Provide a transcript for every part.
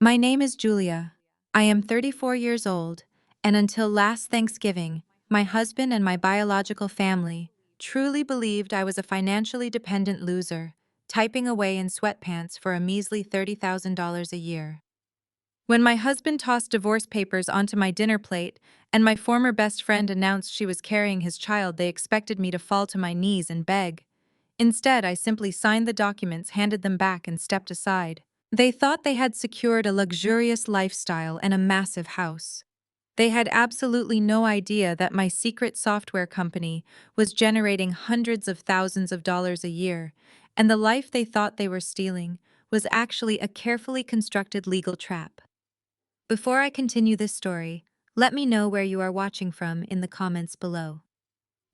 My name is Julia. I am 34 years old, and until last Thanksgiving, my husband and my biological family truly believed I was a financially dependent loser, typing away in sweatpants for a measly $30,000 a year. When my husband tossed divorce papers onto my dinner plate and my former best friend announced she was carrying his child, they expected me to fall to my knees and beg. Instead, I simply signed the documents, handed them back, and stepped aside. They thought they had secured a luxurious lifestyle and a massive house. They had absolutely no idea that my secret software company was generating hundreds of thousands of dollars a year, and the life they thought they were stealing was actually a carefully constructed legal trap. Before I continue this story, let me know where you are watching from in the comments below.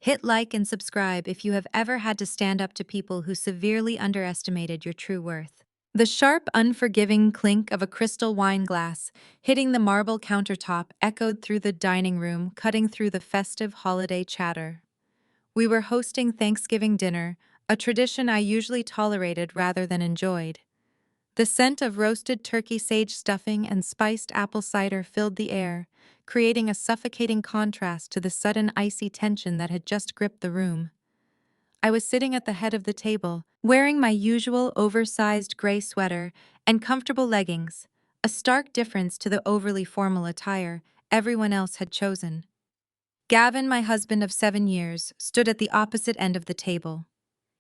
Hit like and subscribe if you have ever had to stand up to people who severely underestimated your true worth. The sharp, unforgiving clink of a crystal wine glass hitting the marble countertop echoed through the dining room, cutting through the festive holiday chatter. We were hosting Thanksgiving dinner, a tradition I usually tolerated rather than enjoyed. The scent of roasted turkey, sage stuffing, and spiced apple cider filled the air, creating a suffocating contrast to the sudden icy tension that had just gripped the room. I was sitting at the head of the table, wearing my usual oversized gray sweater and comfortable leggings, a stark difference to the overly formal attire everyone else had chosen. Gavin, my husband of 7 years, stood at the opposite end of the table.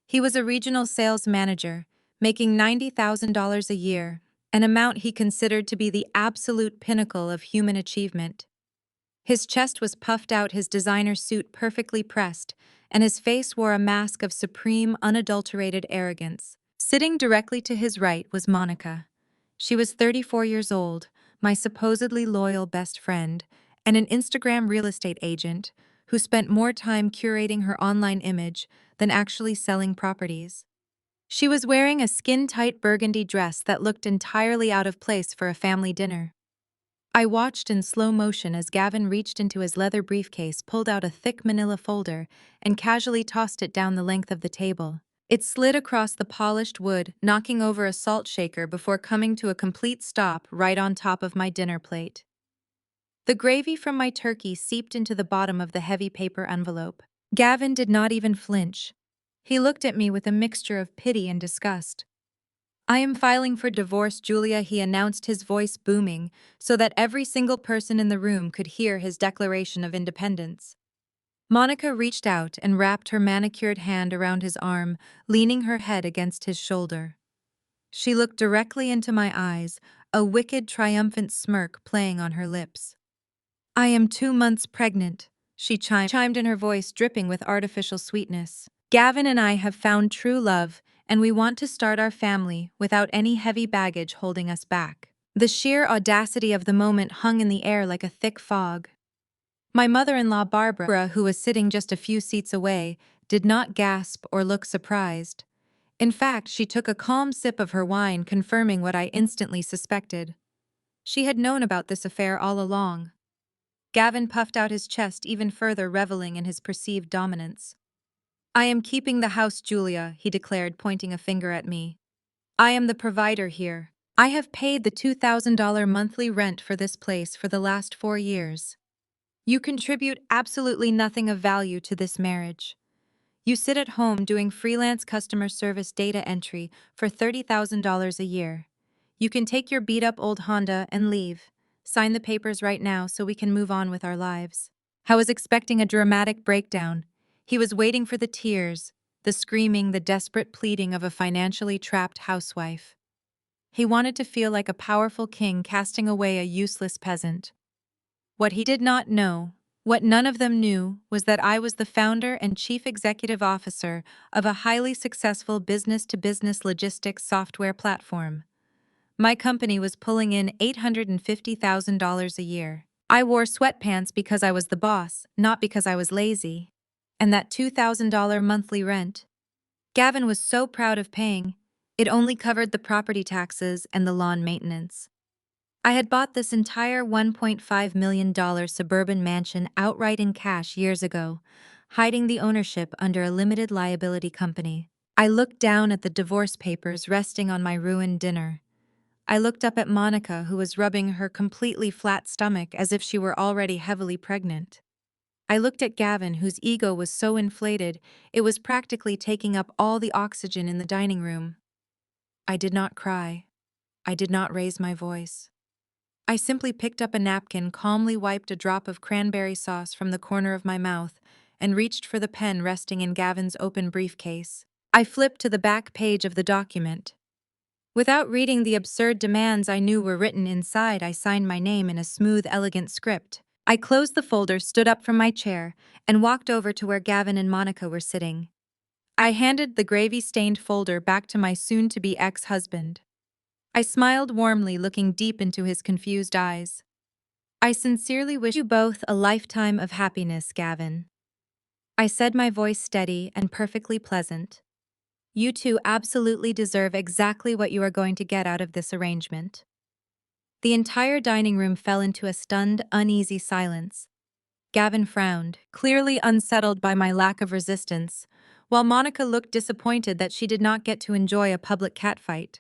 He was a regional sales manager, making $90,000 a year, an amount he considered to be the absolute pinnacle of human achievement. His chest was puffed out, his designer suit perfectly pressed, and his face wore a mask of supreme, unadulterated arrogance. Sitting directly to his right was Monica. She was 34 years old, my supposedly loyal best friend, and an Instagram real estate agent who spent more time curating her online image than actually selling properties. She was wearing a skin-tight burgundy dress that looked entirely out of place for a family dinner. I watched in slow motion as Gavin reached into his leather briefcase, pulled out a thick manila folder, and casually tossed it down the length of the table. It slid across the polished wood, knocking over a salt shaker before coming to a complete stop right on top of my dinner plate. The gravy from my turkey seeped into the bottom of the heavy paper envelope. Gavin did not even flinch. He looked at me with a mixture of pity and disgust. "I am filing for divorce, Julia," he announced, his voice booming so that every single person in the room could hear his declaration of independence. Monica reached out and wrapped her manicured hand around his arm, leaning her head against his shoulder. She looked directly into my eyes, a wicked, triumphant smirk playing on her lips. "I am 2 months pregnant," she chimed in, her voice dripping with artificial sweetness. "Gavin and I have found true love, and we want to start our family without any heavy baggage holding us back." The sheer audacity of the moment hung in the air like a thick fog. My mother-in-law Barbara, who was sitting just a few seats away, did not gasp or look surprised. In fact, she took a calm sip of her wine, confirming what I instantly suspected. She had known about this affair all along. Gavin puffed out his chest even further, reveling in his perceived dominance. "I am keeping the house, Julia," he declared, pointing a finger at me. "I am the provider here. I have paid the $2,000 monthly rent for this place for the last 4 years. You contribute absolutely nothing of value to this marriage. You sit at home doing freelance customer service data entry for $30,000 a year. You can take your beat-up old Honda and leave. Sign the papers right now so we can move on with our lives." I was expecting a dramatic breakdown. He was waiting for the tears, the screaming, the desperate pleading of a financially trapped housewife. He wanted to feel like a powerful king casting away a useless peasant. What he did not know, what none of them knew, was that I was the founder and chief executive officer of a highly successful business-to-business logistics software platform. My company was pulling in $850,000 a year. I wore sweatpants because I was the boss, not because I was lazy. And that $2,000 monthly rent Gavin was so proud of paying, it only covered the property taxes and the lawn maintenance. I had bought this entire $1.5 million suburban mansion outright in cash years ago, hiding the ownership under a limited liability company. I looked down at the divorce papers resting on my ruined dinner. I looked up at Monica, who was rubbing her completely flat stomach as if she were already heavily pregnant. I looked at Gavin, whose ego was so inflated it was practically taking up all the oxygen in the dining room. I did not cry. I did not raise my voice. I simply picked up a napkin, calmly wiped a drop of cranberry sauce from the corner of my mouth, and reached for the pen resting in Gavin's open briefcase. I flipped to the back page of the document. Without reading the absurd demands I knew were written inside, I signed my name in a smooth, elegant script. I closed the folder, stood up from my chair, and walked over to where Gavin and Monica were sitting. I handed the gravy-stained folder back to my soon-to-be ex-husband. I smiled warmly, looking deep into his confused eyes. I sincerely wish you both a lifetime of happiness, Gavin. I said, my voice steady and perfectly pleasant. You two absolutely deserve exactly what you are going to get out of this arrangement. The entire dining room fell into a stunned, uneasy silence. Gavin frowned, clearly unsettled by my lack of resistance, while Monica looked disappointed that she did not get to enjoy a public catfight.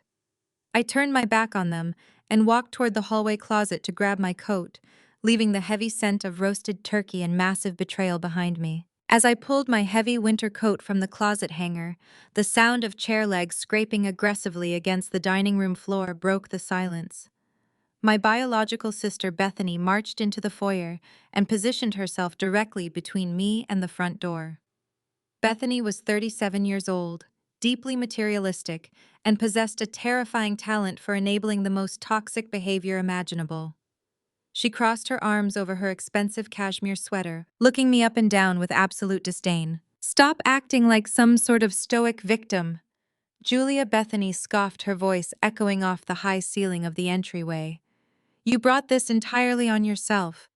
I turned my back on them and walked toward the hallway closet to grab my coat, leaving the heavy scent of roasted turkey and massive betrayal behind me. As I pulled my heavy winter coat from the closet hanger, the sound of chair legs scraping aggressively against the dining room floor broke the silence. My biological sister Bethany marched into the foyer and positioned herself directly between me and the front door. Bethany was 37 years old, deeply materialistic, and possessed a terrifying talent for enabling the most toxic behavior imaginable. She crossed her arms over her expensive cashmere sweater, looking me up and down with absolute disdain. "Stop acting like some sort of stoic victim." Julia Bethany scoffed, her voice echoing off the high ceiling of the entryway. "You brought this entirely on yourself.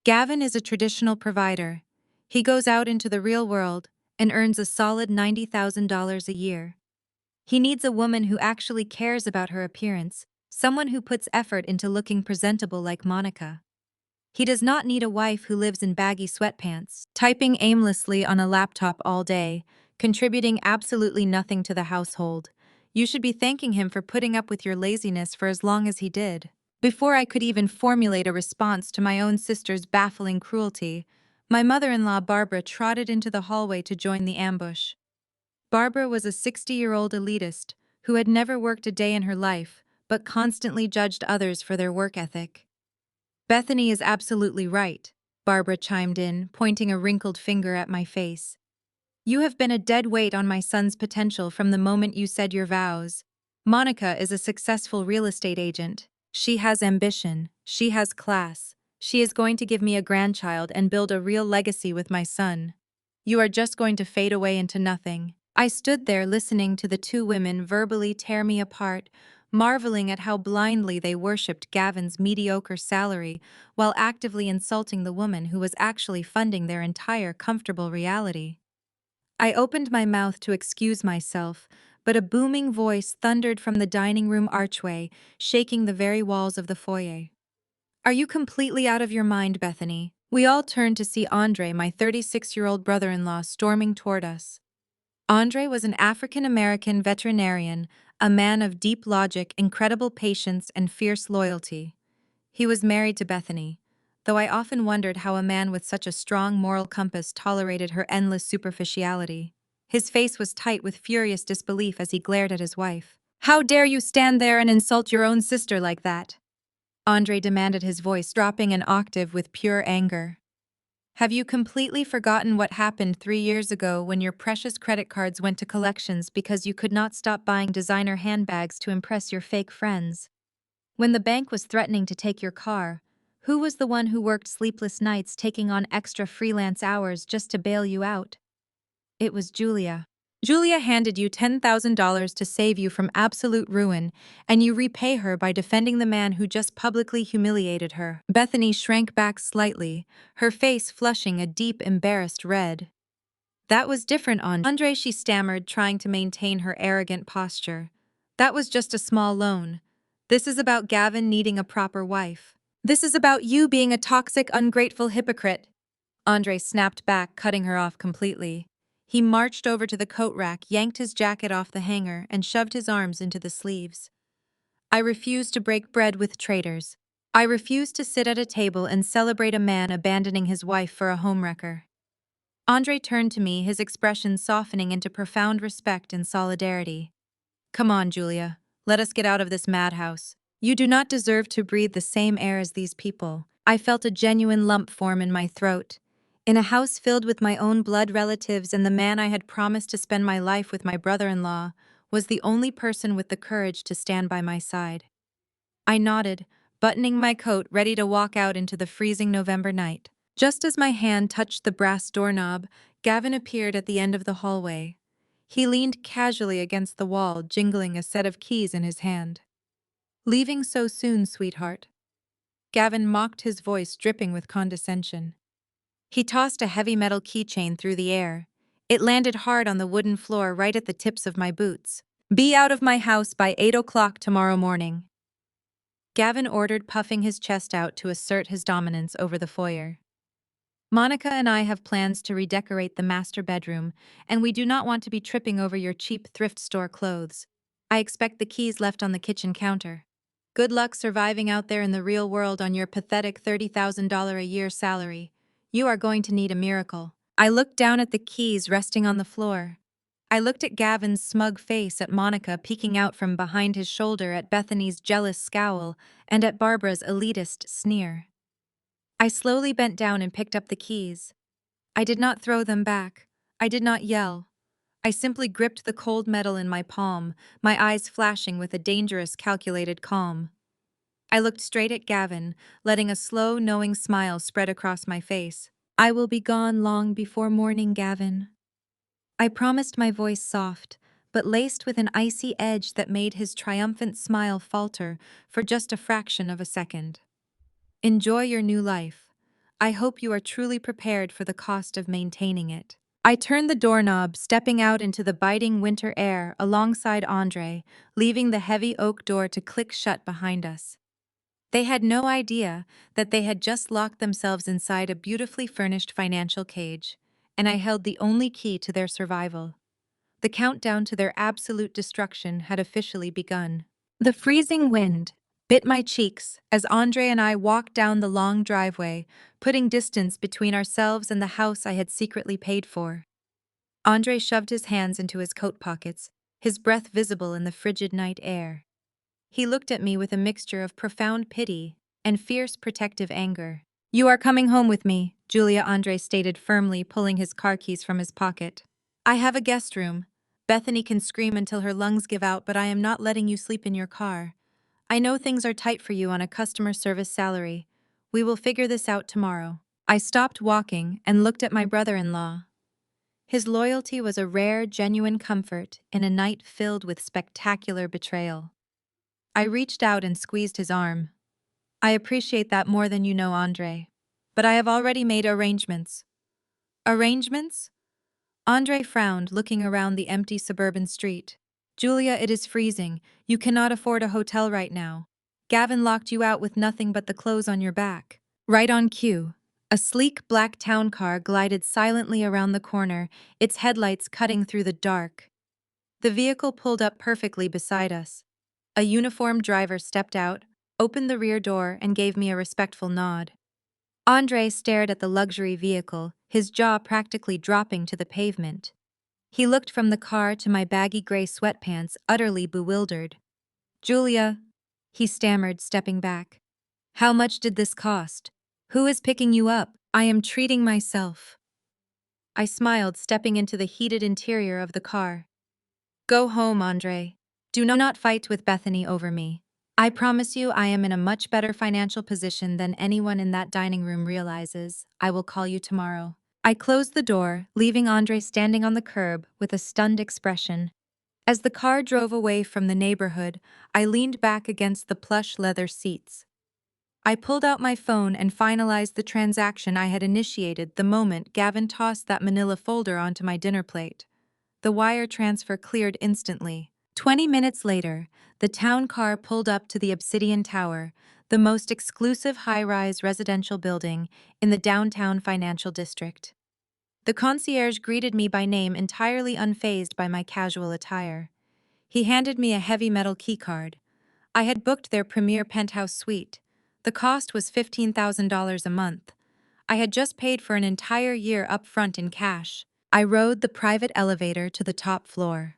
Gavin is a traditional provider. He goes out into the real world and earns a solid $90,000 a year. He needs a woman who actually cares about her appearance, someone who puts effort into looking presentable like Monica. He does not need a wife who lives in baggy sweatpants, typing aimlessly on a laptop all day, contributing absolutely nothing to the household. You should be thanking him for putting up with your laziness for as long as he did." Before I could even formulate a response to my own sister's baffling cruelty, my mother-in-law Barbara trotted into the hallway to join the ambush. Barbara was a 60-year-old elitist who had never worked a day in her life, but constantly judged others for their work ethic. "Bethany is absolutely right," Barbara chimed in, pointing a wrinkled finger at my face. "You have been a dead weight on my son's potential from the moment you said your vows. Monica is a successful real estate agent. She has ambition. She has class. She is going to give me a grandchild and build a real legacy with my son. You are just going to fade away into nothing." I stood there listening to the two women verbally tear me apart, marveling at how blindly they worshipped Gavin's mediocre salary while actively insulting the woman who was actually funding their entire comfortable reality. I opened my mouth to excuse myself, but a booming voice thundered from the dining room archway, shaking the very walls of the foyer. "Are you completely out of your mind, Bethany?" We all turned to see Andre, my 36-year-old brother-in-law, storming toward us. Andre was an African-American veterinarian, a man of deep logic, incredible patience, and fierce loyalty. He was married to Bethany, though I often wondered how a man with such a strong moral compass tolerated her endless superficiality. His face was tight with furious disbelief as he glared at his wife. "How dare you stand there and insult your own sister like that?" Andre demanded, his voice dropping an octave with pure anger. "Have you completely forgotten what happened 3 years ago when your precious credit cards went to collections because you could not stop buying designer handbags to impress your fake friends? When the bank was threatening to take your car, who was the one who worked sleepless nights taking on extra freelance hours just to bail you out? It was Julia. Julia handed you $10,000 to save you from absolute ruin, and you repay her by defending the man who just publicly humiliated her." Bethany shrank back slightly, her face flushing a deep, embarrassed red. "That was different, Andre," she stammered, trying to maintain her arrogant posture. "That was just a small loan. This is about Gavin needing a proper wife. This is about you being a toxic, ungrateful hypocrite." Andre snapped back, cutting her off completely. He marched over to the coat rack, yanked his jacket off the hanger, and shoved his arms into the sleeves. I refuse to break bread with traitors. I refuse to sit at a table and celebrate a man abandoning his wife for a homewrecker. Andre turned to me, his expression softening into profound respect and solidarity. Come on, Julia. Let us get out of this madhouse. You do not deserve to breathe the same air as these people. I felt a genuine lump form in my throat. In a house filled with my own blood relatives and the man I had promised to spend my life with, my brother-in-law was the only person with the courage to stand by my side. I nodded, buttoning my coat, ready to walk out into the freezing November night. Just as my hand touched the brass doorknob, Gavin appeared at the end of the hallway. He leaned casually against the wall, jingling a set of keys in his hand. Leaving so soon, sweetheart? Gavin mocked, his voice dripping with condescension. He tossed a heavy metal keychain through the air. It landed hard on the wooden floor right at the tips of my boots. Be out of my house by 8 o'clock tomorrow morning, Gavin ordered, puffing his chest out to assert his dominance over the foyer. Monica and I have plans to redecorate the master bedroom, and we do not want to be tripping over your cheap thrift store clothes. I expect the keys left on the kitchen counter. Good luck surviving out there in the real world on your pathetic $30,000 a year salary. You are going to need a miracle. I looked down at the keys resting on the floor. I looked at Gavin's smug face, at Monica peeking out from behind his shoulder, at Bethany's jealous scowl, and at Barbara's elitist sneer. I slowly bent down and picked up the keys. I did not throw them back. I did not yell. I simply gripped the cold metal in my palm, my eyes flashing with a dangerous, calculated calm. I looked straight at Gavin, letting a slow, knowing smile spread across my face. I will be gone long before morning, Gavin. I promised, my voice soft, but laced with an icy edge that made his triumphant smile falter for just a fraction of a second. Enjoy your new life. I hope you are truly prepared for the cost of maintaining it. I turned the doorknob, stepping out into the biting winter air alongside Andre, leaving the heavy oak door to click shut behind us. They had no idea that they had just locked themselves inside a beautifully furnished financial cage, and I held the only key to their survival. The countdown to their absolute destruction had officially begun. The freezing wind bit my cheeks as Andre and I walked down the long driveway, putting distance between ourselves and the house I had secretly paid for. Andre shoved his hands into his coat pockets, his breath visible in the frigid night air. He looked at me with a mixture of profound pity and fierce protective anger. You are coming home with me, Julia, Andre stated firmly, pulling his car keys from his pocket. I have a guest room. Bethany can scream until her lungs give out, but I am not letting you sleep in your car. I know things are tight for you on a customer service salary. We will figure this out tomorrow. I stopped walking and looked at my brother-in-law. His loyalty was a rare, genuine comfort in a night filled with spectacular betrayal. I reached out and squeezed his arm. I appreciate that more than you know, Andre. But I have already made arrangements. Arrangements? Andre frowned, looking around the empty suburban street. Julia, it is freezing. You cannot afford a hotel right now. Gavin locked you out with nothing but the clothes on your back. Right on cue, a sleek black town car glided silently around the corner, its headlights cutting through the dark. The vehicle pulled up perfectly beside us. A uniformed driver stepped out, opened the rear door, and gave me a respectful nod. Andre stared at the luxury vehicle, his jaw practically dropping to the pavement. He looked from the car to my baggy gray sweatpants, utterly bewildered. Julia, he stammered, stepping back. How much did this cost? Who is picking you up? I am treating myself. I smiled, stepping into the heated interior of the car. Go home, Andre. Do not fight with Bethany over me. I promise you I am in a much better financial position than anyone in that dining room realizes. I will call you tomorrow. I closed the door, leaving Andre standing on the curb with a stunned expression. As the car drove away from the neighborhood, I leaned back against the plush leather seats. I pulled out my phone and finalized the transaction I had initiated the moment Gavin tossed that manila folder onto my dinner plate. The wire transfer cleared instantly. 20 minutes later, the town car pulled up to the Obsidian Tower, the most exclusive high-rise residential building in the downtown financial district. The concierge greeted me by name, entirely unfazed by my casual attire. He handed me a heavy metal keycard. I had booked their premier penthouse suite. The cost was $15,000 a month. I had just paid for an entire year up front in cash. I rode the private elevator to the top floor.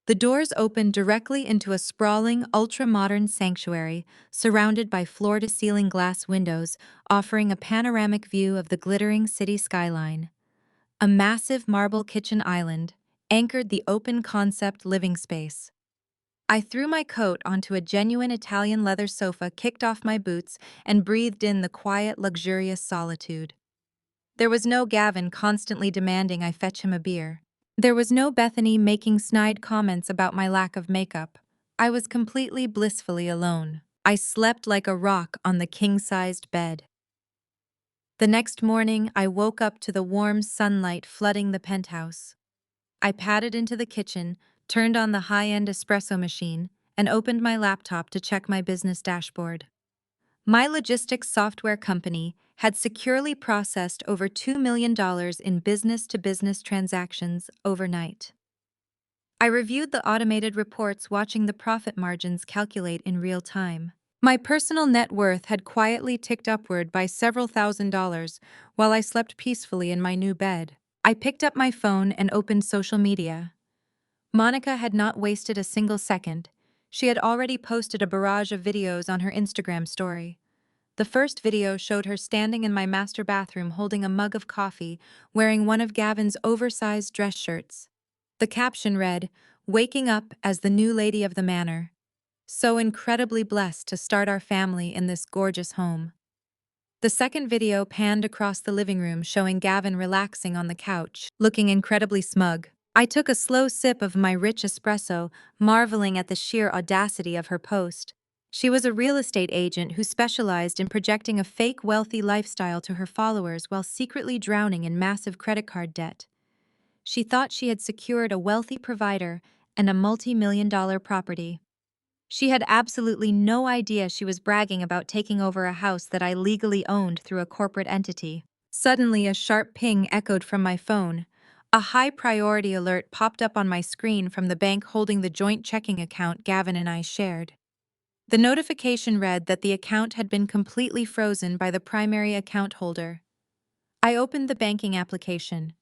The doors opened directly into a sprawling, ultra-modern sanctuary surrounded by floor-to-ceiling glass windows offering a panoramic view of the glittering city skyline. A massive marble kitchen island anchored the open-concept living space. I threw my coat onto a genuine Italian leather sofa, kicked off my boots, and breathed in the quiet, luxurious solitude. There was no Gavin constantly demanding I fetch him a beer. There was no Bethany making snide comments about my lack of makeup. I was completely blissfully alone. I slept like a rock on the king-sized bed. The next morning, I woke up to the warm sunlight flooding the penthouse. I padded into the kitchen, turned on the high-end espresso machine, and opened my laptop to check my business dashboard. My logistics software company had securely processed over $2 million in business-to-business transactions overnight. I reviewed the automated reports, watching the profit margins calculate in real time. My personal net worth had quietly ticked upward by several $1,000s while I slept peacefully in my new bed. I picked up my phone and opened social media. Monica had not wasted a single second. She had already posted a barrage of videos on her Instagram story. The first video showed her standing in my master bathroom holding a mug of coffee, wearing one of Gavin's oversized dress shirts. The caption read, "Waking up as the new lady of the manor. So incredibly blessed to start our family in this gorgeous home." The second video panned across the living room, showing Gavin relaxing on the couch, looking incredibly smug. I took a slow sip of my rich espresso, marveling at the sheer audacity of her post. She was a real estate agent who specialized in projecting a fake wealthy lifestyle to her followers while secretly drowning in massive credit card debt. She thought she had secured a wealthy provider and a multi-million-dollar property. She had absolutely no idea she was bragging about taking over a house that I legally owned through a corporate entity. Suddenly, a sharp ping echoed from my phone. A high-priority alert popped up on my screen from the bank holding the joint checking account Gavin and I shared. The notification read that the account had been completely frozen by the primary account holder. I opened the banking application.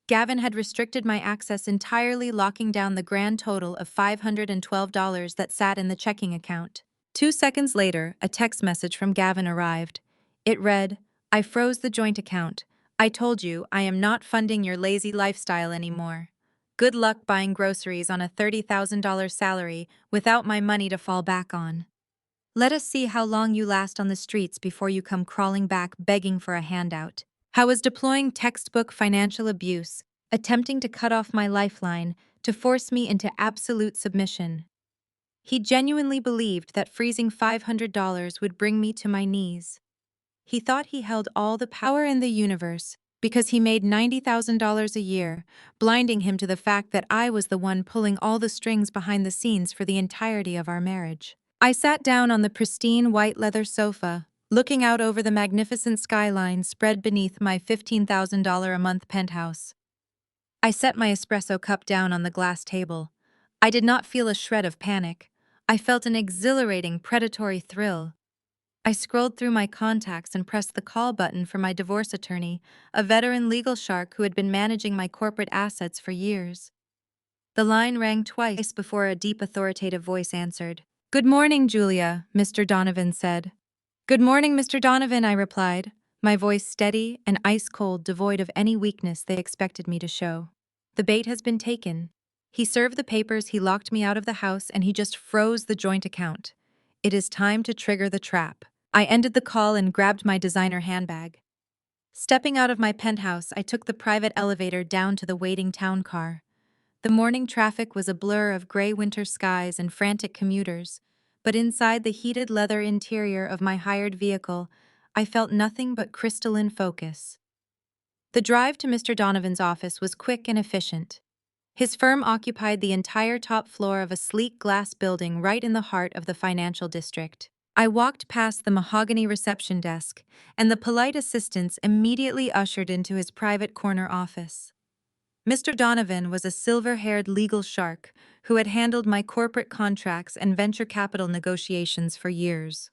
Gavin had restricted my access entirely, locking down the grand total of $512 that sat in the checking account. 2 seconds later, a text message from Gavin arrived. It read, "I froze the joint account. I told you I am not funding your lazy lifestyle anymore. Good luck buying groceries on a $30,000 salary without my money to fall back on. Let us see how long you last on the streets before you come crawling back begging for a handout." I was deploying textbook financial abuse, attempting to cut off my lifeline to force me into absolute submission. He genuinely believed that freezing $500 would bring me to my knees. He thought he held all the power in the universe because he made $90,000 a year, blinding him to the fact that I was the one pulling all the strings behind the scenes for the entirety of our marriage. I sat down on the pristine white leather sofa, looking out over the magnificent skyline spread beneath my $15,000 a month penthouse. I set my espresso cup down on the glass table. I did not feel a shred of panic. I felt an exhilarating, predatory thrill. I scrolled through my contacts and pressed the call button for my divorce attorney, a veteran legal shark who had been managing my corporate assets for years. The line rang twice before a deep, authoritative voice answered. "Good morning, Julia," Mr. Donovan said. "Good morning, Mr. Donovan," I replied, my voice steady and ice-cold, devoid of any weakness they expected me to show. "The bait has been taken. He served the papers, he locked me out of the house, and he just froze the joint account. It is time to trigger the trap." I ended the call and grabbed my designer handbag. Stepping out of my penthouse, I took the private elevator down to the waiting town car. The morning traffic was a blur of gray winter skies and frantic commuters, but inside the heated leather interior of my hired vehicle, I felt nothing but crystalline focus. The drive to Mr. Donovan's office was quick and efficient. His firm occupied the entire top floor of a sleek glass building right in the heart of the financial district. I walked past the mahogany reception desk, and the polite assistants immediately ushered into his private corner office. Mr. Donovan was a silver-haired legal shark who had handled my corporate contracts and venture capital negotiations for years.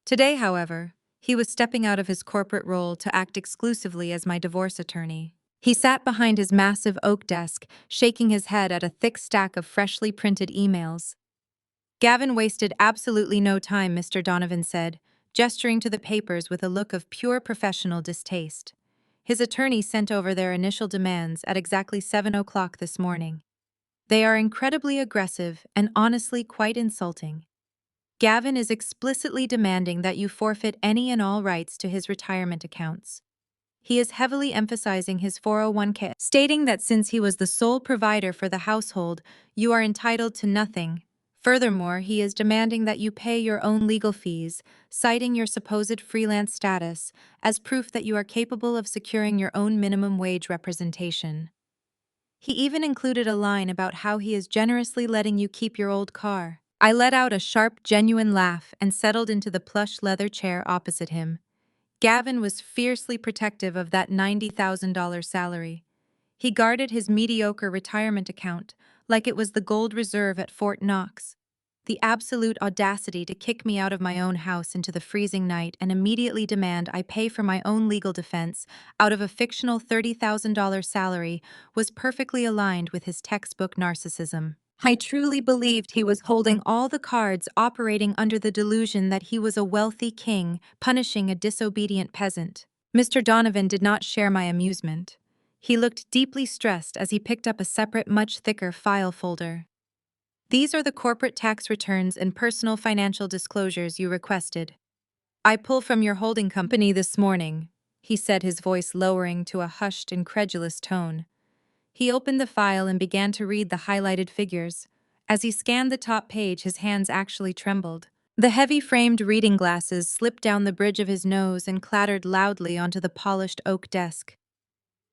Today, however, he was stepping out of his corporate role to act exclusively as my divorce attorney. He sat behind his massive oak desk, shaking his head at a thick stack of freshly printed emails. Gavin wasted absolutely no time, Mr. Donovan said, gesturing to the papers with a look of pure professional distaste. His attorney sent over their initial demands at exactly 7 o'clock this morning. They are incredibly aggressive and honestly quite insulting. Gavin is explicitly demanding that you forfeit any and all rights to his retirement accounts. He is heavily emphasizing his 401k, stating that since he was the sole provider for the household, you are entitled to nothing. Furthermore, he is demanding that you pay your own legal fees, citing your supposed freelance status as proof that you are capable of securing your own minimum wage representation. He even included a line about how he is generously letting you keep your old car. I let out a sharp, genuine laugh and settled into the plush leather chair opposite him. Gavin was fiercely protective of that $90,000 salary. He guarded his mediocre retirement account like it was the gold reserve at Fort Knox. The absolute audacity to kick me out of my own house into the freezing night and immediately demand I pay for my own legal defense out of a fictional $30,000 salary was perfectly aligned with his textbook narcissism. I truly believed he was holding all the cards, operating under the delusion that he was a wealthy king, punishing a disobedient peasant. Mr. Donovan did not share my amusement. He looked deeply stressed as he picked up a separate, much thicker file folder. These are the corporate tax returns and personal financial disclosures you requested. I pull from your holding company this morning, he said, his voice lowering to a hushed, incredulous tone. He opened the file and began to read the highlighted figures. As he scanned the top page, his hands actually trembled. The heavy-framed reading glasses slipped down the bridge of his nose and clattered loudly onto the polished oak desk.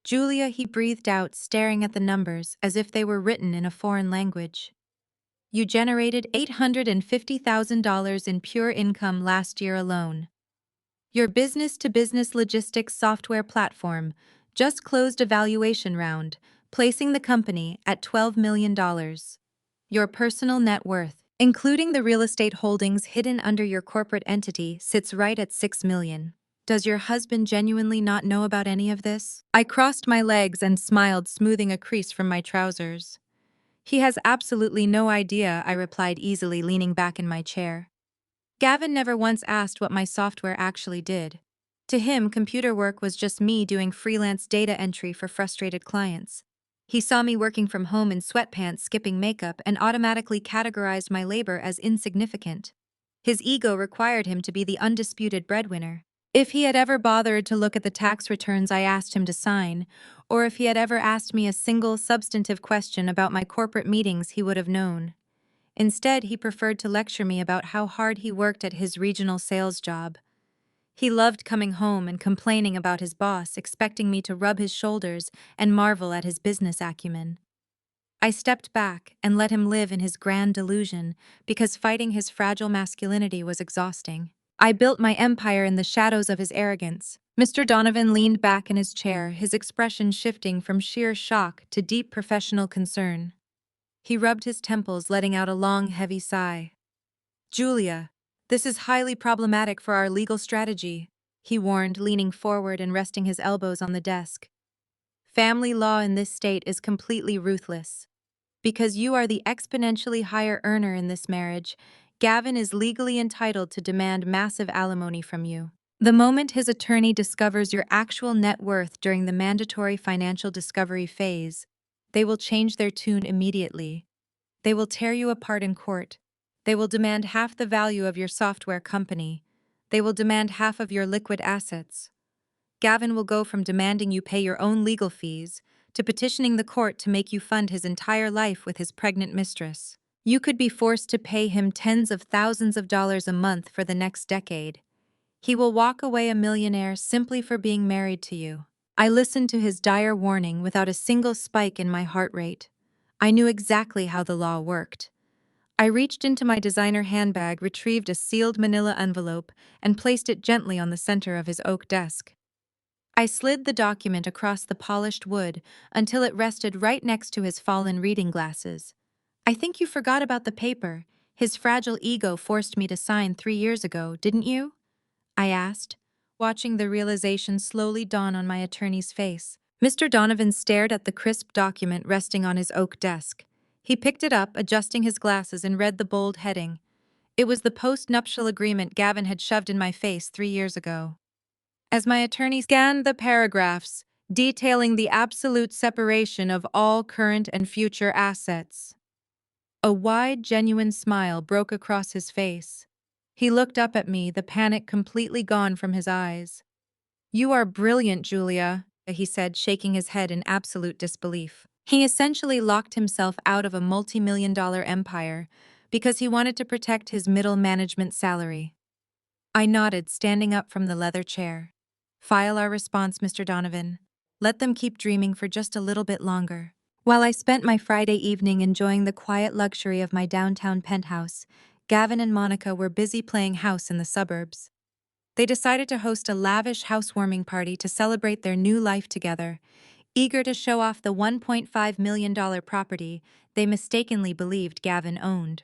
Julia, he breathed out, staring at the numbers as if they were written in a foreign language. You generated $850,000 in pure income last year alone. Your business-to-business logistics software platform just closed a valuation round, placing the company at $12 million. Your personal net worth, including the real estate holdings hidden under your corporate entity, sits right at $6 million. Does your husband genuinely not know about any of this? I crossed my legs and smiled, smoothing a crease from my trousers. He has absolutely no idea, I replied easily, leaning back in my chair. Gavin never once asked what my software actually did. To him, computer work was just me doing freelance data entry for frustrated clients. He saw me working from home in sweatpants, skipping makeup, and automatically categorized my labor as insignificant. His ego required him to be the undisputed breadwinner. If he had ever bothered to look at the tax returns I asked him to sign, or if he had ever asked me a single substantive question about my corporate meetings, he would have known. Instead, he preferred to lecture me about how hard he worked at his regional sales job. He loved coming home and complaining about his boss, expecting me to rub his shoulders and marvel at his business acumen. I stepped back and let him live in his grand delusion because fighting his fragile masculinity was exhausting. I built my empire in the shadows of his arrogance. Mr. Donovan leaned back in his chair, his expression shifting from sheer shock to deep professional concern. He rubbed his temples, letting out a long, heavy sigh. Julia, this is highly problematic for our legal strategy, he warned, leaning forward and resting his elbows on the desk. Family law in this state is completely ruthless. Because you are the exponentially higher earner in this marriage, Gavin is legally entitled to demand massive alimony from you. The moment his attorney discovers your actual net worth during the mandatory financial discovery phase, they will change their tune immediately. They will tear you apart in court. They will demand half the value of your software company. They will demand half of your liquid assets. Gavin will go from demanding you pay your own legal fees to petitioning the court to make you fund his entire life with his pregnant mistress. You could be forced to pay him tens of thousands of dollars a month for the next decade. He will walk away a millionaire simply for being married to you. I listened to his dire warning without a single spike in my heart rate. I knew exactly how the law worked. I reached into my designer handbag, retrieved a sealed manila envelope, and placed it gently on the center of his oak desk. I slid the document across the polished wood until it rested right next to his fallen reading glasses. I think you forgot about the paper. His fragile ego forced me to sign 3 years ago, didn't you? I asked, watching the realization slowly dawn on my attorney's face. Mr. Donovan stared at the crisp document resting on his oak desk. He picked it up, adjusting his glasses, and read the bold heading. It was the post-nuptial agreement Gavin had shoved in my face 3 years ago. As my attorney scanned the paragraphs, detailing the absolute separation of all current and future assets, a wide, genuine smile broke across his face. He looked up at me, the panic completely gone from his eyes. "You are brilliant, Julia," he said, shaking his head in absolute disbelief. He essentially locked himself out of a multi-million-dollar empire because he wanted to protect his middle management salary. I nodded, standing up from the leather chair. "File our response, Mr. Donovan. Let them keep dreaming for just a little bit longer." While I spent my Friday evening enjoying the quiet luxury of my downtown penthouse, Gavin and Monica were busy playing house in the suburbs. They decided to host a lavish housewarming party to celebrate their new life together, eager to show off the $1.5 million property they mistakenly believed Gavin owned.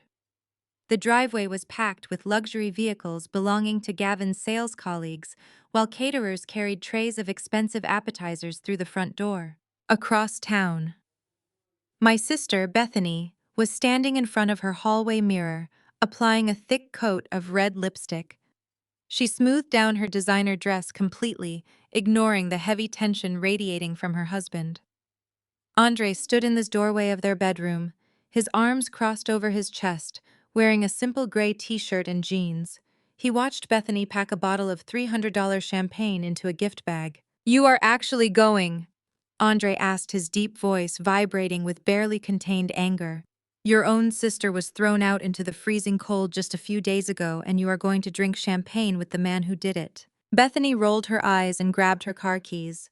The driveway was packed with luxury vehicles belonging to Gavin's sales colleagues, while caterers carried trays of expensive appetizers through the front door. Across town, my sister, Bethany, was standing in front of her hallway mirror, applying a thick coat of red lipstick. She smoothed down her designer dress completely, ignoring the heavy tension radiating from her husband. Andre stood in the doorway of their bedroom, his arms crossed over his chest, wearing a simple gray t-shirt and jeans. He watched Bethany pack a bottle of $300 champagne into a gift bag. "You are actually going?" Andre asked, his deep voice vibrating with barely contained anger. "Your own sister was thrown out into the freezing cold just a few days ago, and you are going to drink champagne with the man who did it." Bethany rolled her eyes and grabbed her car keys.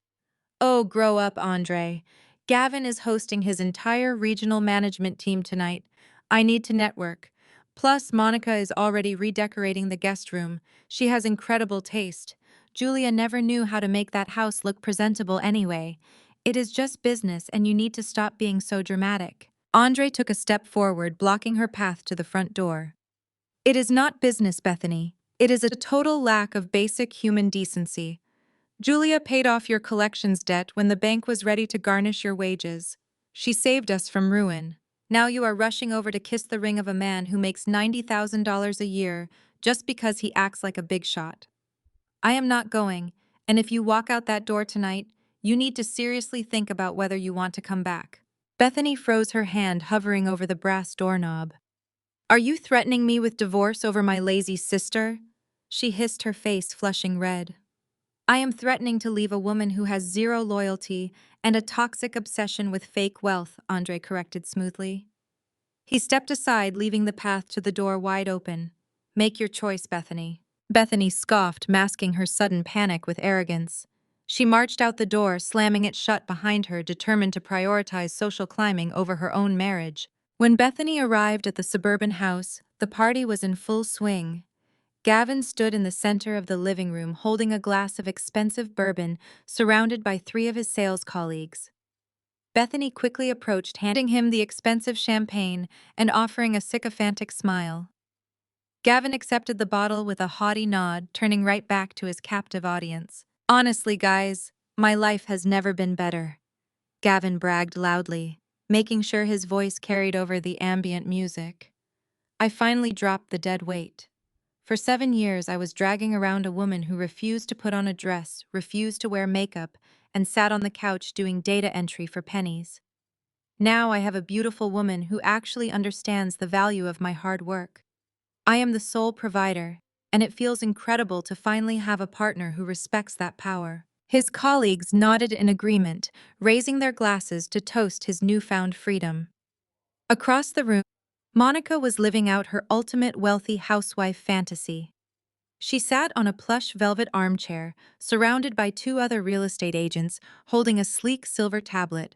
"Oh, grow up, Andre. Gavin is hosting his entire regional management team tonight. I need to network. Plus, Monica is already redecorating the guest room. She has incredible taste. Julia never knew how to make that house look presentable anyway. It is just business, and you need to stop being so dramatic." Andre took a step forward, blocking her path to the front door. "It is not business, Bethany. It is a total lack of basic human decency. Julia paid off your collections debt when the bank was ready to garnish your wages. She saved us from ruin. Now you are rushing over to kiss the ring of a man who makes $90,000 a year just because he acts like a big shot. I am not going, and if you walk out that door tonight, you need to seriously think about whether you want to come back." Bethany froze, her hand hovering over the brass doorknob. "Are you threatening me with divorce over my lazy sister?" She hissed, her face flushing red. "I am threatening to leave a woman who has zero loyalty and a toxic obsession with fake wealth," Andre corrected smoothly. He stepped aside, leaving the path to the door wide open. "Make your choice, Bethany." Bethany scoffed, masking her sudden panic with arrogance. She marched out the door, slamming it shut behind her, determined to prioritize social climbing over her own marriage. When Bethany arrived at the suburban house, the party was in full swing. Gavin stood in the center of the living room, holding a glass of expensive bourbon, surrounded by 3 of his sales colleagues. Bethany quickly approached, handing him the expensive champagne and offering a sycophantic smile. Gavin accepted the bottle with a haughty nod, turning right back to his captive audience. "Honestly, guys, my life has never been better," Gavin bragged loudly, making sure his voice carried over the ambient music. "I finally dropped the dead weight. For 7 years, I was dragging around a woman who refused to put on a dress, refused to wear makeup, and sat on the couch doing data entry for pennies. Now I have a beautiful woman who actually understands the value of my hard work. I am the sole provider, and it feels incredible to finally have a partner who respects that power." His colleagues nodded in agreement, raising their glasses to toast his newfound freedom. Across the room, Monica was living out her ultimate wealthy housewife fantasy. She sat on a plush velvet armchair, surrounded by 2 other real estate agents holding a sleek silver tablet.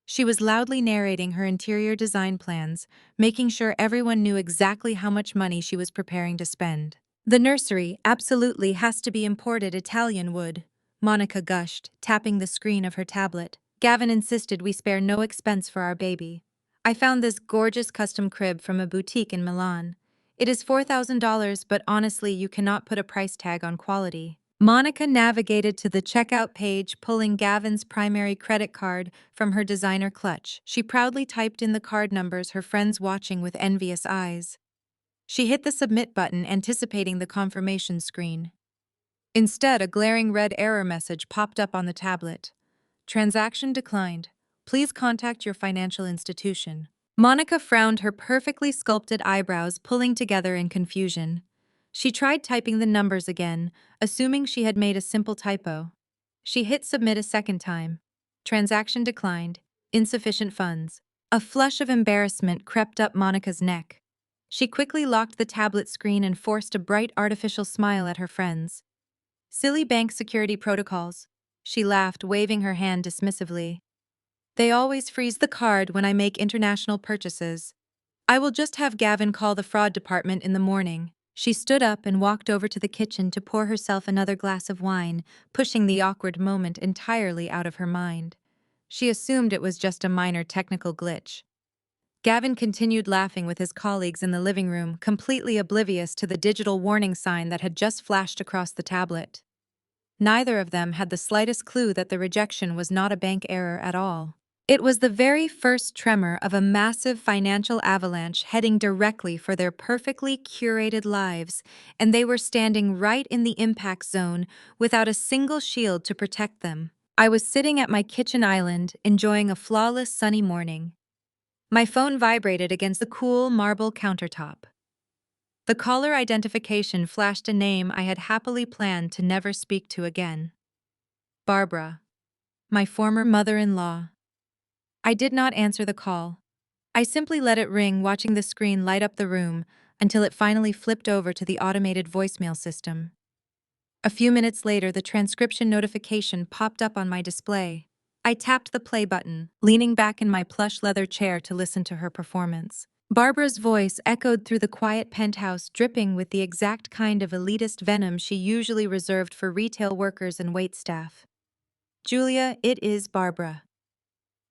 She was loudly narrating her interior design plans, making sure everyone knew exactly how much money she was preparing to spend. "The nursery absolutely has to be imported Italian wood," Monica gushed, tapping the screen of her tablet. Gavin insisted we spare no expense for our baby. I found this gorgeous custom crib from a boutique in Milan. It is $4,000, but honestly, you cannot put a price tag on quality. Monica navigated to the checkout page, pulling Gavin's primary credit card from her designer clutch. She proudly typed in the card numbers, her friends watching with envious eyes. She hit the submit button, anticipating the confirmation screen. Instead, a glaring red error message popped up on the tablet. Transaction declined. Please contact your financial institution. Monica frowned, her perfectly sculpted eyebrows pulling together in confusion. She tried typing the numbers again, assuming she had made a simple typo. She hit submit a second time. Transaction declined. Insufficient funds. A flush of embarrassment crept up Monica's neck. She quickly locked the tablet screen and forced a bright artificial smile at her friends. Silly bank security protocols. She laughed, waving her hand dismissively. They always freeze the card when I make international purchases. I will just have Gavin call the fraud department in the morning. She stood up and walked over to the kitchen to pour herself another glass of wine, pushing the awkward moment entirely out of her mind. She assumed it was just a minor technical glitch. Gavin continued laughing with his colleagues in the living room, completely oblivious to the digital warning sign that had just flashed across the tablet. Neither of them had the slightest clue that the rejection was not a bank error at all. It was the very first tremor of a massive financial avalanche heading directly for their perfectly curated lives, and they were standing right in the impact zone without a single shield to protect them. I was sitting at my kitchen island, enjoying a flawless sunny morning. My phone vibrated against the cool marble countertop. The caller identification flashed a name I had happily planned to never speak to again. Barbara, my former mother-in-law. I did not answer the call. I simply let it ring, watching the screen light up the room until it finally flipped over to the automated voicemail system. A few minutes later, the transcription notification popped up on my display. I tapped the play button, leaning back in my plush leather chair to listen to her performance. Barbara's voice echoed through the quiet penthouse, dripping with the exact kind of elitist venom she usually reserved for retail workers and waitstaff. Julia, it is Barbara.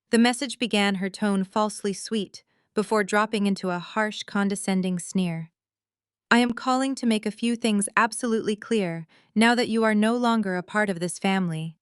The message began, her tone falsely sweet, before dropping into a harsh, condescending sneer. I am calling to make a few things absolutely clear, now that you are no longer a part of this family.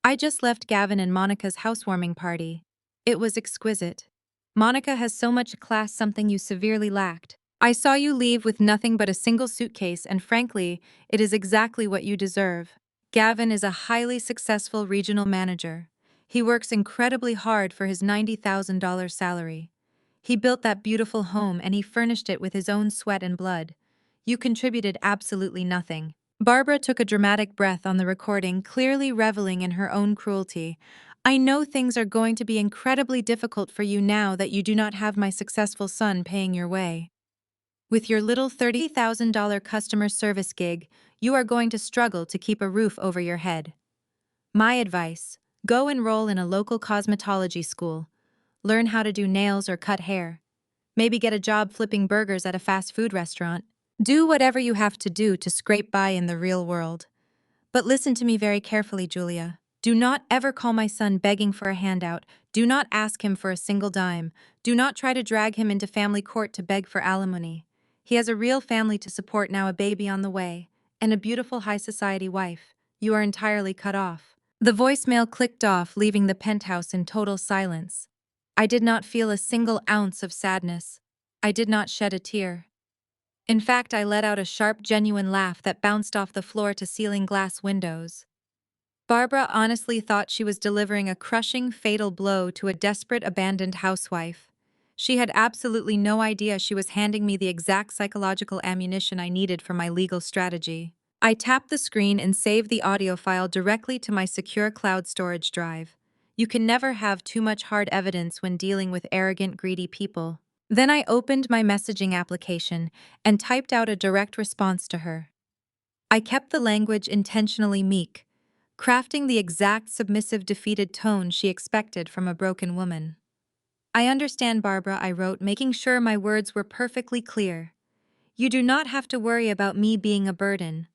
I just left Gavin and Monica's housewarming party. It was exquisite. Monica has so much class, something you severely lacked. I saw you leave with nothing but a single suitcase, and frankly, it is exactly what you deserve. Gavin is a highly successful regional manager. He works incredibly hard for his $90,000 salary. He built that beautiful home and he furnished it with his own sweat and blood. You contributed absolutely nothing. Barbara took a dramatic breath on the recording, clearly reveling in her own cruelty. I know things are going to be incredibly difficult for you now that you do not have my successful son paying your way. With your little $30,000 customer service gig, you are going to struggle to keep a roof over your head. My advice: go enroll in a local cosmetology school. Learn how to do nails or cut hair. Maybe get a job flipping burgers at a fast food restaurant. Do whatever you have to do to scrape by in the real world. But listen to me very carefully, Julia. Do not ever call my son begging for a handout. Do not ask him for a single dime. Do not try to drag him into family court to beg for alimony. He has a real family to support now, a baby on the way, and a beautiful high society wife. You are entirely cut off. The voicemail clicked off, leaving the penthouse in total silence. I did not feel a single ounce of sadness. I did not shed a tear. In fact, I let out a sharp, genuine laugh that bounced off the floor to ceiling glass windows. Barbara honestly thought she was delivering a crushing, fatal blow to a desperate, abandoned housewife. She had absolutely no idea she was handing me the exact psychological ammunition I needed for my legal strategy. I tapped the screen and saved the audio file directly to my secure cloud storage drive. You can never have too much hard evidence when dealing with arrogant, greedy people. Then I opened my messaging application and typed out a direct response to her. I kept the language intentionally meek, crafting the exact submissive, defeated tone she expected from a broken woman. I understand, Barbara, I wrote, making sure my words were perfectly clear. You do not have to worry about me being a burden.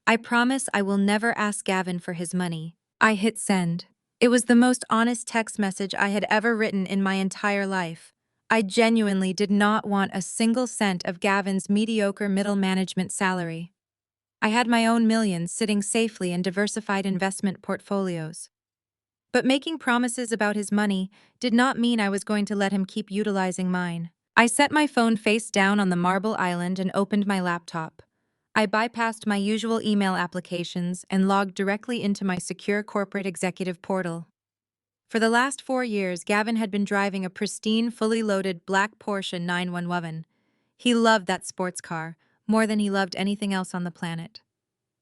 I promise I will never ask Gavin for his money. I hit send. It was the most honest text message I had ever written in my entire life. I genuinely did not want a single cent of Gavin's mediocre middle management salary. I had my own millions sitting safely in diversified investment portfolios. But making promises about his money did not mean I was going to let him keep utilizing mine. I set my phone face down on the marble island and opened my laptop. I bypassed my usual email applications and logged directly into my secure corporate executive portal. For the last 4 years, Gavin had been driving a pristine, fully loaded black Porsche 911. He loved that sports car more than he loved anything else on the planet.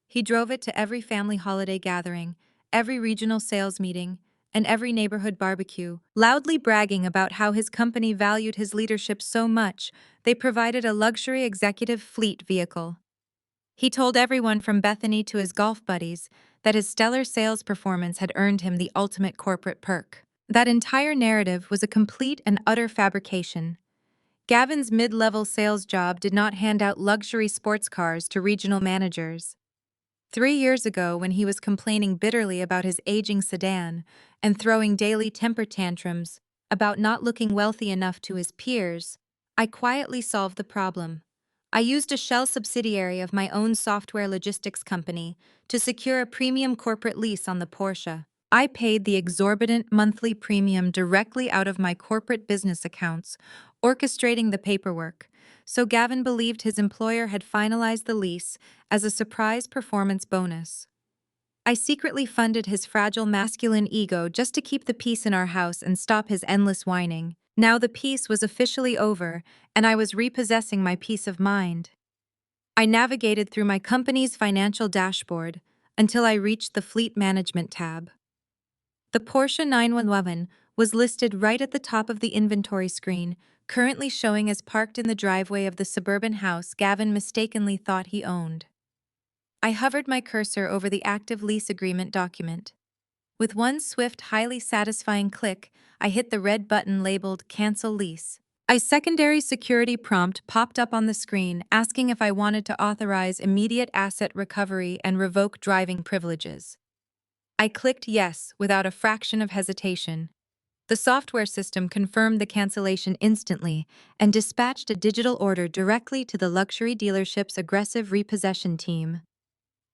He drove it to every family holiday gathering, every regional sales meeting, and every neighborhood barbecue, loudly bragging about how his company valued his leadership so much they provided a luxury executive fleet vehicle. He told everyone from Bethany to his golf buddies that his stellar sales performance had earned him the ultimate corporate perk. That entire narrative was a complete and utter fabrication. Gavin's mid-level sales job did not hand out luxury sports cars to regional managers. 3 years ago, when he was complaining bitterly about his aging sedan and throwing daily temper tantrums about not looking wealthy enough to his peers, I quietly solved the problem. I used a shell subsidiary of my own software logistics company to secure a premium corporate lease on the Porsche. I paid the exorbitant monthly premium directly out of my corporate business accounts, orchestrating the paperwork, so Gavin believed his employer had finalized the lease as a surprise performance bonus. I secretly funded his fragile masculine ego just to keep the peace in our house and stop his endless whining. Now the peace was officially over, and I was repossessing my peace of mind. I navigated through my company's financial dashboard until I reached the fleet management tab. The Porsche 911 was listed right at the top of the inventory screen, currently showing as parked in the driveway of the suburban house Gavin mistakenly thought he owned. I hovered my cursor over the active lease agreement document. With one swift, highly satisfying click, I hit the red button labeled Cancel Lease. A secondary security prompt popped up on the screen asking if I wanted to authorize immediate asset recovery and revoke driving privileges. I clicked yes without a fraction of hesitation. The software system confirmed the cancellation instantly and dispatched a digital order directly to the luxury dealership's aggressive repossession team.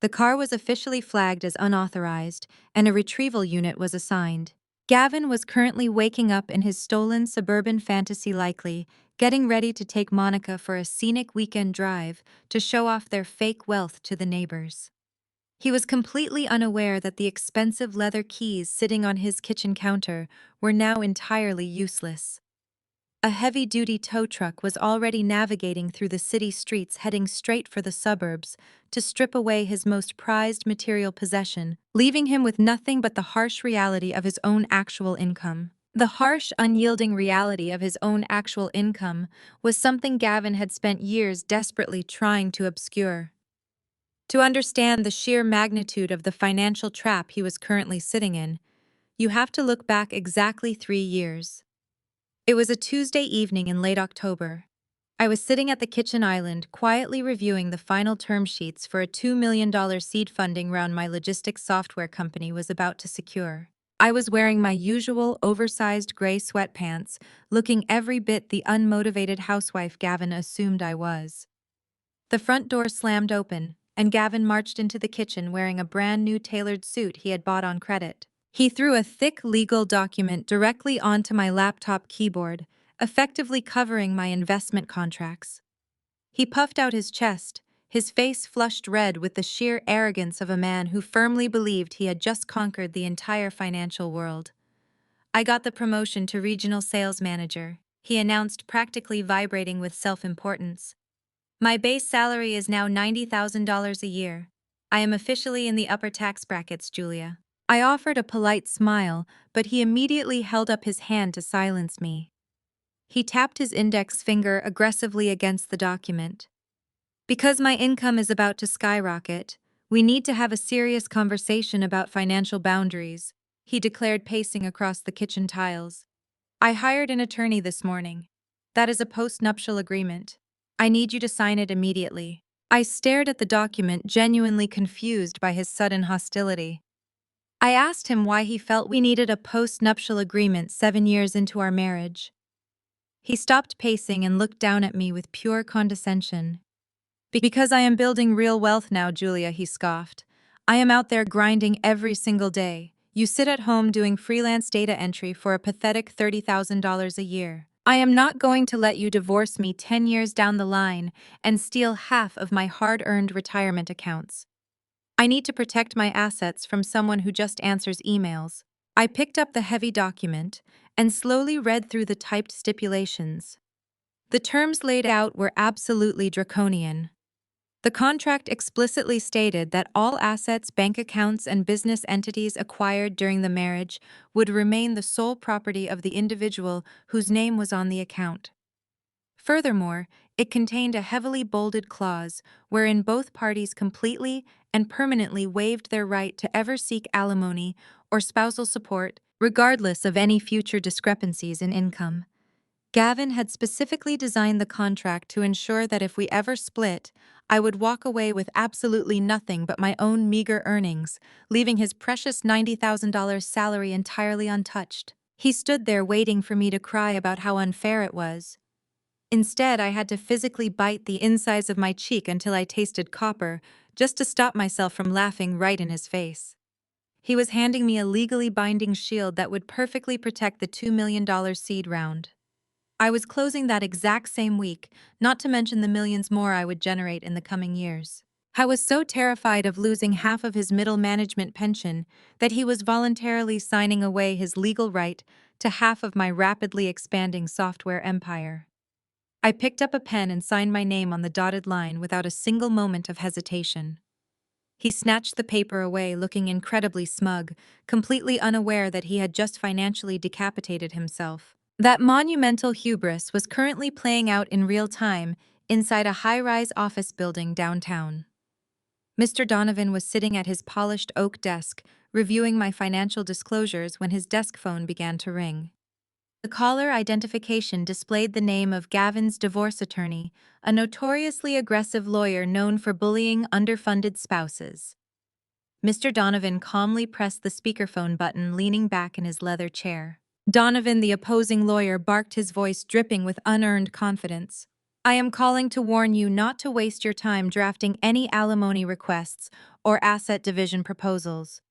The car was officially flagged as unauthorized, and a retrieval unit was assigned. Gavin was currently waking up in his stolen suburban fantasy likely, getting ready to take Monica for a scenic weekend drive to show off their fake wealth to the neighbors. He was completely unaware that the expensive leather keys sitting on his kitchen counter were now entirely useless. A heavy-duty tow truck was already navigating through the city streets heading straight for the suburbs to strip away his most prized material possession, leaving him with nothing but the harsh reality of his own actual income. The harsh, unyielding reality of his own actual income was something Gavin had spent years desperately trying to obscure. To understand the sheer magnitude of the financial trap he was currently sitting in, you have to look back exactly 3 years. It was a Tuesday evening in late October. I was sitting at the kitchen island, quietly reviewing the final term sheets for a $2 million seed funding round my logistics software company was about to secure. I was wearing my usual oversized gray sweatpants, looking every bit the unmotivated housewife Gavin assumed I was. The front door slammed open, and Gavin marched into the kitchen wearing a brand new tailored suit he had bought on credit. He threw a thick legal document directly onto my laptop keyboard, effectively covering my investment contracts. He puffed out his chest, his face flushed red with the sheer arrogance of a man who firmly believed he had just conquered the entire financial world. I got the promotion to regional sales manager, he announced, practically vibrating with self-importance. My base salary is now $90,000 a year. I am officially in the upper tax brackets, Julia. I offered a polite smile, but he immediately held up his hand to silence me. He tapped his index finger aggressively against the document. Because my income is about to skyrocket, we need to have a serious conversation about financial boundaries, he declared, pacing across the kitchen tiles. I hired an attorney this morning. That is a post-nuptial agreement. I need you to sign it immediately. I stared at the document, genuinely confused by his sudden hostility. I asked him why he felt we needed a post-nuptial agreement 7 years into our marriage. He stopped pacing and looked down at me with pure condescension. Because I am building real wealth now, Julia, he scoffed. I am out there grinding every single day. You sit at home doing freelance data entry for a pathetic $30,000 a year. I am not going to let you divorce me 10 years down the line and steal half of my hard-earned retirement accounts. I need to protect my assets from someone who just answers emails. I picked up the heavy document and slowly read through the typed stipulations. The terms laid out were absolutely draconian. The contract explicitly stated that all assets, bank accounts, and business entities acquired during the marriage would remain the sole property of the individual whose name was on the account. Furthermore, it contained a heavily bolded clause wherein both parties completely and permanently waived their right to ever seek alimony or spousal support, regardless of any future discrepancies in income. Gavin had specifically designed the contract to ensure that if we ever split, I would walk away with absolutely nothing but my own meager earnings, leaving his precious $90,000 salary entirely untouched. He stood there waiting for me to cry about how unfair it was. Instead, I had to physically bite the insides of my cheek until I tasted copper, just to stop myself from laughing right in his face. He was handing me a legally binding shield that would perfectly protect the $2 million seed round. I was closing that exact same week, not to mention the millions more I would generate in the coming years. I was so terrified of losing half of his middle management pension that he was voluntarily signing away his legal right to half of my rapidly expanding software empire. I picked up a pen and signed my name on the dotted line without a single moment of hesitation. He snatched the paper away, looking incredibly smug, completely unaware that he had just financially decapitated himself. That monumental hubris was currently playing out in real time inside a high-rise office building downtown. Mr. Donovan was sitting at his polished oak desk, reviewing my financial disclosures when his desk phone began to ring. The caller identification displayed the name of Gavin's divorce attorney, a notoriously aggressive lawyer known for bullying underfunded spouses. Mr. Donovan calmly pressed the speakerphone button, leaning back in his leather chair. Donovan, the opposing lawyer, barked, his voice dripping with unearned confidence. I am calling to warn you not to waste your time drafting any alimony requests or asset division proposals.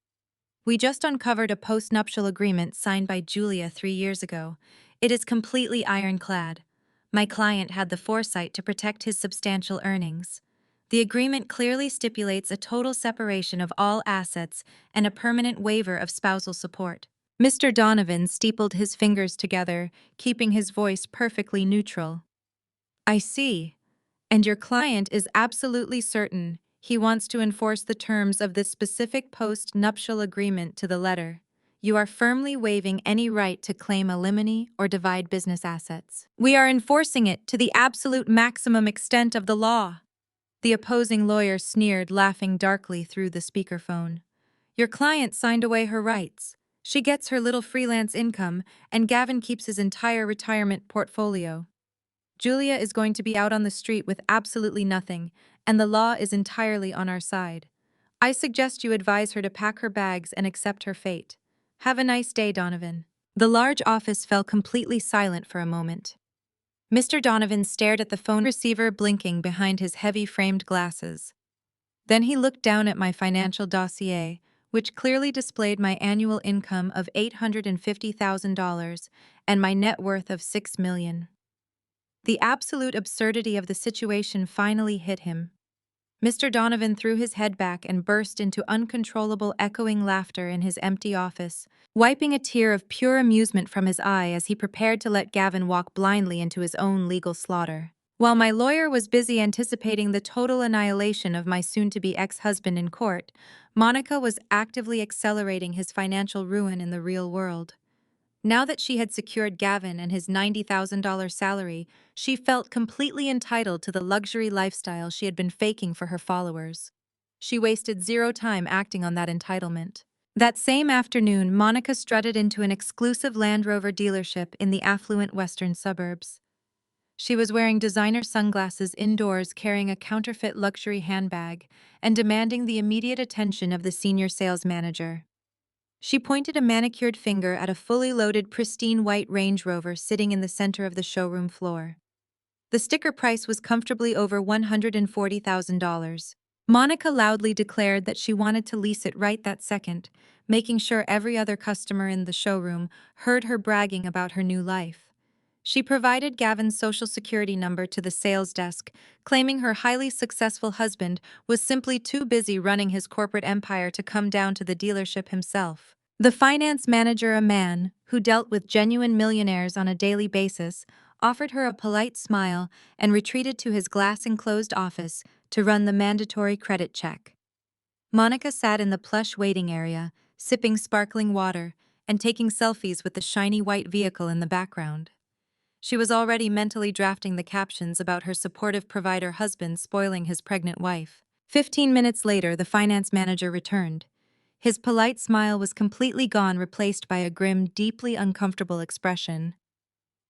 We just uncovered a post-nuptial agreement signed by Julia 3 years ago. It is completely ironclad. My client had the foresight to protect his substantial earnings. The agreement clearly stipulates a total separation of all assets and a permanent waiver of spousal support. Mr. Donovan steepled his fingers together, keeping his voice perfectly neutral. I see. And your client is absolutely certain he wants to enforce the terms of this specific post-nuptial agreement to the letter. You are firmly waiving any right to claim alimony or divide business assets. We are enforcing it to the absolute maximum extent of the law. The opposing lawyer sneered, laughing darkly through the speakerphone. Your client signed away her rights. She gets her little freelance income, and Gavin keeps his entire retirement portfolio. Julia is going to be out on the street with absolutely nothing, and the law is entirely on our side. I suggest you advise her to pack her bags and accept her fate. Have a nice day, Donovan. The large office fell completely silent for a moment. Mr. Donovan stared at the phone receiver, blinking behind his heavy framed glasses. Then he looked down at my financial dossier, which clearly displayed my annual income of $850,000 and my net worth of $6 million. The absolute absurdity of the situation finally hit him. Mr. Donovan threw his head back and burst into uncontrollable echoing laughter in his empty office, wiping a tear of pure amusement from his eye as he prepared to let Gavin walk blindly into his own legal slaughter. While my lawyer was busy anticipating the total annihilation of my soon-to-be ex-husband in court, Monica was actively accelerating his financial ruin in the real world. Now that she had secured Gavin and his $90,000 salary, she felt completely entitled to the luxury lifestyle she had been faking for her followers. She wasted zero time acting on that entitlement. That same afternoon, Monica strutted into an exclusive Land Rover dealership in the affluent western suburbs. She was wearing designer sunglasses indoors, carrying a counterfeit luxury handbag, and demanding the immediate attention of the senior sales manager. She pointed a manicured finger at a fully loaded, pristine white Range Rover sitting in the center of the showroom floor. The sticker price was comfortably over $140,000. Monica loudly declared that she wanted to lease it right that second, making sure every other customer in the showroom heard her bragging about her new life. She provided Gavin's social security number to the sales desk, claiming her highly successful husband was simply too busy running his corporate empire to come down to the dealership himself. The finance manager, a man who dealt with genuine millionaires on a daily basis, offered her a polite smile and retreated to his glass-enclosed office to run the mandatory credit check. Monica sat in the plush waiting area, sipping sparkling water and taking selfies with the shiny white vehicle in the background. She was already mentally drafting the captions about her supportive provider husband spoiling his pregnant wife. 15 minutes later, the finance manager returned. His polite smile was completely gone, replaced by a grim, deeply uncomfortable expression.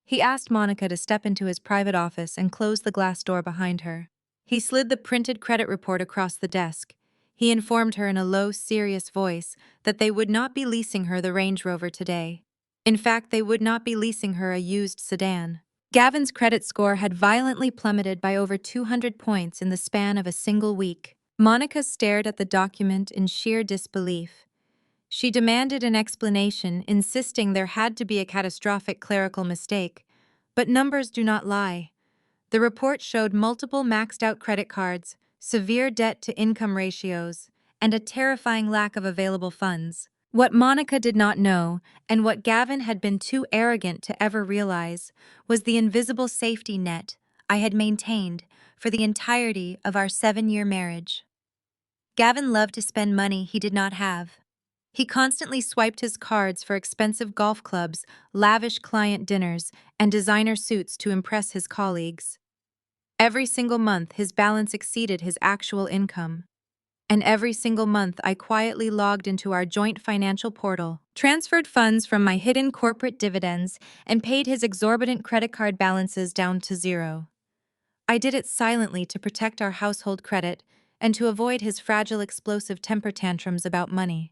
He asked Monica to step into his private office and close the glass door behind her. He slid the printed credit report across the desk. He informed her in a low, serious voice that they would not be leasing her the Range Rover today. In fact, they would not be leasing her a used sedan. Gavin's credit score had violently plummeted by over 200 points in the span of a single week. Monica stared at the document in sheer disbelief. She demanded an explanation, insisting there had to be a catastrophic clerical mistake. But numbers do not lie. The report showed multiple maxed-out credit cards, severe debt-to-income ratios, and a terrifying lack of available funds. What Monica did not know, and what Gavin had been too arrogant to ever realize, was the invisible safety net I had maintained for the entirety of our 7-year marriage. Gavin loved to spend money he did not have. He constantly swiped his cards for expensive golf clubs, lavish client dinners, and designer suits to impress his colleagues. Every single month, his balance exceeded his actual income. And every single month, I quietly logged into our joint financial portal, transferred funds from my hidden corporate dividends, and paid his exorbitant credit card balances down to zero. I did it silently to protect our household credit and to avoid his fragile, explosive temper tantrums about money.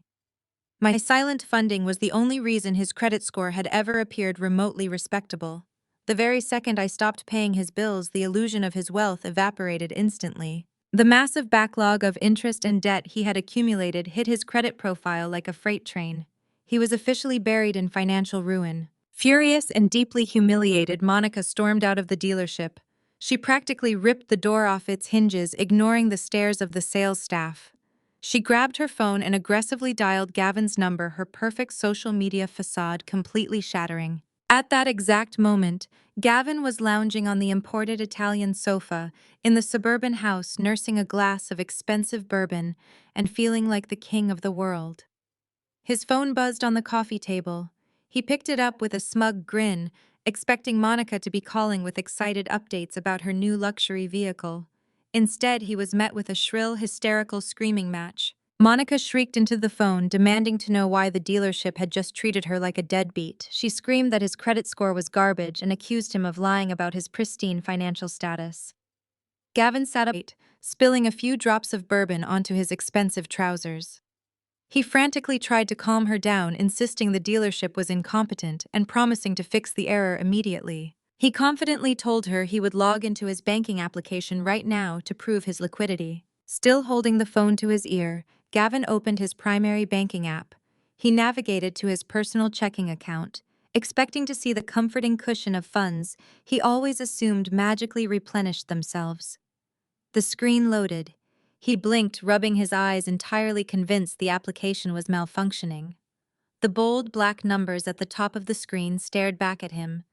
My silent funding was the only reason his credit score had ever appeared remotely respectable. The very second I stopped paying his bills, the illusion of his wealth evaporated instantly. The massive backlog of interest and debt he had accumulated hit his credit profile like a freight train. He was officially buried in financial ruin. Furious and deeply humiliated, Monica stormed out of the dealership. She practically ripped the door off its hinges, ignoring the stares of the sales staff. She grabbed her phone and aggressively dialed Gavin's number, her perfect social media facade completely shattering. At that exact moment, Gavin was lounging on the imported Italian sofa in the suburban house, nursing a glass of expensive bourbon and feeling like the king of the world. His phone buzzed on the coffee table. He picked it up with a smug grin, expecting Monica to be calling with excited updates about her new luxury vehicle. Instead, he was met with a shrill, hysterical screaming match. Monica shrieked into the phone, demanding to know why the dealership had just treated her like a deadbeat. She screamed that his credit score was garbage and accused him of lying about his pristine financial status. Gavin sat up, spilling a few drops of bourbon onto his expensive trousers. He frantically tried to calm her down, insisting the dealership was incompetent and promising to fix the error immediately. He confidently told her he would log into his banking application right now to prove his liquidity. Still holding the phone to his ear, Gavin opened his primary banking app. He navigated to his personal checking account, expecting to see the comforting cushion of funds he always assumed magically replenished themselves. The screen loaded. He blinked, rubbing his eyes, entirely convinced the application was malfunctioning. The bold black numbers at the top of the screen stared back at him.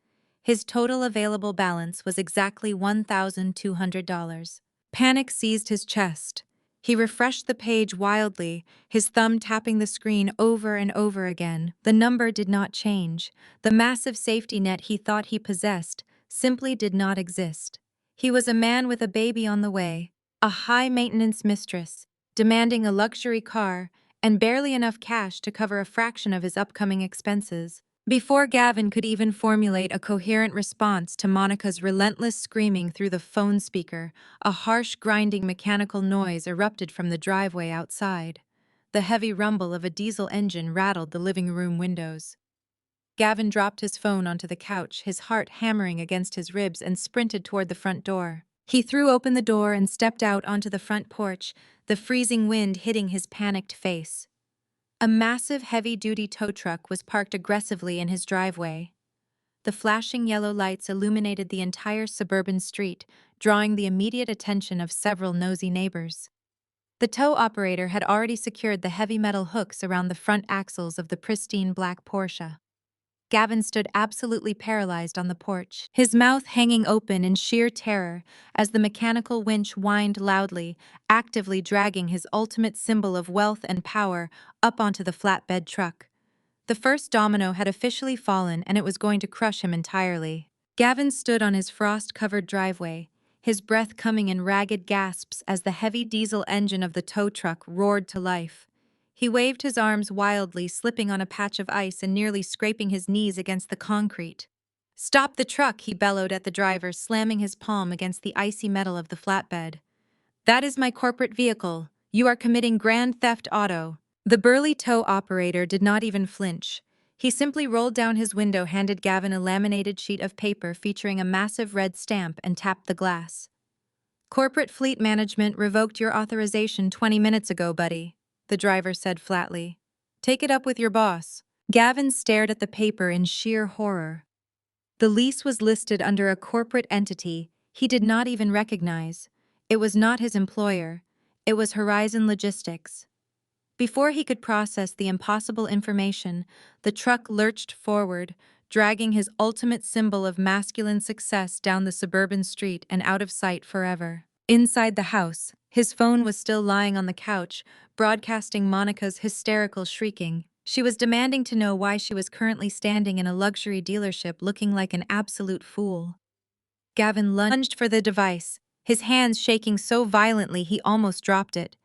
His total available balance was exactly $1,200. Panic seized his chest. He refreshed the page wildly, his thumb tapping the screen over and over again. The number did not change. The massive safety net he thought he possessed simply did not exist. He was a man with a baby on the way, a high-maintenance mistress, demanding a luxury car, and barely enough cash to cover a fraction of his upcoming expenses. Before Gavin could even formulate a coherent response to Monica's relentless screaming through the phone speaker, a harsh, grinding mechanical noise erupted from the driveway outside. The heavy rumble of a diesel engine rattled the living room windows. Gavin dropped his phone onto the couch, his heart hammering against his ribs, and sprinted toward the front door. He threw open the door and stepped out onto the front porch, the freezing wind hitting his panicked face. A massive, heavy-duty tow truck was parked aggressively in his driveway. The flashing yellow lights illuminated the entire suburban street, drawing the immediate attention of several nosy neighbors. The tow operator had already secured the heavy metal hooks around the front axles of the pristine black Porsche. Gavin stood absolutely paralyzed on the porch, his mouth hanging open in sheer terror as the mechanical winch whined loudly, actively dragging his ultimate symbol of wealth and power up onto the flatbed truck. The first domino had officially fallen, and it was going to crush him entirely. Gavin stood on his frost-covered driveway, his breath coming in ragged gasps as the heavy diesel engine of the tow truck roared to life. He waved his arms wildly, slipping on a patch of ice and nearly scraping his knees against the concrete. "Stop the truck," he bellowed at the driver, slamming his palm against the icy metal of the flatbed. "That is my corporate vehicle. You are committing grand theft auto." The burly tow operator did not even flinch. He simply rolled down his window, handed Gavin a laminated sheet of paper featuring a massive red stamp, and tapped the glass. "Corporate fleet management revoked your authorization 20 minutes ago, buddy," the driver said flatly. "Take it up with your boss." Gavin stared at the paper in sheer horror. The lease was listed under a corporate entity he did not even recognize. It was not his employer. It was Horizon Logistics. Before he could process the impossible information, the truck lurched forward, dragging his ultimate symbol of masculine success down the suburban street and out of sight forever. Inside the house, his phone was still lying on the couch, broadcasting Monica's hysterical shrieking. She was demanding to know why she was currently standing in a luxury dealership looking like an absolute fool. Gavin lunged for the device, his hands shaking so violently he almost dropped it.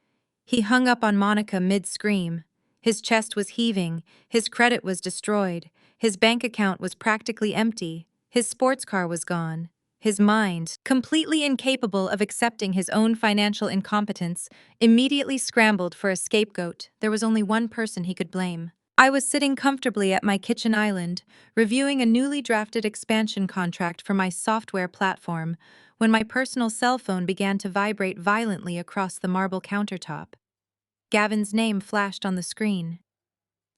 He hung up on Monica mid-scream. His chest was heaving, his credit was destroyed, his bank account was practically empty, his sports car was gone. His mind, completely incapable of accepting his own financial incompetence, immediately scrambled for a scapegoat. There was only one person he could blame. I was sitting comfortably at my kitchen island, reviewing a newly drafted expansion contract for my software platform, when my personal cell phone began to vibrate violently across the marble countertop. Gavin's name flashed on the screen.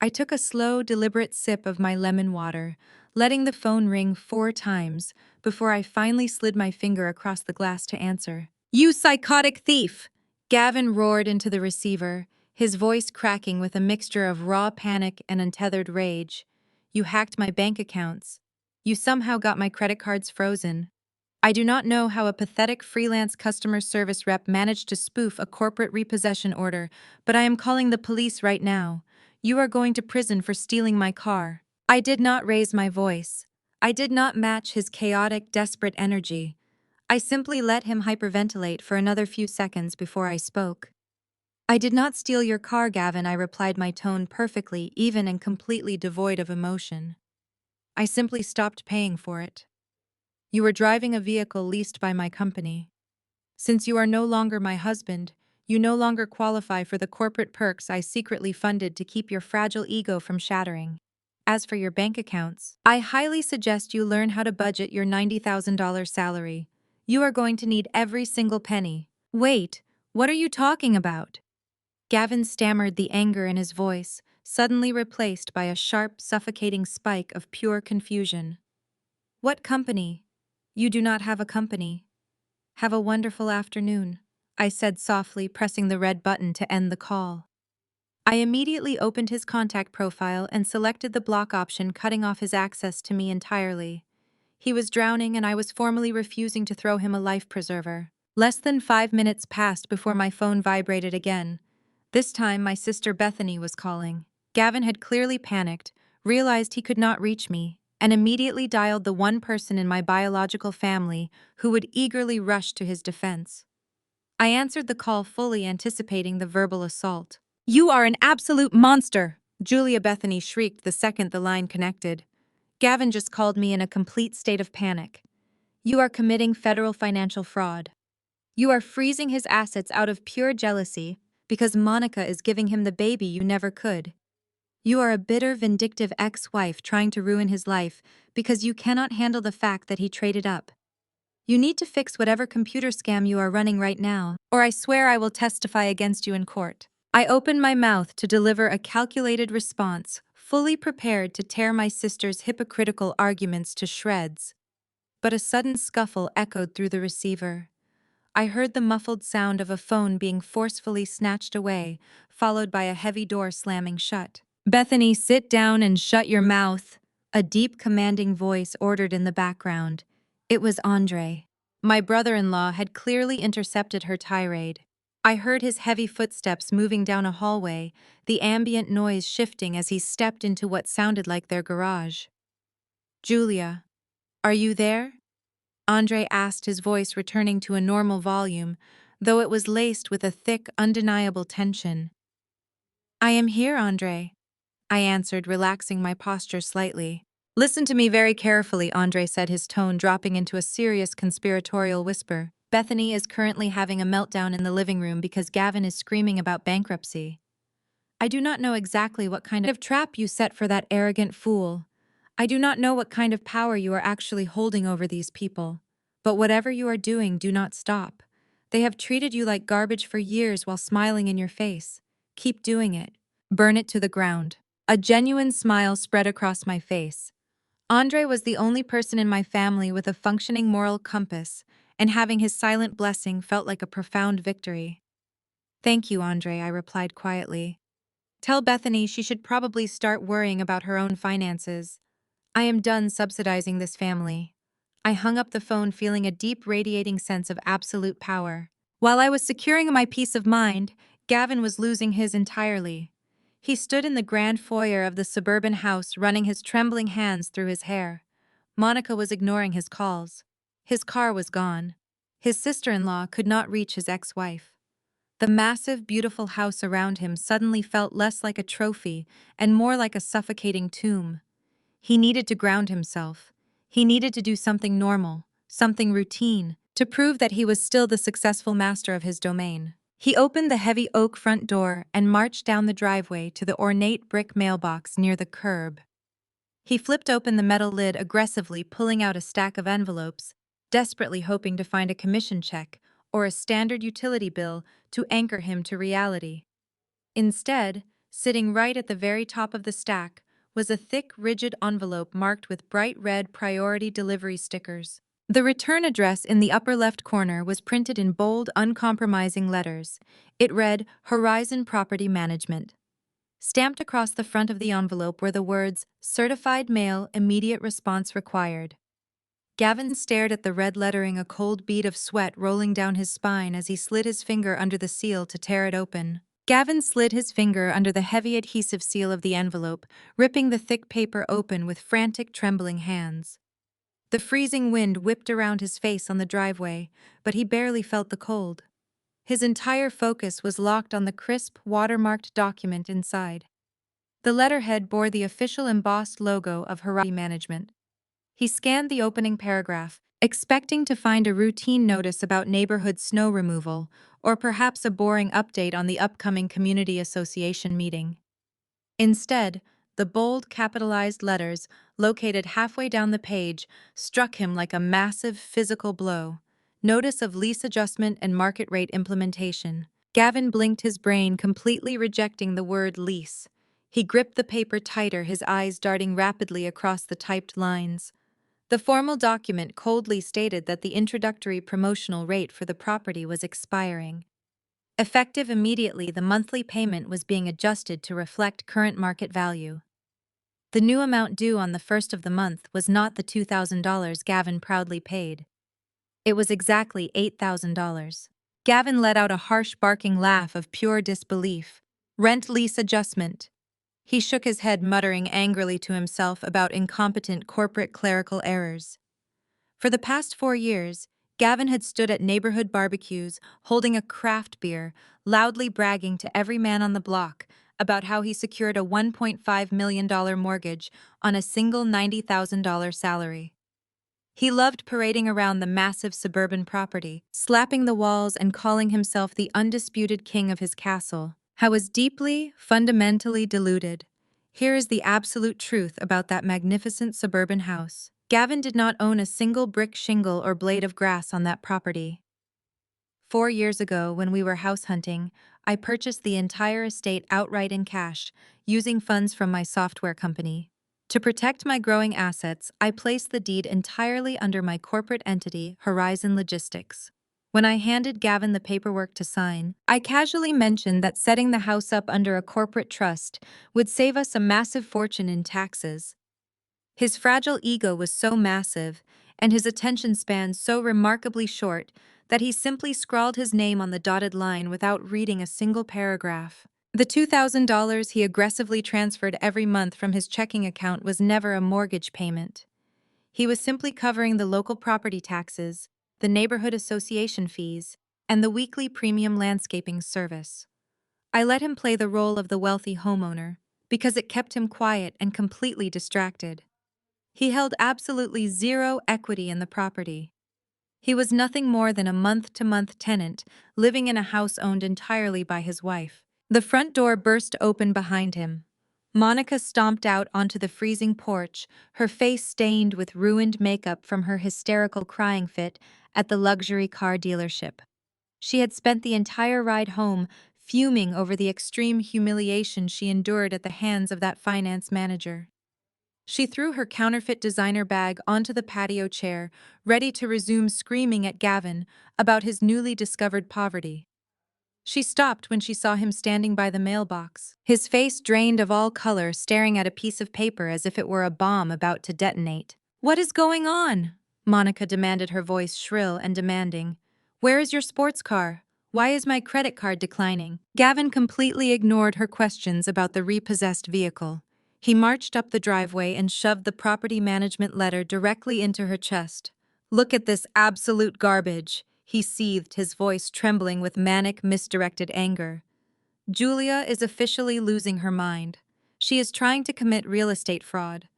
I took a slow, deliberate sip of my lemon water, letting the phone ring 4 times before I finally slid my finger across the glass to answer. "You psychotic thief!" Gavin roared into the receiver, his voice cracking with a mixture of raw panic and untethered rage. "You hacked my bank accounts. You somehow got my credit cards frozen. I do not know how a pathetic freelance customer service rep managed to spoof a corporate repossession order, but I am calling the police right now. You are going to prison for stealing my car." I did not raise my voice. I did not match his chaotic, desperate energy. I simply let him hyperventilate for another few seconds before I spoke. "I did not steal your car, Gavin," I replied, my tone perfectly even and completely devoid of emotion. "I simply stopped paying for it. You were driving a vehicle leased by my company. Since you are no longer my husband, you no longer qualify for the corporate perks I secretly funded to keep your fragile ego from shattering. As for your bank accounts, I highly suggest you learn how to budget your $90,000 salary. You are going to need every single penny." "Wait, what are you talking about?" Gavin stammered, the anger in his voice suddenly replaced by a sharp, suffocating spike of pure confusion. "What company? You do not have a company." "Have a wonderful afternoon," I said softly, pressing the red button to end the call. I immediately opened his contact profile and selected the block option, cutting off his access to me entirely. He was drowning, and I was formally refusing to throw him a life preserver. Less than 5 minutes passed before my phone vibrated again. This time, my sister Bethany was calling. Gavin had clearly panicked, realized he could not reach me, and immediately dialed the one person in my biological family who would eagerly rush to his defense. I answered the call, fully anticipating the verbal assault. "You are an absolute monster!" Julia Bethany shrieked the second the line connected. Gavin just called me in a complete state of panic. You are committing federal financial fraud. You are freezing his assets out of pure jealousy because Monica is giving him the baby you never could. You are a bitter, vindictive ex-wife trying to ruin his life because you cannot handle the fact that he traded up. You need to fix whatever computer scam you are running right now, or I swear I will testify against you in court. I opened my mouth to deliver a calculated response, fully prepared to tear my sister's hypocritical arguments to shreds. But a sudden scuffle echoed through the receiver. I heard the muffled sound of a phone being forcefully snatched away, followed by a heavy door slamming shut. "Bethany, sit down and shut your mouth," a deep, commanding voice ordered in the background. It was Andre. My brother-in-law had clearly intercepted her tirade. I heard his heavy footsteps moving down a hallway, the ambient noise shifting as he stepped into what sounded like their garage. "Julia, are you there?" Andre asked, his voice returning to a normal volume, though it was laced with a thick, undeniable tension. "I am here, Andre," I answered, relaxing my posture slightly. "Listen to me very carefully," Andre said, his tone dropping into a serious conspiratorial whisper. "Bethany is currently having a meltdown in the living room because Gavin is screaming about bankruptcy. I do not know exactly what kind of trap you set for that arrogant fool. I do not know what kind of power you are actually holding over these people. But whatever you are doing, do not stop. They have treated you like garbage for years while smiling in your face. Keep doing it. Burn it to the ground." A genuine smile spread across my face. Andre was the only person in my family with a functioning moral compass, and having his silent blessing felt like a profound victory. "Thank you, Andre," I replied quietly. "Tell Bethany she should probably start worrying about her own finances. I am done subsidizing this family." I hung up the phone feeling a deep radiating sense of absolute power. While I was securing my peace of mind, Gavin was losing his entirely. He stood in the grand foyer of the suburban house, running his trembling hands through his hair. Monica was ignoring his calls. His car was gone. His sister-in-law could not reach his ex-wife. The massive, beautiful house around him suddenly felt less like a trophy and more like a suffocating tomb. He needed to ground himself. He needed to do something normal, something routine, to prove that he was still the successful master of his domain. He opened the heavy oak front door and marched down the driveway to the ornate brick mailbox near the curb. He flipped open the metal lid aggressively, pulling out a stack of envelopes, desperately hoping to find a commission check or a standard utility bill to anchor him to reality. Instead, sitting right at the very top of the stack, was a thick, rigid envelope marked with bright red priority delivery stickers. The return address in the upper left corner was printed in bold, uncompromising letters. It read, "Horizon Property Management." Stamped across the front of the envelope were the words, "Certified mail, immediate response required." Gavin stared at the red lettering, a cold bead of sweat rolling down his spine as he slid his finger under the seal to tear it open. Gavin slid his finger under the heavy adhesive seal of the envelope, ripping the thick paper open with frantic, trembling hands. The freezing wind whipped around his face on the driveway, but he barely felt the cold. His entire focus was locked on the crisp, watermarked document inside. The letterhead bore the official embossed logo of Horizon Management. He scanned the opening paragraph, expecting to find a routine notice about neighborhood snow removal, or perhaps a boring update on the upcoming community association meeting. Instead, the bold, capitalized letters, located halfway down the page, struck him like a massive physical blow. Notice of lease adjustment and market rate implementation. Gavin blinked, his brain completely rejecting the word lease. He gripped the paper tighter, his eyes darting rapidly across the typed lines. The formal document coldly stated that the introductory promotional rate for the property was expiring. Effective immediately, the monthly payment was being adjusted to reflect current market value. The new amount due on the first of the month was not the $2,000 Gavin proudly paid. It was exactly $8,000. Gavin let out a harsh, barking laugh of pure disbelief. Rent lease adjustment. He shook his head, muttering angrily to himself about incompetent corporate clerical errors. For the past 4 years, Gavin had stood at neighborhood barbecues, holding a craft beer, loudly bragging to every man on the block about how he secured a $1.5 million mortgage on a single $90,000 salary. He loved parading around the massive suburban property, slapping the walls and calling himself the undisputed king of his castle. I was deeply, fundamentally deluded. Here is the absolute truth about that magnificent suburban house. Gavin did not own a single brick shingle or blade of grass on that property. 4 years ago, when we were house hunting, I purchased the entire estate outright in cash, using funds from my software company. To protect my growing assets, I placed the deed entirely under my corporate entity, Horizon Logistics. When I handed Gavin the paperwork to sign, I casually mentioned that setting the house up under a corporate trust would save us a massive fortune in taxes. His fragile ego was so massive, and his attention span so remarkably short, that he simply scrawled his name on the dotted line without reading a single paragraph. The $2,000 he aggressively transferred every month from his checking account was never a mortgage payment. He was simply covering the local property taxes, the neighborhood association fees, and the weekly premium landscaping service. I let him play the role of the wealthy homeowner because it kept him quiet and completely distracted. He held absolutely zero equity in the property. He was nothing more than a month-to-month tenant living in a house owned entirely by his wife. The front door burst open behind him. Monica stomped out onto the freezing porch, her face stained with ruined makeup from her hysterical crying fit at the luxury car dealership. She had spent the entire ride home fuming over the extreme humiliation she endured at the hands of that finance manager. She threw her counterfeit designer bag onto the patio chair, ready to resume screaming at Gavin about his newly discovered poverty. She stopped when she saw him standing by the mailbox, his face drained of all color, staring at a piece of paper as if it were a bomb about to detonate. "What is going on?" Monica demanded, her voice shrill and demanding. "Where is your sports car? Why is my credit card declining?" Gavin completely ignored her questions about the repossessed vehicle. He marched up the driveway and shoved the property management letter directly into her chest. "Look at this absolute garbage," he seethed, his voice trembling with manic, misdirected anger. "Julia is officially losing her mind. She is trying to commit real estate fraud.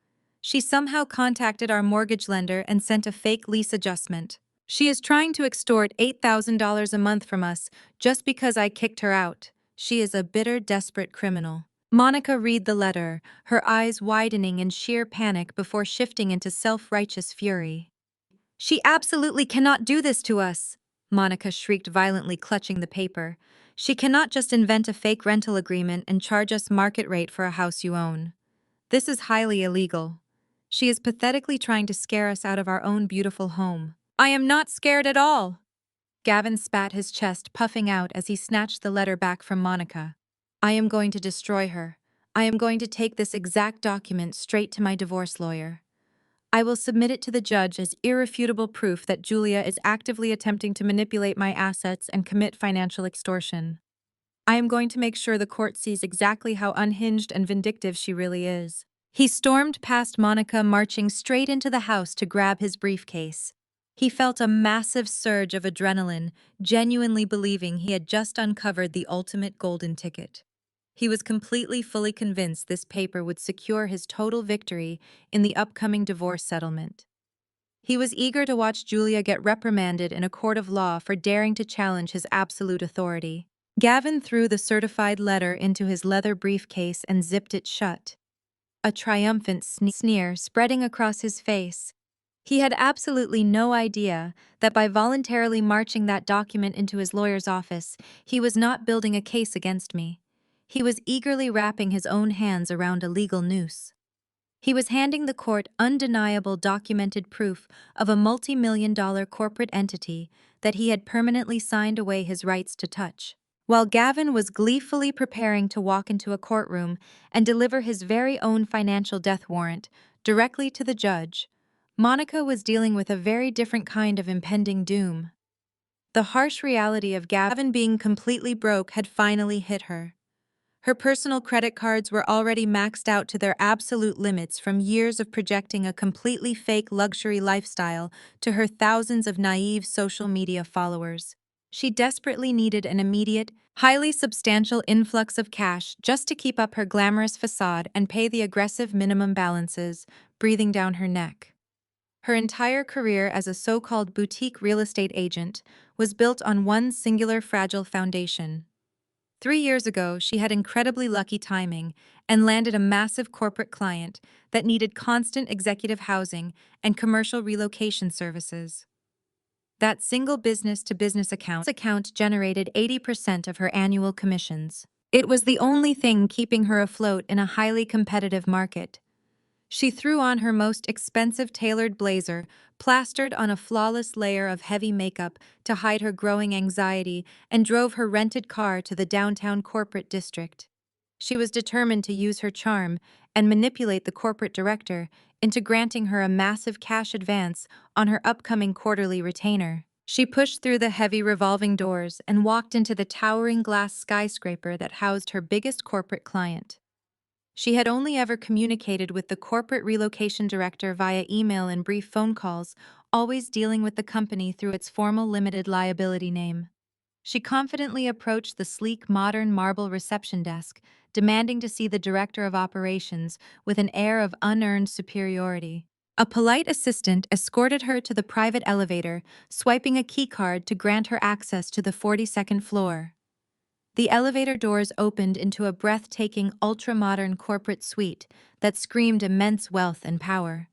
She somehow contacted our mortgage lender and sent a fake lease adjustment. She is trying to extort $8,000 a month from us just because I kicked her out. She is a bitter, desperate criminal." Monica read the letter, her eyes widening in sheer panic before shifting into self-righteous fury. "She absolutely cannot do this to us!" Monica shrieked, violently clutching the paper. "She cannot just invent a fake rental agreement and charge us market rate for a house you own. This is highly illegal. She is pathetically trying to scare us out of our own beautiful home." "I am not scared at all!" Gavin spat, his chest puffing out as he snatched the letter back from Monica. "I am going to destroy her. I am going to take this exact document straight to my divorce lawyer. I will submit it to the judge as irrefutable proof that Julia is actively attempting to manipulate my assets and commit financial extortion. I am going to make sure the court sees exactly how unhinged and vindictive she really is." He stormed past Monica, marching straight into the house to grab his briefcase. He felt a massive surge of adrenaline, genuinely believing he had just uncovered the ultimate golden ticket. He was completely, fully convinced this paper would secure his total victory in the upcoming divorce settlement. He was eager to watch Julia get reprimanded in a court of law for daring to challenge his absolute authority. Gavin threw the certified letter into his leather briefcase and zipped it shut, a triumphant sneer spreading across his face. He had absolutely no idea that by voluntarily marching that document into his lawyer's office, he was not building a case against me. He was eagerly wrapping his own hands around a legal noose. He was handing the court undeniable documented proof of a multi-million-dollar corporate entity that he had permanently signed away his rights to touch. While Gavin was gleefully preparing to walk into a courtroom and deliver his very own financial death warrant directly to the judge, Monica was dealing with a very different kind of impending doom. The harsh reality of Gavin being completely broke had finally hit her. Her personal credit cards were already maxed out to their absolute limits from years of projecting a completely fake luxury lifestyle to her thousands of naive social media followers. She desperately needed an immediate, highly substantial influx of cash just to keep up her glamorous facade and pay the aggressive minimum balances breathing down her neck. Her entire career as a so-called boutique real estate agent was built on one singular fragile foundation. 3 years ago, she had incredibly lucky timing and landed a massive corporate client that needed constant executive housing and commercial relocation services. That single business-to-business account generated 80% of her annual commissions. It was the only thing keeping her afloat in a highly competitive market. She threw on her most expensive tailored blazer, plastered on a flawless layer of heavy makeup to hide her growing anxiety, and drove her rented car to the downtown corporate district. She was determined to use her charm and manipulate the corporate director into granting her a massive cash advance on her upcoming quarterly retainer. She pushed through the heavy revolving doors and walked into the towering glass skyscraper that housed her biggest corporate client. She had only ever communicated with the corporate relocation director via email and brief phone calls, always dealing with the company through its formal limited liability name. She confidently approached the sleek, modern marble reception desk, demanding to see the director of operations with an air of unearned superiority. A polite assistant escorted her to the private elevator, swiping a keycard to grant her access to the 42nd floor. The elevator doors opened into a breathtaking, ultra-modern corporate suite that screamed immense wealth and power.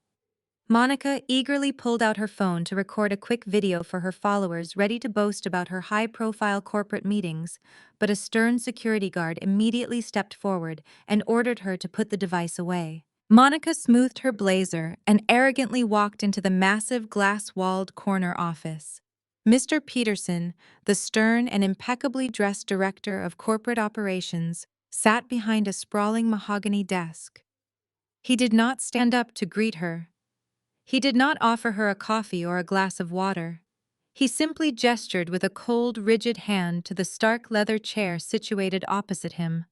Monica eagerly pulled out her phone to record a quick video for her followers, ready to boast about her high-profile corporate meetings, but a stern security guard immediately stepped forward and ordered her to put the device away. Monica smoothed her blazer and arrogantly walked into the massive glass-walled corner office. Mr. Peterson, the stern and impeccably dressed director of corporate operations, sat behind a sprawling mahogany desk. He did not stand up to greet her. He did not offer her a coffee or a glass of water. He simply gestured with a cold, rigid hand to the stark leather chair situated opposite him.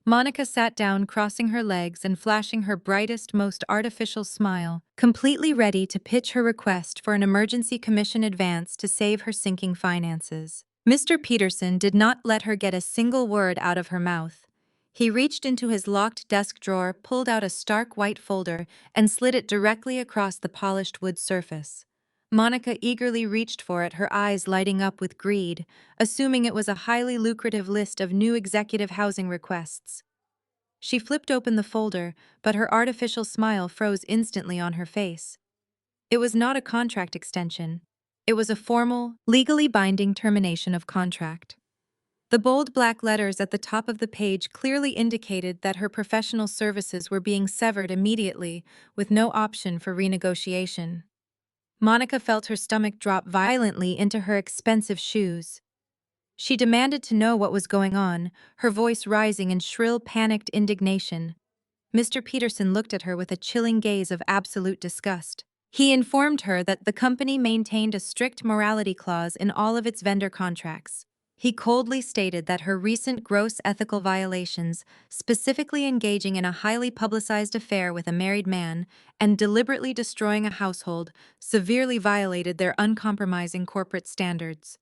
Monica sat down, crossing her legs and flashing her brightest, most artificial smile, completely ready to pitch her request for an emergency commission advance to save her sinking finances. Mr. Peterson did not let her get a single word out of her mouth. He reached into his locked desk drawer, pulled out a stark white folder, and slid it directly across the polished wood surface. Monica eagerly reached for it, her eyes lighting up with greed, assuming it was a highly lucrative list of new executive housing requests. She flipped open the folder, but her artificial smile froze instantly on her face. It was not a contract extension. It was a formal, legally binding termination of contract. The bold black letters at the top of the page clearly indicated that her professional services were being severed immediately, with no option for renegotiation. Monica felt her stomach drop violently into her expensive shoes. She demanded to know what was going on, her voice rising in shrill, panicked indignation. Mr. Peterson looked at her with a chilling gaze of absolute disgust. He informed her that the company maintained a strict morality clause in all of its vendor contracts. He coldly stated that her recent gross ethical violations, specifically engaging in a highly publicized affair with a married man and deliberately destroying a household, severely violated their uncompromising corporate standards.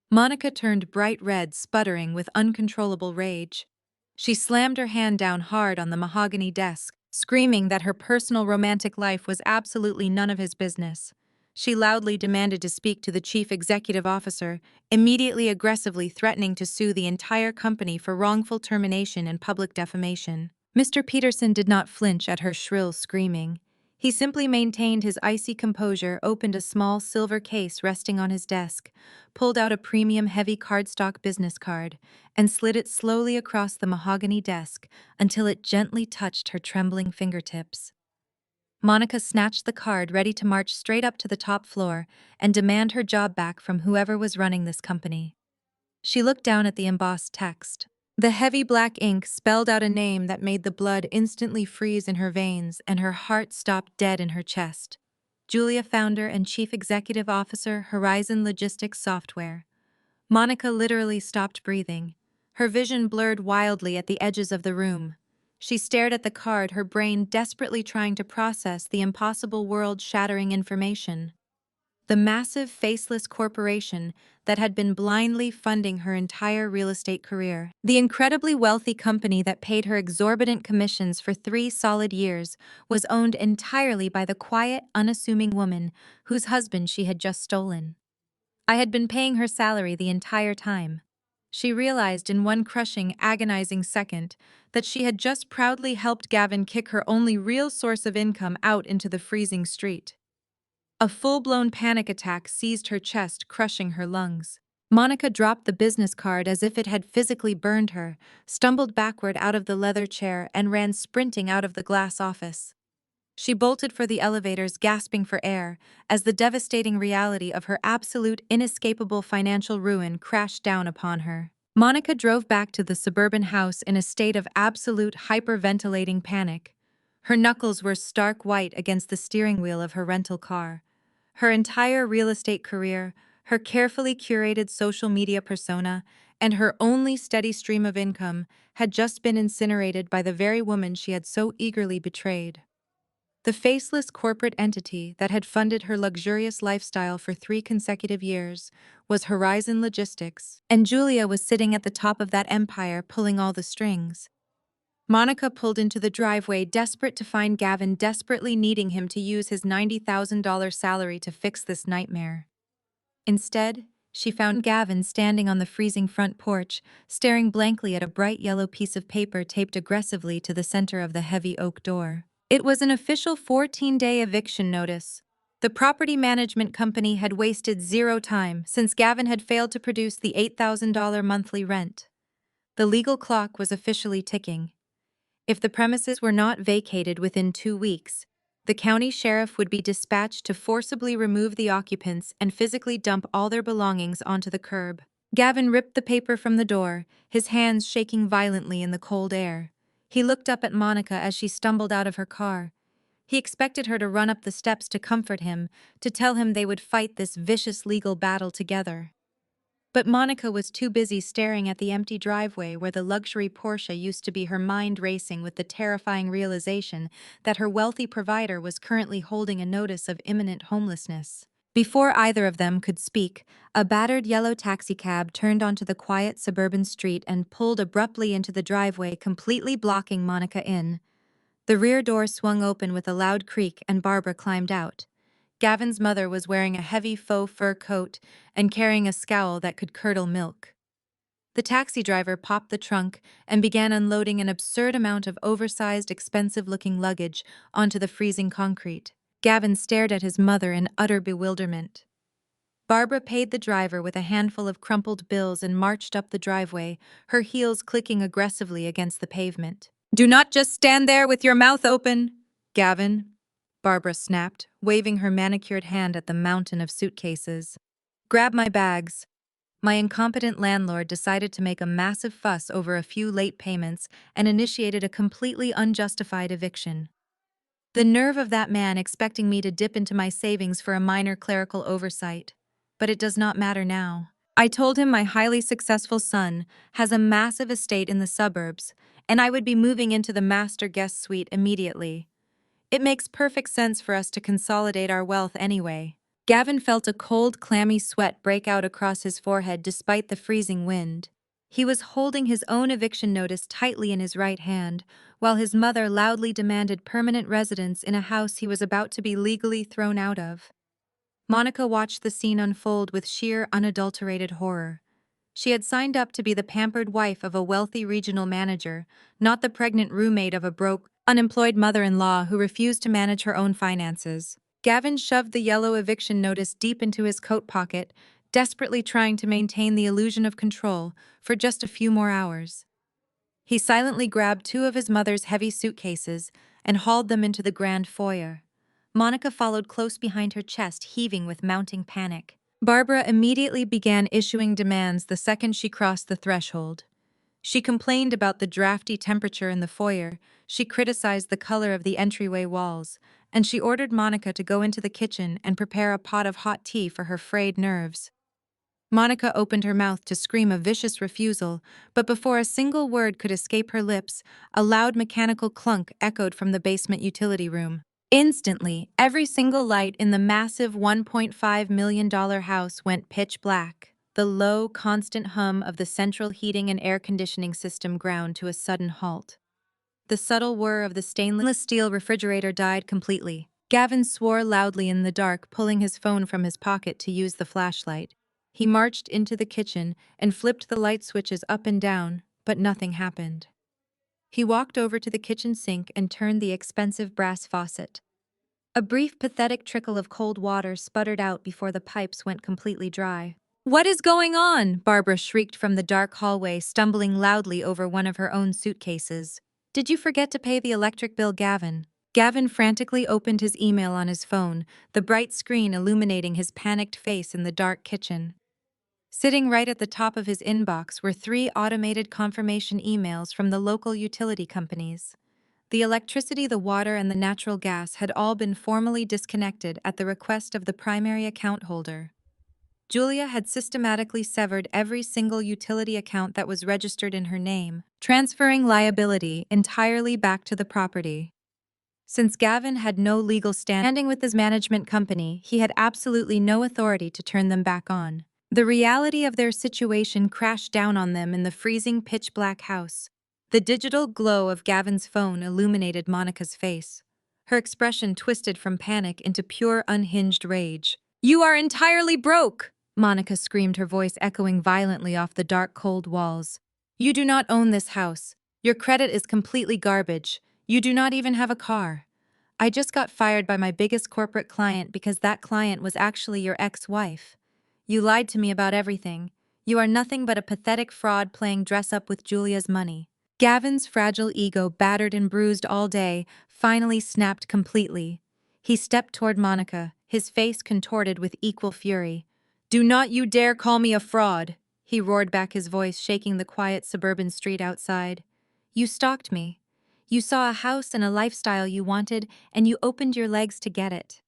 Monica turned bright red, sputtering with uncontrollable rage. She slammed her hand down hard on the mahogany desk, screaming that her personal romantic life was absolutely none of his business. She loudly demanded to speak to the chief executive officer, immediately aggressively threatening to sue the entire company for wrongful termination and public defamation. Mr. Peterson did not flinch at her shrill screaming. He simply maintained his icy composure, opened a small silver case resting on his desk, pulled out a premium heavy cardstock business card, and slid it slowly across the mahogany desk until it gently touched her trembling fingertips. Monica snatched the card, ready to march straight up to the top floor and demand her job back from whoever was running this company. She looked down at the embossed text. The heavy black ink spelled out a name that made the blood instantly freeze in her veins and her heart stopped dead in her chest. Julia, founder and chief executive officer, Horizon Logistics Software. Monica literally stopped breathing. Her vision blurred wildly at the edges of the room. She stared at the card, her brain desperately trying to process the impossible world-shattering information. the massive faceless corporation that had been blindly funding her entire real estate career. The incredibly wealthy company that paid her exorbitant commissions for 3 solid years was owned entirely by the quiet, unassuming woman whose husband she had just stolen. I had been paying her salary the entire time. She realized in one crushing, agonizing second that she had just proudly helped Gavin kick her only real source of income out into the freezing street. A full-blown panic attack seized her chest, crushing her lungs. Monica dropped the business card as if it had physically burned her, stumbled backward out of the leather chair, and ran sprinting out of the glass office. She bolted for the elevators, gasping for air, as the devastating reality of her absolute, inescapable financial ruin crashed down upon her. Monica drove back to the suburban house in a state of absolute hyperventilating panic. Her knuckles were stark white against the steering wheel of her rental car. Her entire real estate career, her carefully curated social media persona, and her only steady stream of income had just been incinerated by the very woman she had so eagerly betrayed. The faceless corporate entity that had funded her luxurious lifestyle for 3 consecutive years was Horizon Logistics, and Julia was sitting at the top of that empire pulling all the strings. Monica pulled into the driveway, desperate to find Gavin, desperately needing him to use his $90,000 salary to fix this nightmare. Instead, she found Gavin standing on the freezing front porch, staring blankly at a bright yellow piece of paper taped aggressively to the center of the heavy oak door. It was an official 14-day eviction notice. The property management company had wasted zero time since Gavin had failed to produce the $8,000 monthly rent. The legal clock was officially ticking. If the premises were not vacated within 2 weeks, the county sheriff would be dispatched to forcibly remove the occupants and physically dump all their belongings onto the curb. Gavin ripped the paper from the door, his hands shaking violently in the cold air. He looked up at Monica as she stumbled out of her car. He expected her to run up the steps to comfort him, to tell him they would fight this vicious legal battle together. But Monica was too busy staring at the empty driveway where the luxury Porsche used to be, her mind racing with the terrifying realization that her wealthy provider was currently holding a notice of imminent homelessness. Before either of them could speak, a battered yellow taxicab turned onto the quiet suburban street and pulled abruptly into the driveway, completely blocking Monica in. The rear door swung open with a loud creak and Barbara climbed out. Gavin's mother was wearing a heavy faux fur coat and carrying a scowl that could curdle milk. The taxi driver popped the trunk and began unloading an absurd amount of oversized, expensive-looking luggage onto the freezing concrete. Gavin stared at his mother in utter bewilderment. Barbara paid the driver with a handful of crumpled bills and marched up the driveway, her heels clicking aggressively against the pavement. "Do not just stand there with your mouth open, Gavin," Barbara snapped, waving her manicured hand at the mountain of suitcases. "Grab my bags." My incompetent landlord decided to make a massive fuss over a few late payments and initiated a completely unjustified eviction. The nerve of that man expecting me to dip into my savings for a minor clerical oversight. But it does not matter now. I told him my highly successful son has a massive estate in the suburbs, and I would be moving into the master guest suite immediately. It makes perfect sense for us to consolidate our wealth anyway. Gavin felt a cold, clammy sweat break out across his forehead despite the freezing wind. He was holding his own eviction notice tightly in his right hand, while his mother loudly demanded permanent residence in a house he was about to be legally thrown out of. Monica watched the scene unfold with sheer, unadulterated horror. She had signed up to be the pampered wife of a wealthy regional manager, not the pregnant roommate of a broke, unemployed mother-in-law who refused to manage her own finances. Gavin shoved the yellow eviction notice deep into his coat pocket, desperately trying to maintain the illusion of control for just a few more hours. He silently grabbed 2 of his mother's heavy suitcases and hauled them into the grand foyer. Monica followed close behind, her chest heaving with mounting panic. Barbara immediately began issuing demands the second she crossed the threshold. She complained about the drafty temperature in the foyer, she criticized the color of the entryway walls, and she ordered Monica to go into the kitchen and prepare a pot of hot tea for her frayed nerves. Monica opened her mouth to scream a vicious refusal, but before a single word could escape her lips, a loud mechanical clunk echoed from the basement utility room. Instantly, every single light in the massive $1.5 million house went pitch black. The low, constant hum of the central heating and air conditioning system ground to a sudden halt. The subtle whir of the stainless steel refrigerator died completely. Gavin swore loudly in the dark, pulling his phone from his pocket to use the flashlight. He marched into the kitchen and flipped the light switches up and down, but nothing happened. He walked over to the kitchen sink and turned the expensive brass faucet. A brief, pathetic trickle of cold water sputtered out before the pipes went completely dry. "What is going on?" Barbara shrieked from the dark hallway, stumbling loudly over one of her own suitcases. "Did you forget to pay the electric bill, Gavin?" Gavin frantically opened his email on his phone, the bright screen illuminating his panicked face in the dark kitchen. Sitting right at the top of his inbox were 3 automated confirmation emails from the local utility companies. The electricity, the water, and the natural gas had all been formally disconnected at the request of the primary account holder. Julia had systematically severed every single utility account that was registered in her name, transferring liability entirely back to the property. Since Gavin had no legal standing with his management company, he had absolutely no authority to turn them back on. The reality of their situation crashed down on them in the freezing pitch-black house. The digital glow of Gavin's phone illuminated Monica's face. Her expression twisted from panic into pure, unhinged rage. "You are entirely broke!" Monica screamed, her voice echoing violently off the dark, cold walls. "You do not own this house. Your credit is completely garbage. You do not even have a car. I just got fired by my biggest corporate client because that client was actually your ex-wife. You lied to me about everything. You are nothing but a pathetic fraud playing dress-up with Julia's money." Gavin's fragile ego, battered and bruised all day, finally snapped completely. He stepped toward Monica, his face contorted with equal fury. "Do not you dare call me a fraud!" he roared back, his voice shaking the quiet suburban street outside. "You stalked me. You saw a house and a lifestyle you wanted, and you opened your legs to get it.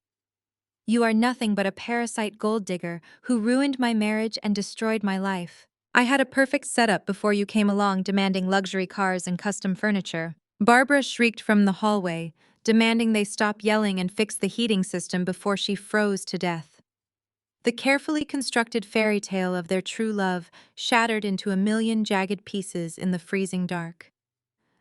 You are nothing but a parasite gold digger who ruined my marriage and destroyed my life. I had a perfect setup before you came along, demanding luxury cars and custom furniture." Barbara shrieked from the hallway, demanding they stop yelling and fix the heating system before she froze to death. The carefully constructed fairy tale of their true love shattered into a million jagged pieces in the freezing dark.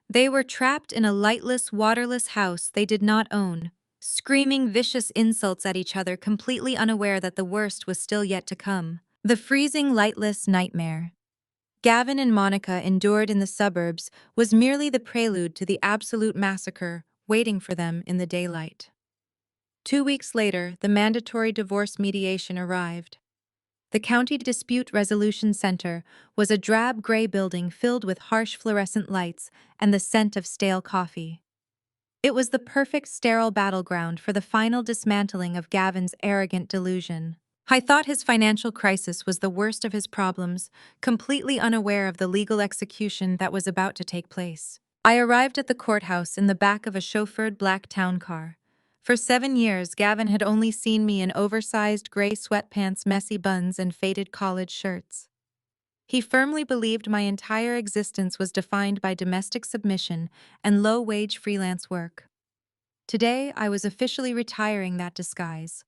They were trapped in a lightless, waterless house they did not own, screaming vicious insults at each other, completely unaware that the worst was still yet to come. The freezing, lightless nightmare Gavin and Monica endured in the suburbs was merely the prelude to the absolute massacre waiting for them in the daylight. 2 weeks later, the mandatory divorce mediation arrived. The County Dispute Resolution Center was a drab gray building filled with harsh fluorescent lights and the scent of stale coffee. It was the perfect sterile battleground for the final dismantling of Gavin's arrogant delusion. I thought his financial crisis was the worst of his problems, completely unaware of the legal execution that was about to take place. I arrived at the courthouse in the back of a chauffeured black town car. For 7 years, Gavin had only seen me in oversized gray sweatpants, messy buns, and faded college shirts. He firmly believed my entire existence was defined by domestic submission and low-wage freelance work. Today, I was officially retiring that disguise.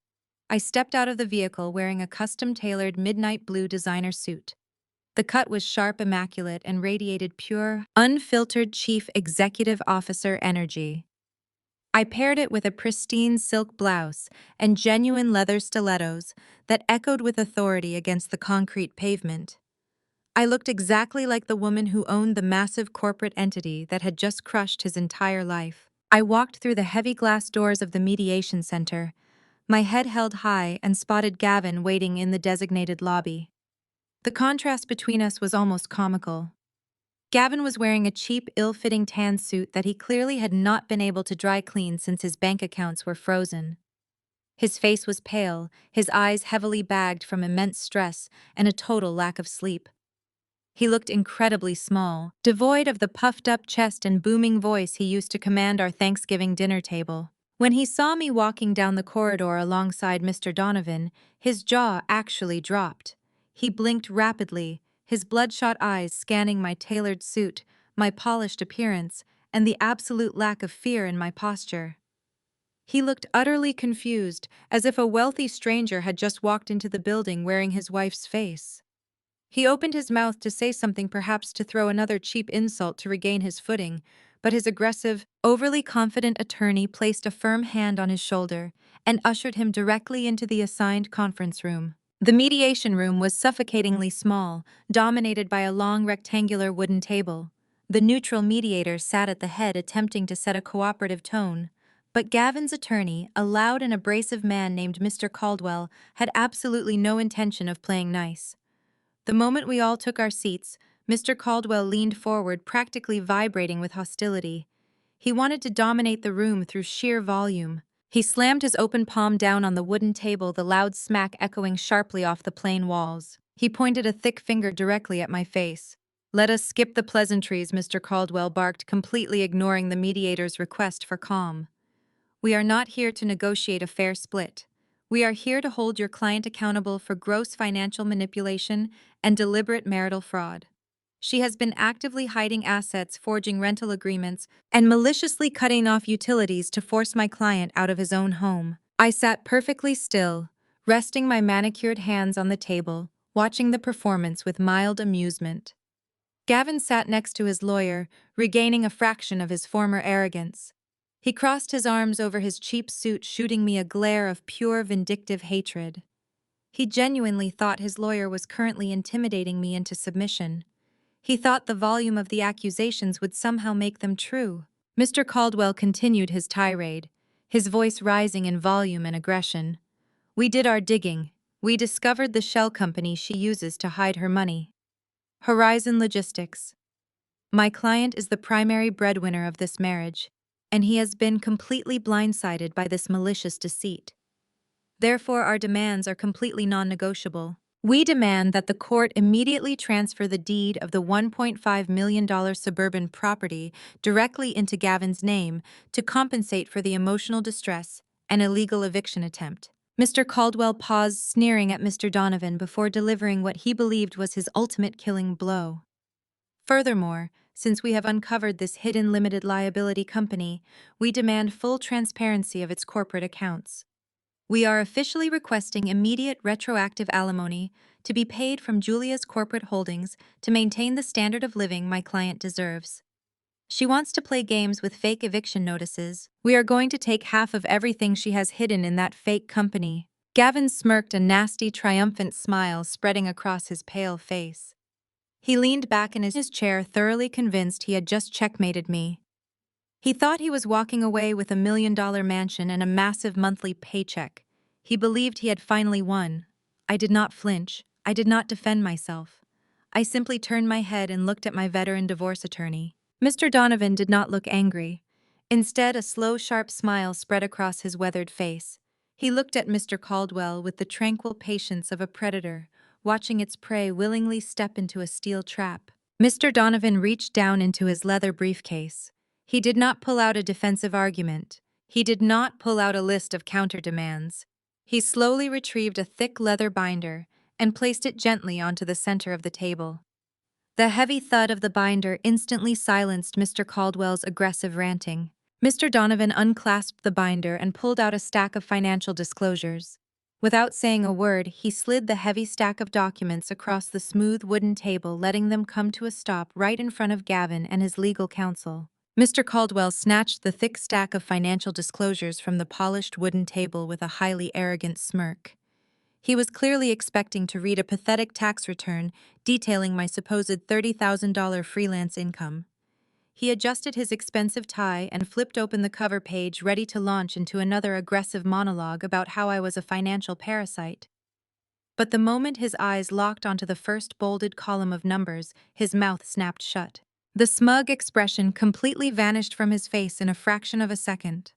I stepped out of the vehicle wearing a custom-tailored midnight blue designer suit. The cut was sharp, immaculate, and radiated pure, unfiltered chief executive officer energy. I paired it with a pristine silk blouse and genuine leather stilettos that echoed with authority against the concrete pavement. I looked exactly like the woman who owned the massive corporate entity that had just crushed his entire life. I walked through the heavy glass doors of the mediation center, my head held high, and spotted Gavin waiting in the designated lobby. The contrast between us was almost comical. Gavin was wearing a cheap, ill-fitting tan suit that he clearly had not been able to dry clean since his bank accounts were frozen. His face was pale, his eyes heavily bagged from immense stress and a total lack of sleep. He looked incredibly small, devoid of the puffed-up chest and booming voice he used to command our Thanksgiving dinner table. When he saw me walking down the corridor alongside Mr. Donovan, his jaw actually dropped. He blinked rapidly, his bloodshot eyes scanning my tailored suit, my polished appearance, and the absolute lack of fear in my posture. He looked utterly confused, as if a wealthy stranger had just walked into the building wearing his wife's face. He opened his mouth to say something, perhaps to throw another cheap insult to regain his footing, but his aggressive, overly confident attorney placed a firm hand on his shoulder and ushered him directly into the assigned conference room. The mediation room was suffocatingly small, dominated by a long rectangular wooden table. The neutral mediator sat at the head, attempting to set a cooperative tone. But Gavin's attorney, a loud and abrasive man named Mr. Caldwell, had absolutely no intention of playing nice. The moment we all took our seats, Mr. Caldwell leaned forward, practically vibrating with hostility. He wanted to dominate the room through sheer volume. He slammed his open palm down on the wooden table, the loud smack echoing sharply off the plain walls. He pointed a thick finger directly at my face. "Let us skip the pleasantries," Mr. Caldwell barked, completely ignoring the mediator's request for calm. "We are not here to negotiate a fair split. We are here to hold your client accountable for gross financial manipulation and deliberate marital fraud. She has been actively hiding assets, forging rental agreements, and maliciously cutting off utilities to force my client out of his own home." I sat perfectly still, resting my manicured hands on the table, watching the performance with mild amusement. Gavin sat next to his lawyer, regaining a fraction of his former arrogance. He crossed his arms over his cheap suit, shooting me a glare of pure vindictive hatred. He genuinely thought his lawyer was currently intimidating me into submission. He thought the volume of the accusations would somehow make them true. Mr. Caldwell continued his tirade, his voice rising in volume and aggression. "We did our digging. We discovered the shell company she uses to hide her money. Horizon Logistics. My client is the primary breadwinner of this marriage, and he has been completely blindsided by this malicious deceit. Therefore, our demands are completely non-negotiable. We demand that the court immediately transfer the deed of the $1.5 million suburban property directly into Gavin's name to compensate for the emotional distress and illegal eviction attempt." Mr. Caldwell paused, sneering at Mr. Donovan before delivering what he believed was his ultimate killing blow. "Furthermore, since we have uncovered this hidden limited liability company, we demand full transparency of its corporate accounts. We are officially requesting immediate retroactive alimony to be paid from Julia's corporate holdings to maintain the standard of living my client deserves. She wants to play games with fake eviction notices. We are going to take half of everything she has hidden in that fake company." Gavin smirked, a nasty, triumphant smile spreading across his pale face. He leaned back in his chair, thoroughly convinced he had just checkmated me. He thought he was walking away with a $1 million mansion and a massive monthly paycheck. He believed he had finally won. I did not flinch. I did not defend myself. I simply turned my head and looked at my veteran divorce attorney. Mr. Donovan did not look angry. Instead, a slow, sharp smile spread across his weathered face. He looked at Mr. Caldwell with the tranquil patience of a predator, watching its prey willingly step into a steel trap. Mr. Donovan reached down into his leather briefcase. He did not pull out a defensive argument. He did not pull out a list of counterdemands. He slowly retrieved a thick leather binder and placed it gently onto the center of the table. The heavy thud of the binder instantly silenced Mr. Caldwell's aggressive ranting. Mr. Donovan unclasped the binder and pulled out a stack of financial disclosures. Without saying a word, he slid the heavy stack of documents across the smooth wooden table, letting them come to a stop right in front of Gavin and his legal counsel. Mr. Caldwell snatched the thick stack of financial disclosures from the polished wooden table with a highly arrogant smirk. He was clearly expecting to read a pathetic tax return detailing my supposed $30,000 freelance income. He adjusted his expensive tie and flipped open the cover page, ready to launch into another aggressive monologue about how I was a financial parasite. But the moment his eyes locked onto the first bolded column of numbers, his mouth snapped shut. The smug expression completely vanished from his face in a fraction of a second.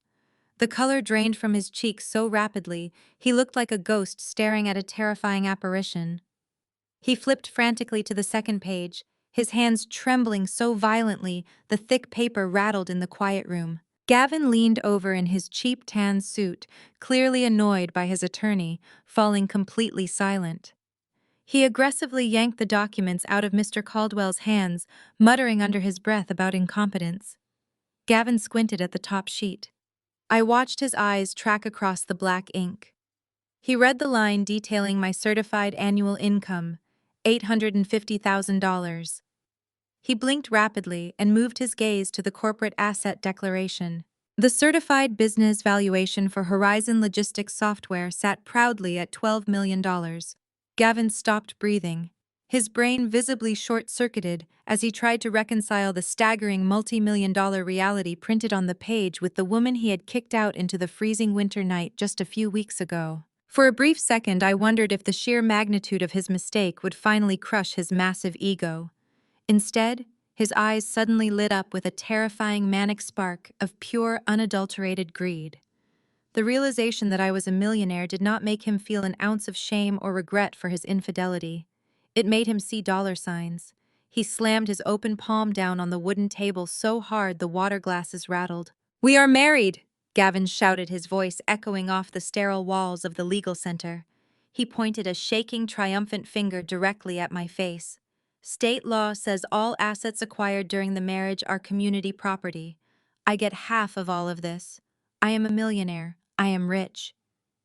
The color drained from his cheeks so rapidly, he looked like a ghost staring at a terrifying apparition. He flipped frantically to the second page, his hands trembling so violently the thick paper rattled in the quiet room. Gavin leaned over in his cheap tan suit, clearly annoyed by his attorney, falling completely silent. He aggressively yanked the documents out of Mr. Caldwell's hands, muttering under his breath about incompetence. Gavin squinted at the top sheet. I watched his eyes track across the black ink. He read the line detailing my certified annual income, $850,000. He blinked rapidly and moved his gaze to the corporate asset declaration. The certified business valuation for Horizon Logistics Software sat proudly at $12 million. Gavin stopped breathing. His brain visibly short-circuited as he tried to reconcile the staggering multi-million-dollar reality printed on the page with the woman he had kicked out into the freezing winter night just a few weeks ago. For a brief second, I wondered if the sheer magnitude of his mistake would finally crush his massive ego. Instead, his eyes suddenly lit up with a terrifying manic spark of pure, unadulterated greed. The realization that I was a millionaire did not make him feel an ounce of shame or regret for his infidelity. It made him see dollar signs. He slammed his open palm down on the wooden table so hard the water glasses rattled. "We are married!" Gavin shouted, his voice echoing off the sterile walls of the legal center. He pointed a shaking, triumphant finger directly at my face. "State law says all assets acquired during the marriage are community property. I get half of all of this. I am a millionaire. I am rich.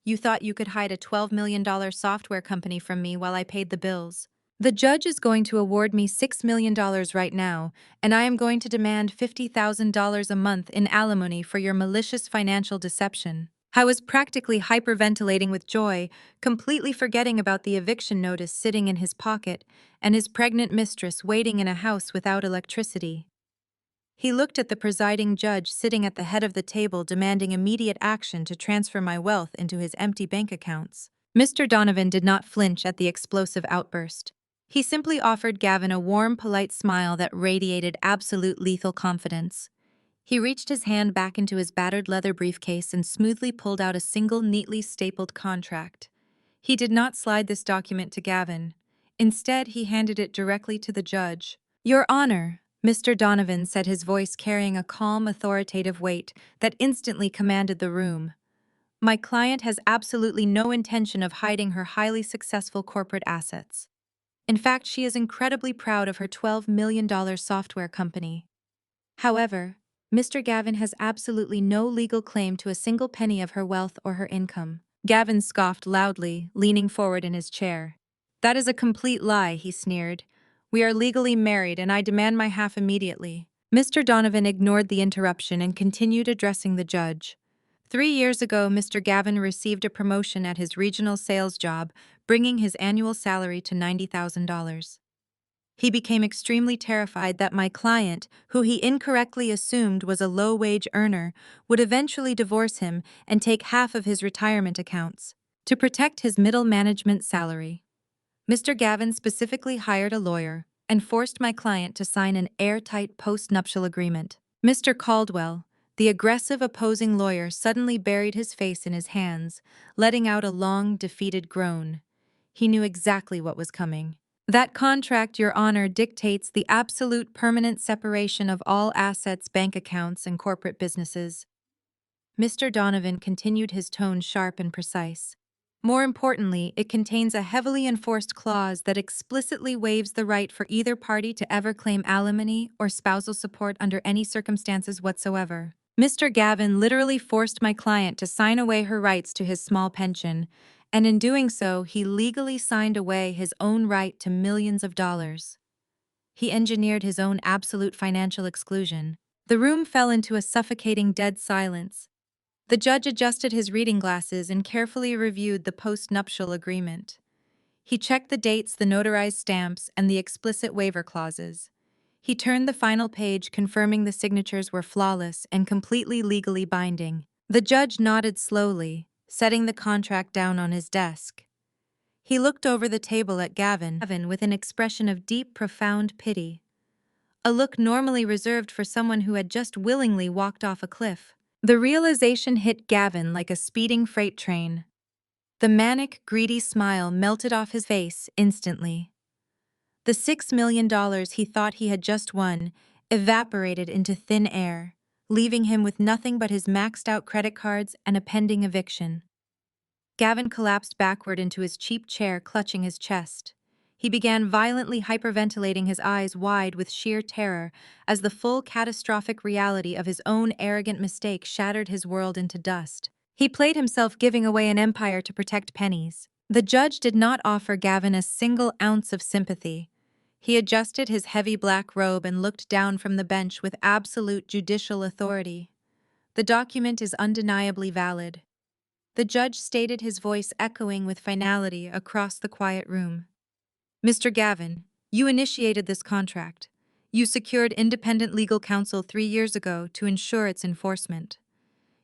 You thought you could hide a $12 million software company from me while I paid the bills. The judge is going to award me $6 million right now, and I am going to demand $50,000 a month in alimony for your malicious financial deception." I was practically hyperventilating with joy, completely forgetting about the eviction notice sitting in his pocket and his pregnant mistress waiting in a house without electricity. He looked at the presiding judge sitting at the head of the table, demanding immediate action to transfer my wealth into his empty bank accounts. Mr. Donovan did not flinch at the explosive outburst. He simply offered Gavin a warm, polite smile that radiated absolute lethal confidence. He reached his hand back into his battered leather briefcase and smoothly pulled out a single neatly stapled contract. He did not slide this document to Gavin. Instead, he handed it directly to the judge. "Your Honor," Mr. Donovan said, his voice carrying a calm, authoritative weight that instantly commanded the room. "My client has absolutely no intention of hiding her highly successful corporate assets. In fact, she is incredibly proud of her $12 million software company. However, Mr. Gavin has absolutely no legal claim to a single penny of her wealth or her income." Gavin scoffed loudly, leaning forward in his chair. "That is a complete lie," he sneered. "We are legally married, and I demand my half immediately." Mr. Donovan ignored the interruption and continued addressing the judge. 3 years ago, Mr. Gavin received a promotion at his regional sales job, bringing his annual salary to $90,000. He became extremely terrified that my client, who he incorrectly assumed was a low-wage earner, would eventually divorce him and take half of his retirement accounts. To protect his middle management salary, Mr. Gavin specifically hired a lawyer and forced my client to sign an airtight post-nuptial agreement. Mr. Caldwell, the aggressive opposing lawyer, suddenly buried his face in his hands, letting out a long, defeated groan. He knew exactly what was coming. "That contract, Your Honor, dictates the absolute permanent separation of all assets, bank accounts, and corporate businesses." Mr. Donovan continued, his tone sharp and precise. "More importantly, it contains a heavily enforced clause that explicitly waives the right for either party to ever claim alimony or spousal support under any circumstances whatsoever." Mr. Gavin literally forced my client to sign away her rights to his small pension, and in doing so, he legally signed away his own right to millions of dollars. He engineered his own absolute financial exclusion. The room fell into a suffocating dead silence. The judge adjusted his reading glasses and carefully reviewed the post-nuptial agreement. He checked the dates, the notarized stamps, and the explicit waiver clauses. He turned the final page, confirming the signatures were flawless and completely legally binding. The judge nodded slowly, setting the contract down on his desk. He looked over the table at Gavin with an expression of deep, profound pity, a look normally reserved for someone who had just willingly walked off a cliff. The realization hit Gavin like a speeding freight train. The manic, greedy smile melted off his face instantly. The $6 million he thought he had just won evaporated into thin air, leaving him with nothing but his maxed-out credit cards and a pending eviction. Gavin collapsed backward into his cheap chair, clutching his chest. He began violently hyperventilating, his eyes wide with sheer terror, as the full catastrophic reality of his own arrogant mistake shattered his world into dust. He played himself giving away an empire to protect pennies. The judge did not offer Gavin a single ounce of sympathy. He adjusted his heavy black robe and looked down from the bench with absolute judicial authority. The document is undeniably valid. The judge stated, his voice echoing with finality across the quiet room. Mr. Gavin, you initiated this contract. You secured independent legal counsel 3 years ago to ensure its enforcement.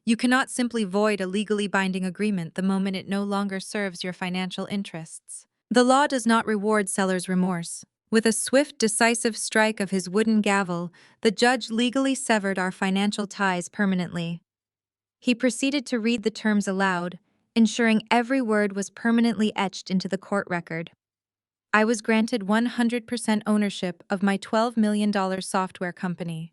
You cannot simply void a legally binding agreement the moment it no longer serves your financial interests. The law does not reward sellers' remorse. With a swift, decisive strike of his wooden gavel, the judge legally severed our financial ties permanently. He proceeded to read the terms aloud, ensuring every word was permanently etched into the court record. I was granted 100% ownership of my $12 million software company.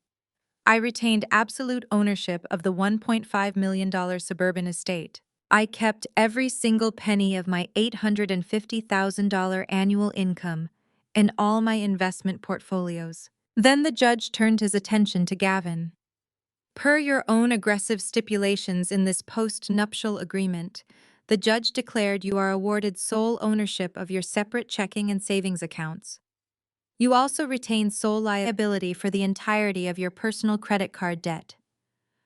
I retained absolute ownership of the $1.5 million suburban estate. I kept every single penny of my $850,000 annual income in all my investment portfolios. Then the judge turned his attention to Gavin. Per your own aggressive stipulations in this post-nuptial agreement, the judge declared you are awarded sole ownership of your separate checking and savings accounts. You also retain sole liability for the entirety of your personal credit card debt.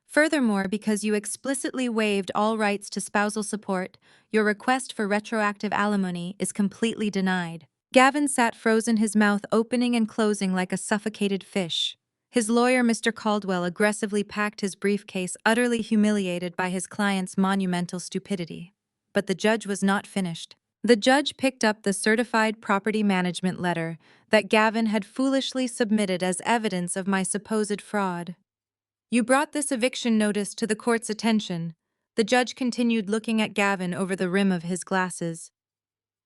Furthermore, because you explicitly waived all rights to spousal support, your request for retroactive alimony is completely denied. Gavin sat frozen, his mouth opening and closing like a suffocated fish. His lawyer, Mr. Caldwell, aggressively packed his briefcase, utterly humiliated by his client's monumental stupidity. But the judge was not finished. The judge picked up the certified property management letter that Gavin had foolishly submitted as evidence of my supposed fraud. You brought this eviction notice to the court's attention. The judge continued, looking at Gavin over the rim of his glasses.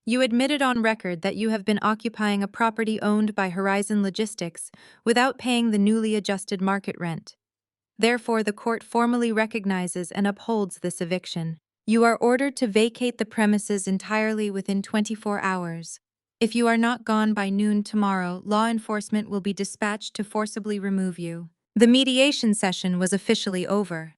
You admitted on record that you have been occupying a property owned by Horizon Logistics without paying the newly adjusted market rent. Therefore, the court formally recognizes and upholds this eviction. You are ordered to vacate the premises entirely within 24 hours. If you are not gone by noon tomorrow, law enforcement will be dispatched to forcibly remove you. The mediation session was officially over.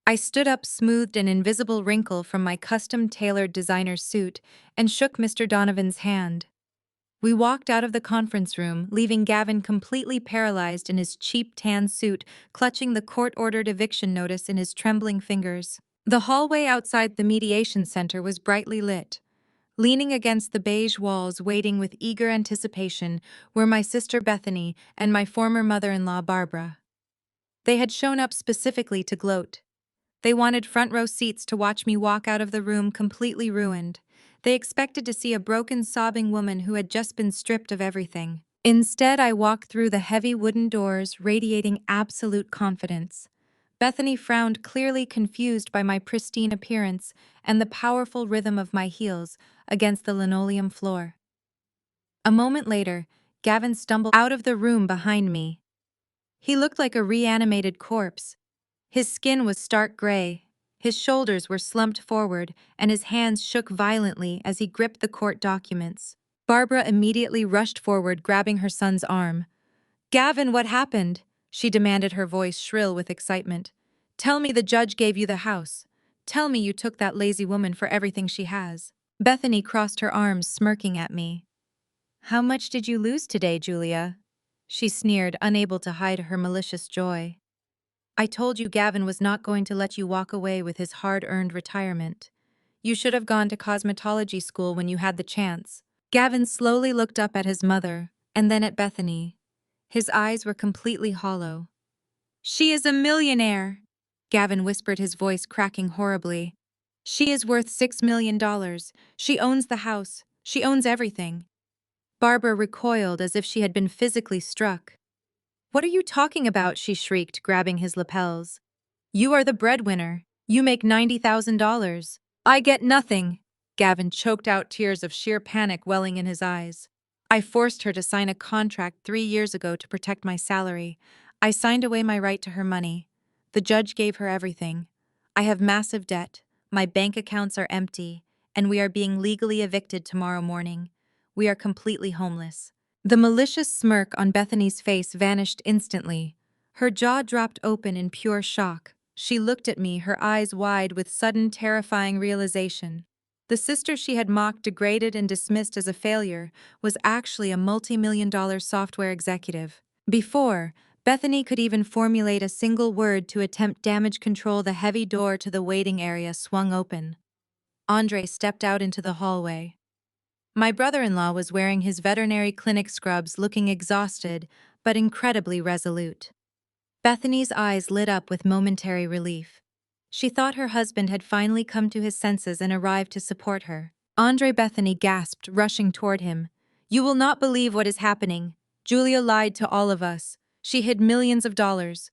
I stood up, smoothed an invisible wrinkle from my custom-tailored designer suit, and shook Mr. Donovan's hand. We walked out of the conference room, leaving Gavin completely paralyzed in his cheap tan suit, clutching the court-ordered eviction notice in his trembling fingers. The hallway outside the mediation center was brightly lit. Leaning against the beige walls, waiting with eager anticipation, were my sister Bethany and my former mother-in-law Barbara. They had shown up specifically to gloat. They wanted front-row seats to watch me walk out of the room completely ruined. They expected to see a broken, sobbing woman who had just been stripped of everything. Instead, I walked through the heavy wooden doors, radiating absolute confidence. Bethany frowned, clearly confused by my pristine appearance and the powerful rhythm of my heels against the linoleum floor. A moment later, Gavin stumbled out of the room behind me. He looked like a reanimated corpse. His skin was stark gray, his shoulders were slumped forward, and his hands shook violently as he gripped the court documents. Barbara immediately rushed forward, grabbing her son's arm. "Gavin, what happened?" she demanded, her voice shrill with excitement. "Tell me the judge gave you the house. Tell me you took that lazy woman for everything she has." Bethany crossed her arms, smirking at me. "How much did you lose today, Julia?" she sneered, unable to hide her malicious joy. "I told you Gavin was not going to let you walk away with his hard-earned retirement. You should have gone to cosmetology school when you had the chance." Gavin slowly looked up at his mother, and then at Bethany. His eyes were completely hollow. "She is a millionaire," Gavin whispered, his voice cracking horribly. "She is worth $6 million. She owns the house. She owns everything." Barbara recoiled as if she had been physically struck. "What are you talking about?" she shrieked, grabbing his lapels. "You are the breadwinner. You make $90,000. I get nothing." Gavin choked out, tears of sheer panic welling in his eyes. "I forced her to sign a contract 3 years ago to protect my salary. I signed away my right to her money. The judge gave her everything. I have massive debt, my bank accounts are empty, and we are being legally evicted tomorrow morning. We are completely homeless." The malicious smirk on Bethany's face vanished instantly. Her jaw dropped open in pure shock. She looked at me, her eyes wide with sudden terrifying realization. The sister she had mocked, degraded, and dismissed as a failure was actually a multi-million-dollar software executive. Before Bethany could even formulate a single word to attempt damage control, the heavy door to the waiting area swung open. Andre stepped out into the hallway. My brother-in-law was wearing his veterinary clinic scrubs, looking exhausted but incredibly resolute. Bethany's eyes lit up with momentary relief. She thought her husband had finally come to his senses and arrived to support her. Andre, Bethany gasped, rushing toward him. "You will not believe what is happening. Julia lied to all of us. She hid millions of dollars."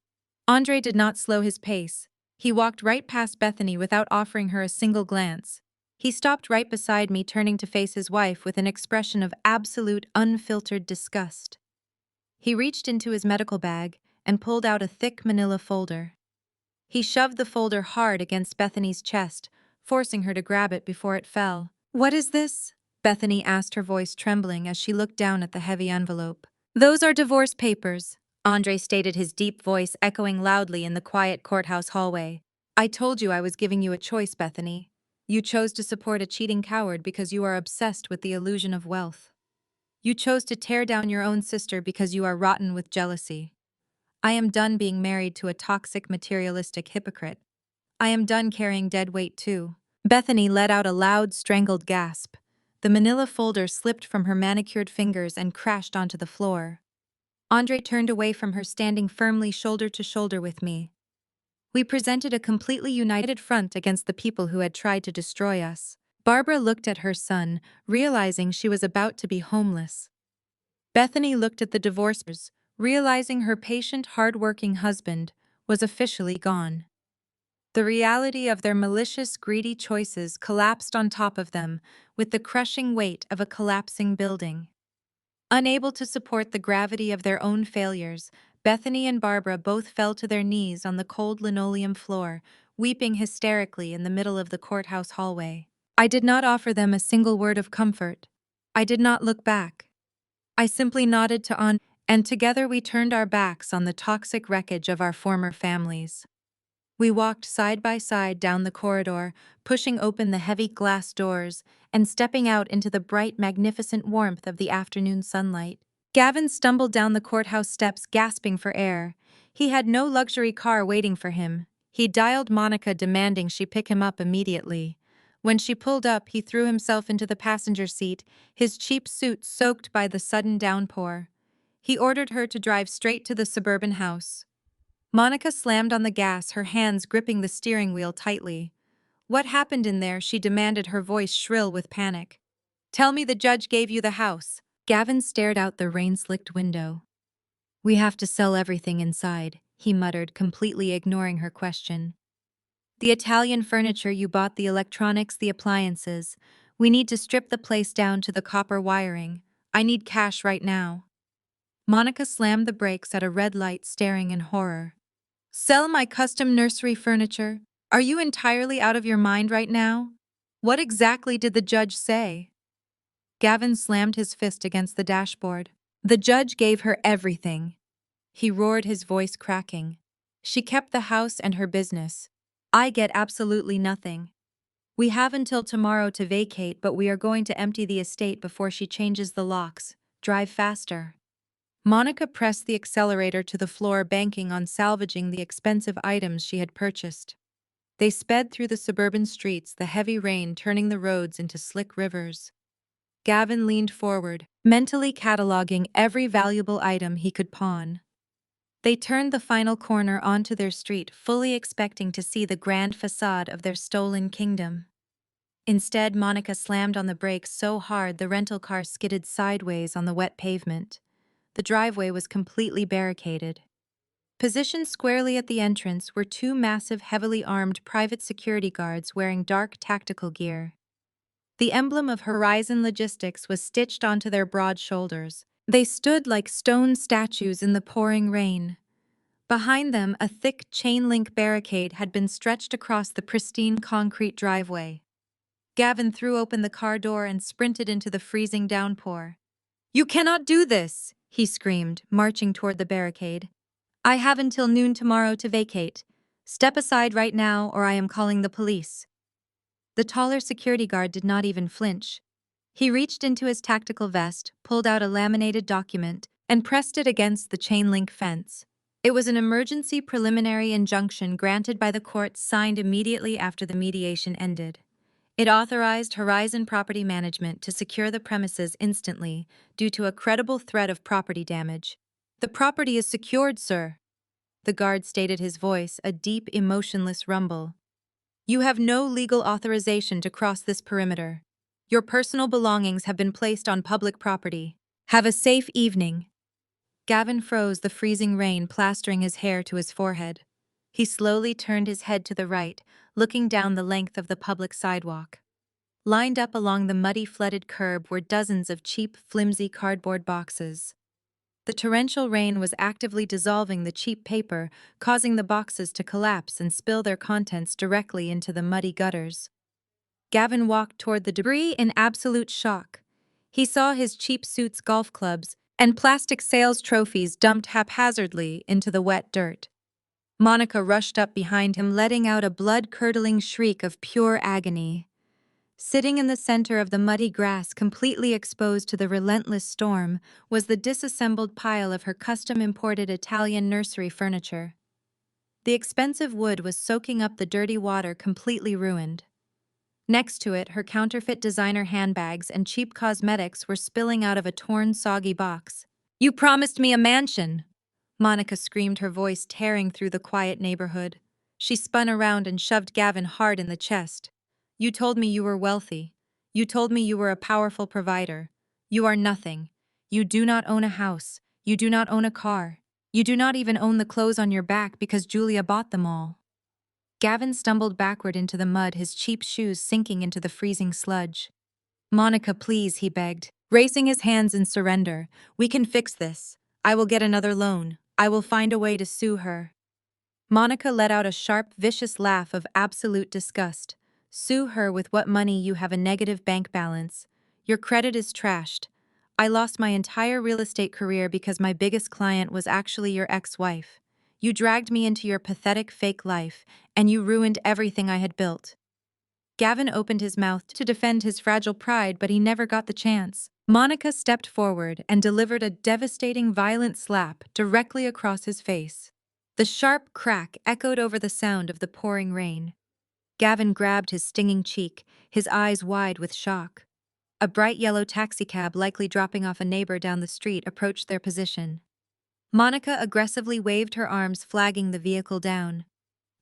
Andre did not slow his pace. He walked right past Bethany without offering her a single glance. He stopped right beside me, turning to face his wife with an expression of absolute, unfiltered disgust. He reached into his medical bag and pulled out a thick manila folder. He shoved the folder hard against Bethany's chest, forcing her to grab it before it fell. "What is this?" Bethany asked, her voice trembling as she looked down at the heavy envelope. "Those are divorce papers," Andre stated, his deep voice echoing loudly in the quiet courthouse hallway. "I told you I was giving you a choice, Bethany. You chose to support a cheating coward because you are obsessed with the illusion of wealth. You chose to tear down your own sister because you are rotten with jealousy. I am done being married to a toxic, materialistic hypocrite. I am done carrying dead weight too." Bethany let out a loud, strangled gasp. The manila folder slipped from her manicured fingers and crashed onto the floor. Andre turned away from her, standing firmly shoulder to shoulder with me. We presented a completely united front against the people who had tried to destroy us. Barbara looked at her son, realizing she was about to be homeless. Bethany looked at the divorcers, realizing her patient, hard-working husband was officially gone. The reality of their malicious, greedy choices collapsed on top of them with the crushing weight of a collapsing building. Unable to support the gravity of their own failures, Bethany and Barbara both fell to their knees on the cold linoleum floor, weeping hysterically in the middle of the courthouse hallway. I did not offer them a single word of comfort. I did not look back. I simply nodded to Andre, and together we turned our backs on the toxic wreckage of our former families. We walked side by side down the corridor, pushing open the heavy glass doors and stepping out into the bright, magnificent warmth of the afternoon sunlight. Gavin stumbled down the courthouse steps, gasping for air. He had no luxury car waiting for him. He dialed Monica, demanding she pick him up immediately. When she pulled up, he threw himself into the passenger seat, his cheap suit soaked by the sudden downpour. He ordered her to drive straight to the suburban house. Monica slammed on the gas, her hands gripping the steering wheel tightly. "What happened in there?" she demanded, her voice shrill with panic. "Tell me the judge gave you the house." Gavin stared out the rain-slicked window. "We have to sell everything inside," he muttered, completely ignoring her question. "The Italian furniture you bought, the electronics, the appliances. We need to strip the place down to the copper wiring. I need cash right now." Monica slammed the brakes at a red light, staring in horror. "Sell my custom nursery furniture? Are you entirely out of your mind right now? What exactly did the judge say?" Gavin slammed his fist against the dashboard. "The judge gave her everything," he roared, his voice cracking. "She kept the house and her business. I get absolutely nothing. We have until tomorrow to vacate, but we are going to empty the estate before she changes the locks. Drive faster." Monica pressed the accelerator to the floor, banking on salvaging the expensive items she had purchased. They sped through the suburban streets, the heavy rain turning the roads into slick rivers. Gavin leaned forward, mentally cataloging every valuable item he could pawn. They turned the final corner onto their street, fully expecting to see the grand facade of their stolen kingdom. Instead, Monica slammed on the brakes so hard the rental car skidded sideways on the wet pavement. The driveway was completely barricaded. Positioned squarely at the entrance were two massive, heavily armed private security guards wearing dark tactical gear. The emblem of Horizon Logistics was stitched onto their broad shoulders. They stood like stone statues in the pouring rain. Behind them, a thick chain-link barricade had been stretched across the pristine concrete driveway. Gavin threw open the car door and sprinted into the freezing downpour. "You cannot do this!" he screamed, marching toward the barricade. "I have until noon tomorrow to vacate. Step aside right now or I am calling the police." The taller security guard did not even flinch. He reached into his tactical vest, pulled out a laminated document, and pressed it against the chain-link fence. It was an emergency preliminary injunction granted by the court, signed immediately after the mediation ended. It authorized Horizon Property Management to secure the premises instantly due to a credible threat of property damage. "The property is secured, sir," the guard stated, his voice a deep, emotionless rumble. "You have no legal authorization to cross this perimeter. Your personal belongings have been placed on public property. Have a safe evening." Gavin froze, the freezing rain plastering his hair to his forehead. He slowly turned his head to the right, looking down the length of the public sidewalk. Lined up along the muddy, flooded curb were dozens of cheap, flimsy cardboard boxes. The torrential rain was actively dissolving the cheap paper, causing the boxes to collapse and spill their contents directly into the muddy gutters. Gavin walked toward the debris in absolute shock. He saw his cheap suits, golf clubs, and plastic sales trophies dumped haphazardly into the wet dirt. Monica rushed up behind him, letting out a blood-curdling shriek of pure agony. Sitting in the center of the muddy grass, completely exposed to the relentless storm, was the disassembled pile of her custom-imported Italian nursery furniture. The expensive wood was soaking up the dirty water, completely ruined. Next to it, her counterfeit designer handbags and cheap cosmetics were spilling out of a torn, soggy box. "You promised me a mansion!" Monica screamed, her voice tearing through the quiet neighborhood. She spun around and shoved Gavin hard in the chest. "You told me you were wealthy. You told me you were a powerful provider. You are nothing. You do not own a house. You do not own a car. You do not even own the clothes on your back because Julia bought them all." Gavin stumbled backward into the mud, his cheap shoes sinking into the freezing sludge. "Monica, please," he begged, raising his hands in surrender. "We can fix this. I will get another loan. I will find a way to sue her." Monica let out a sharp, vicious laugh of absolute disgust. "Sue her with what money? You have a negative bank balance. Your credit is trashed. I lost my entire real estate career because my biggest client was actually your ex-wife. You dragged me into your pathetic fake life, and you ruined everything I had built." Gavin opened his mouth to defend his fragile pride, but he never got the chance. Monica stepped forward and delivered a devastating, violent slap directly across his face. The sharp crack echoed over the sound of the pouring rain. Gavin grabbed his stinging cheek, his eyes wide with shock. A bright yellow taxicab, likely dropping off a neighbor down the street, approached their position. Monica aggressively waved her arms, flagging the vehicle down.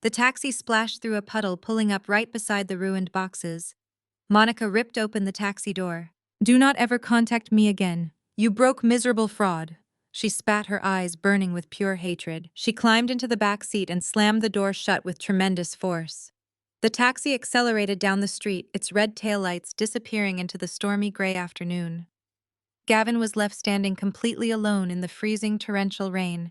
The taxi splashed through a puddle, pulling up right beside the ruined boxes. Monica ripped open the taxi door. "Do not ever contact me again. You broke, miserable fraud." She spat, her eyes burning with pure hatred. She climbed into the back seat and slammed the door shut with tremendous force. The taxi accelerated down the street, its red taillights disappearing into the stormy gray afternoon. Gavin was left standing completely alone in the freezing, torrential rain.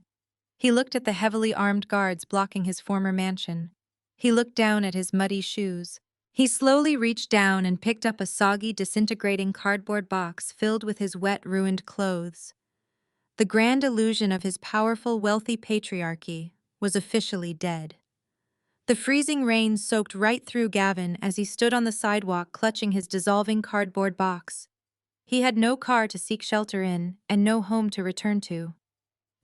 He looked at the heavily armed guards blocking his former mansion. He looked down at his muddy shoes. He slowly reached down and picked up a soggy, disintegrating cardboard box filled with his wet, ruined clothes. The grand illusion of his powerful, wealthy patriarchy was officially dead. The freezing rain soaked right through Gavin as he stood on the sidewalk clutching his dissolving cardboard box. He had no car to seek shelter in and no home to return to.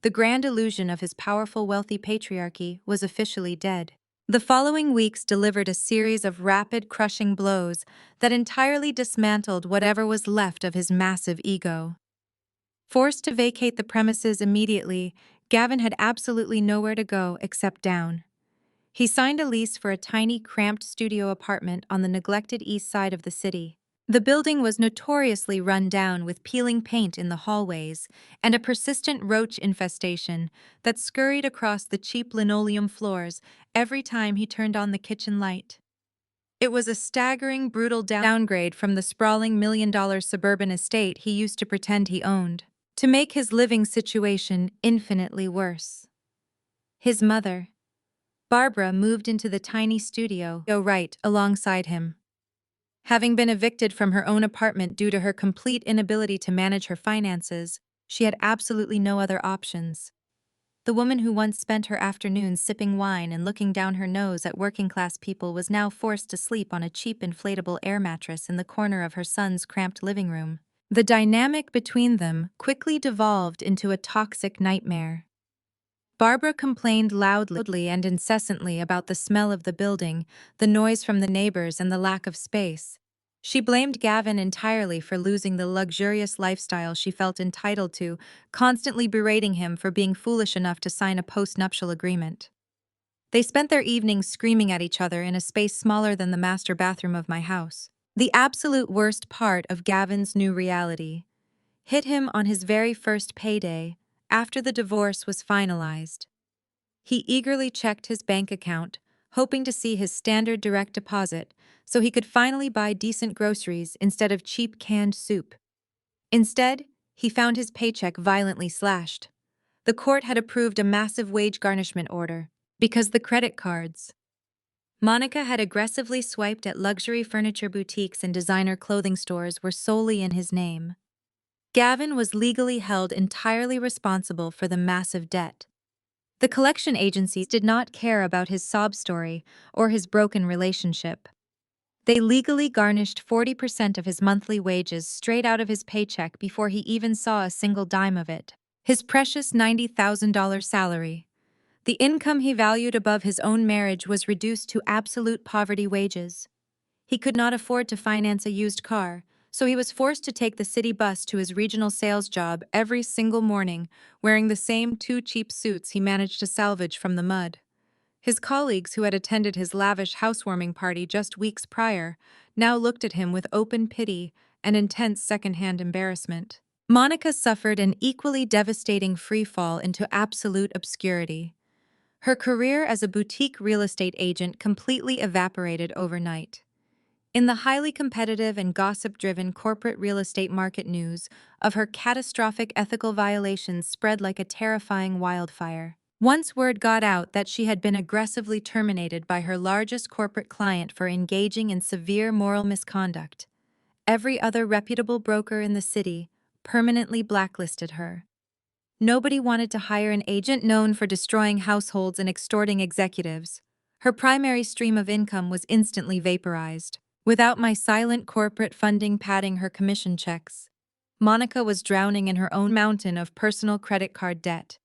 The grand illusion of his powerful, wealthy patriarchy was officially dead. The following weeks delivered a series of rapid, crushing blows that entirely dismantled whatever was left of his massive ego. Forced to vacate the premises immediately, Gavin had absolutely nowhere to go except down. He signed a lease for a tiny, cramped studio apartment on the neglected east side of the city. The building was notoriously run down, with peeling paint in the hallways and a persistent roach infestation that scurried across the cheap linoleum floors every time he turned on the kitchen light. It was a staggering, brutal downgrade from the sprawling million-dollar suburban estate he used to pretend he owned. To make his living situation infinitely worse, his mother, Barbara, moved into the tiny studio right alongside him. Having been evicted from her own apartment due to her complete inability to manage her finances, she had absolutely no other options. The woman who once spent her afternoons sipping wine and looking down her nose at working-class people was now forced to sleep on a cheap inflatable air mattress in the corner of her son's cramped living room. The dynamic between them quickly devolved into a toxic nightmare. Barbara complained loudly and incessantly about the smell of the building, the noise from the neighbors, and the lack of space. She blamed Gavin entirely for losing the luxurious lifestyle she felt entitled to, constantly berating him for being foolish enough to sign a post-nuptial agreement. They spent their evenings screaming at each other in a space smaller than the master bathroom of my house. The absolute worst part of Gavin's new reality hit him on his very first payday, after the divorce was finalized. He eagerly checked his bank account, hoping to see his standard direct deposit so he could finally buy decent groceries instead of cheap canned soup. Instead, he found his paycheck violently slashed. The court had approved a massive wage garnishment order because the credit cards Monica had aggressively swiped at luxury furniture boutiques and designer clothing stores were solely in his name. Gavin was legally held entirely responsible for the massive debt. The collection agencies did not care about his sob story or his broken relationship. They legally garnished 40% of his monthly wages straight out of his paycheck before he even saw a single dime of it. His precious $90,000 salary. The income he valued above his own marriage was reduced to absolute poverty wages. He could not afford to finance a used car, so he was forced to take the city bus to his regional sales job every single morning, wearing the same two cheap suits he managed to salvage from the mud. His colleagues who had attended his lavish housewarming party just weeks prior now looked at him with open pity and intense secondhand embarrassment. Monica suffered an equally devastating freefall into absolute obscurity. Her career as a boutique real estate agent completely evaporated overnight. In the highly competitive and gossip-driven corporate real estate market, news of her catastrophic ethical violations spread like a terrifying wildfire. Once word got out that she had been aggressively terminated by her largest corporate client for engaging in severe moral misconduct, every other reputable broker in the city permanently blacklisted her. Nobody wanted to hire an agent known for destroying households and extorting executives. Her primary stream of income was instantly vaporized. Without my silent corporate funding padding her commission checks, Monica was drowning in her own mountain of personal credit card debt.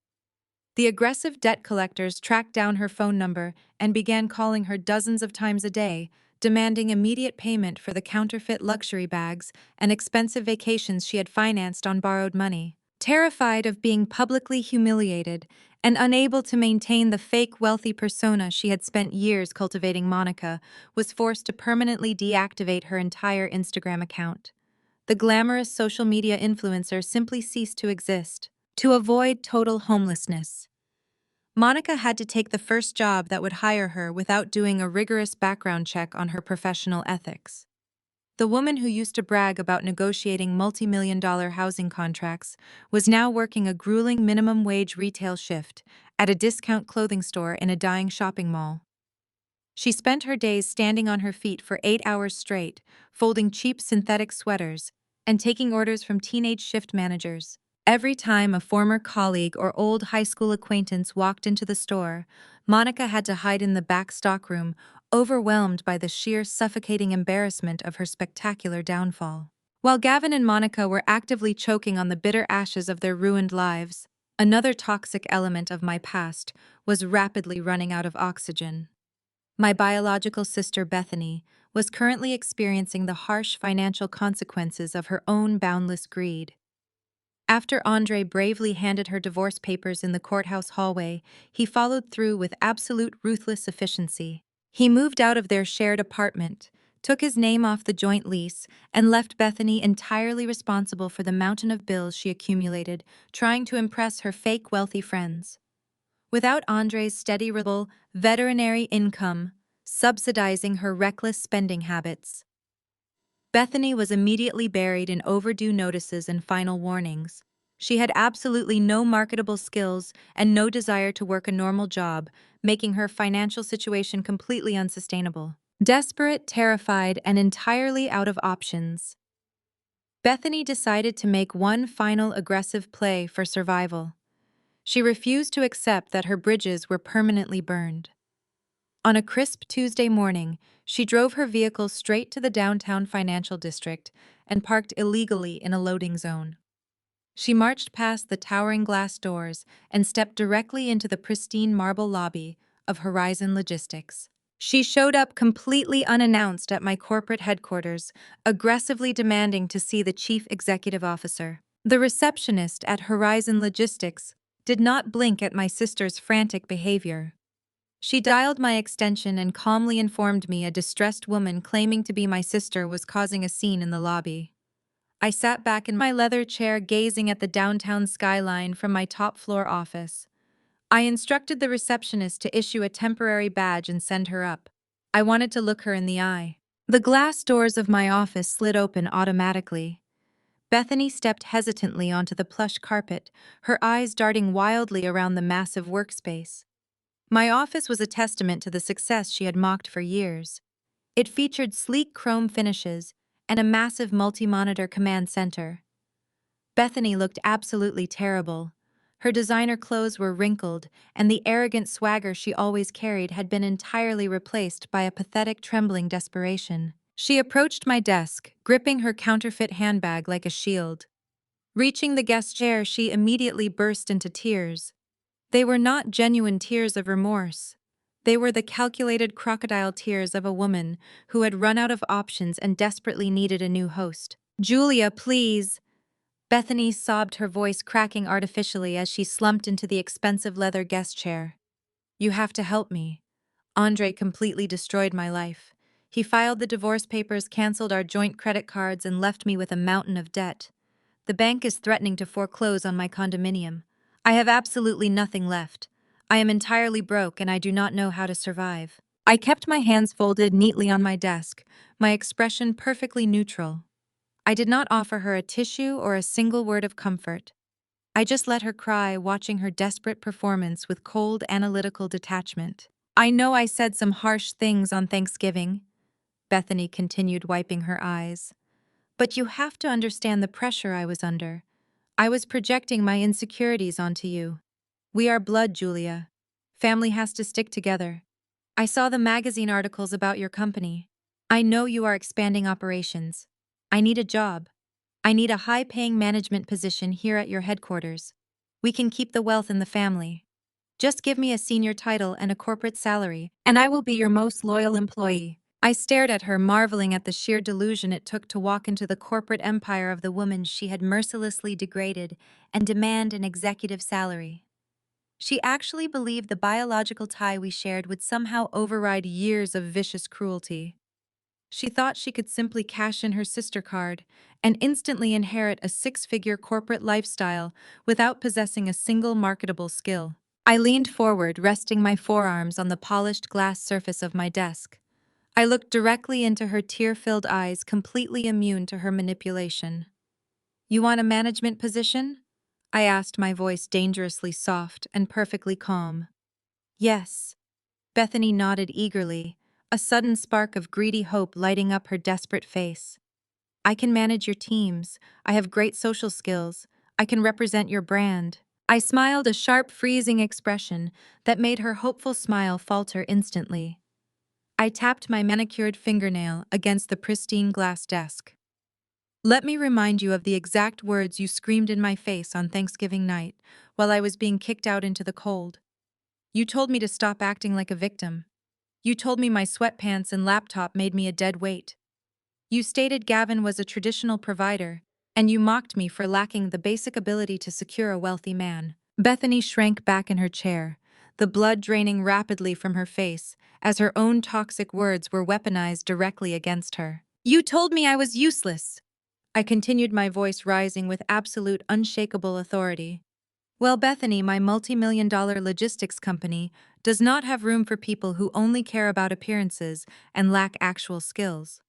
The aggressive debt collectors tracked down her phone number and began calling her dozens of times a day, demanding immediate payment for the counterfeit luxury bags and expensive vacations she had financed on borrowed money. Terrified of being publicly humiliated and unable to maintain the fake wealthy persona she had spent years cultivating, Monica was forced to permanently deactivate her entire Instagram account. The glamorous social media influencer simply ceased to exist. To avoid total homelessness, Monica had to take the first job that would hire her without doing a rigorous background check on her professional ethics. The woman who used to brag about negotiating multi-million-dollar housing contracts was now working a grueling minimum wage retail shift at a discount clothing store in a dying shopping mall. She spent her days standing on her feet for 8 hours straight, folding cheap synthetic sweaters and taking orders from teenage shift managers. Every time a former colleague or old high school acquaintance walked into the store, Monica had to hide in the back stockroom, overwhelmed by the sheer suffocating embarrassment of her spectacular downfall. While Gavin and Monica were actively choking on the bitter ashes of their ruined lives, another toxic element of my past was rapidly running out of oxygen. My biological sister Bethany was currently experiencing the harsh financial consequences of her own boundless greed. After Andre bravely handed her divorce papers in the courthouse hallway, he followed through with absolute ruthless efficiency. He moved out of their shared apartment, took his name off the joint lease, and left Bethany entirely responsible for the mountain of bills she accumulated, trying to impress her fake wealthy friends. Without Andre's steady veterinary income, subsidizing her reckless spending habits, Bethany was immediately buried in overdue notices and final warnings. She had absolutely no marketable skills and no desire to work a normal job, making her financial situation completely unsustainable. Desperate, terrified, and entirely out of options, Bethany decided to make one final aggressive play for survival. She refused to accept that her bridges were permanently burned. On a crisp Tuesday morning, she drove her vehicle straight to the downtown financial district and parked illegally in a loading zone. She marched past the towering glass doors and stepped directly into the pristine marble lobby of Horizon Logistics. She showed up completely unannounced at my corporate headquarters, aggressively demanding to see the chief executive officer. The receptionist at Horizon Logistics did not blink at my sister's frantic behavior. She dialed my extension and calmly informed me a distressed woman claiming to be my sister was causing a scene in the lobby. I sat back in my leather chair gazing at the downtown skyline from my top-floor office. I instructed the receptionist to issue a temporary badge and send her up. I wanted to look her in the eye. The glass doors of my office slid open automatically. Bethany stepped hesitantly onto the plush carpet, her eyes darting wildly around the massive workspace. My office was a testament to the success she had mocked for years. It featured sleek chrome finishes and a massive multi-monitor command center. Bethany looked absolutely terrible. Her designer clothes were wrinkled, and the arrogant swagger she always carried had been entirely replaced by a pathetic, trembling desperation. She approached my desk, gripping her counterfeit handbag like a shield. Reaching the guest chair, she immediately burst into tears. They were not genuine tears of remorse. They were the calculated crocodile tears of a woman who had run out of options and desperately needed a new host. "Julia, please." Bethany sobbed, her voice cracking artificially as she slumped into the expensive leather guest chair. "You have to help me. Andre completely destroyed my life. He filed the divorce papers, canceled our joint credit cards, and left me with a mountain of debt. The bank is threatening to foreclose on my condominium. I have absolutely nothing left. I am entirely broke and I do not know how to survive." I kept my hands folded neatly on my desk, my expression perfectly neutral. I did not offer her a tissue or a single word of comfort. I just let her cry, watching her desperate performance with cold, analytical detachment. "I know I said some harsh things on Thanksgiving," Bethany continued, wiping her eyes. "But you have to understand the pressure I was under. I was projecting my insecurities onto you. We are blood, Julia. Family has to stick together. I saw the magazine articles about your company. I know you are expanding operations. I need a job. I need a high-paying management position here at your headquarters. We can keep the wealth in the family. Just give me a senior title and a corporate salary, and I will be your most loyal employee." I stared at her, marveling at the sheer delusion it took to walk into the corporate empire of the woman she had mercilessly degraded and demand an executive salary. She actually believed the biological tie we shared would somehow override years of vicious cruelty. She thought she could simply cash in her sister card and instantly inherit a six-figure corporate lifestyle without possessing a single marketable skill. I leaned forward, resting my forearms on the polished glass surface of my desk. I looked directly into her tear-filled eyes, completely immune to her manipulation. "You want a management position?" I asked, my voice dangerously soft and perfectly calm. "Yes." Bethany nodded eagerly, a sudden spark of greedy hope lighting up her desperate face. "I can manage your teams. I have great social skills. I can represent your brand." I smiled, a sharp, freezing expression that made her hopeful smile falter instantly. I tapped my manicured fingernail against the pristine glass desk. "Let me remind you of the exact words you screamed in my face on Thanksgiving night while I was being kicked out into the cold. You told me to stop acting like a victim. You told me my sweatpants and laptop made me a dead weight. You stated Gavin was a traditional provider, and you mocked me for lacking the basic ability to secure a wealthy man." Bethany shrank back in her chair, the blood draining rapidly from her face as her own toxic words were weaponized directly against her. "You told me I was useless." I continued, my voice rising with absolute, unshakable authority. "Well, Bethany, my multi-million-dollar logistics company does not have room for people who only care about appearances and lack actual skills.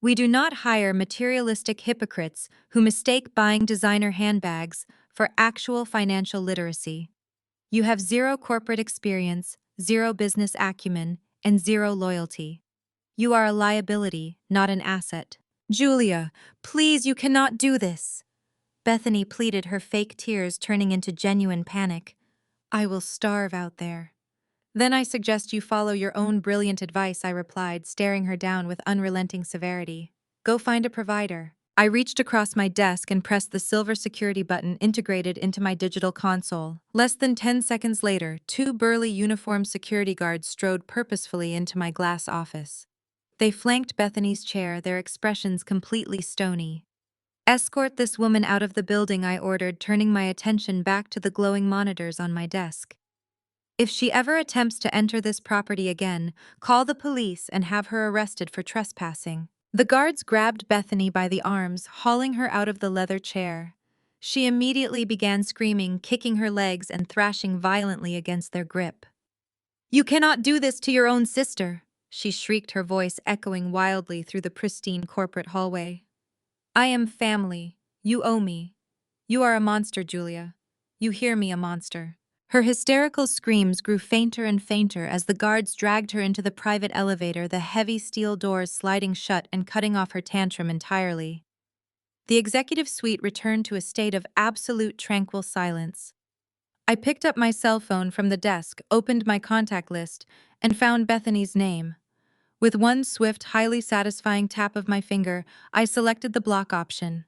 We do not hire materialistic hypocrites who mistake buying designer handbags for actual financial literacy. You have zero corporate experience, zero business acumen, and zero loyalty. You are a liability, not an asset. Julia, please, you cannot do this. Bethany pleaded, her fake tears turning into genuine panic. I will starve out there. Then I suggest you follow your own brilliant advice, I replied, staring her down with unrelenting severity. Go find a provider. I reached across my desk and pressed the silver security button integrated into my digital console. Less than 10 seconds later, two burly uniformed security guards strode purposefully into my glass office. They flanked Bethany's chair, their expressions completely stony. Escort this woman out of the building, I ordered, turning my attention back to the glowing monitors on my desk. If she ever attempts to enter this property again, call the police and have her arrested for trespassing. The guards grabbed Bethany by the arms, hauling her out of the leather chair. She immediately began screaming, kicking her legs and thrashing violently against their grip. You cannot do this to your own sister, she shrieked, her voice echoing wildly through the pristine corporate hallway. I am family. You owe me. You are a monster, Julia. You hear me, a monster. Her hysterical screams grew fainter and fainter as the guards dragged her into the private elevator, the heavy steel doors sliding shut and cutting off her tantrum entirely. The executive suite returned to a state of absolute tranquil silence. I picked up my cell phone from the desk, opened my contact list, and found Bethany's name. With one swift, highly satisfying tap of my finger, I selected the block option.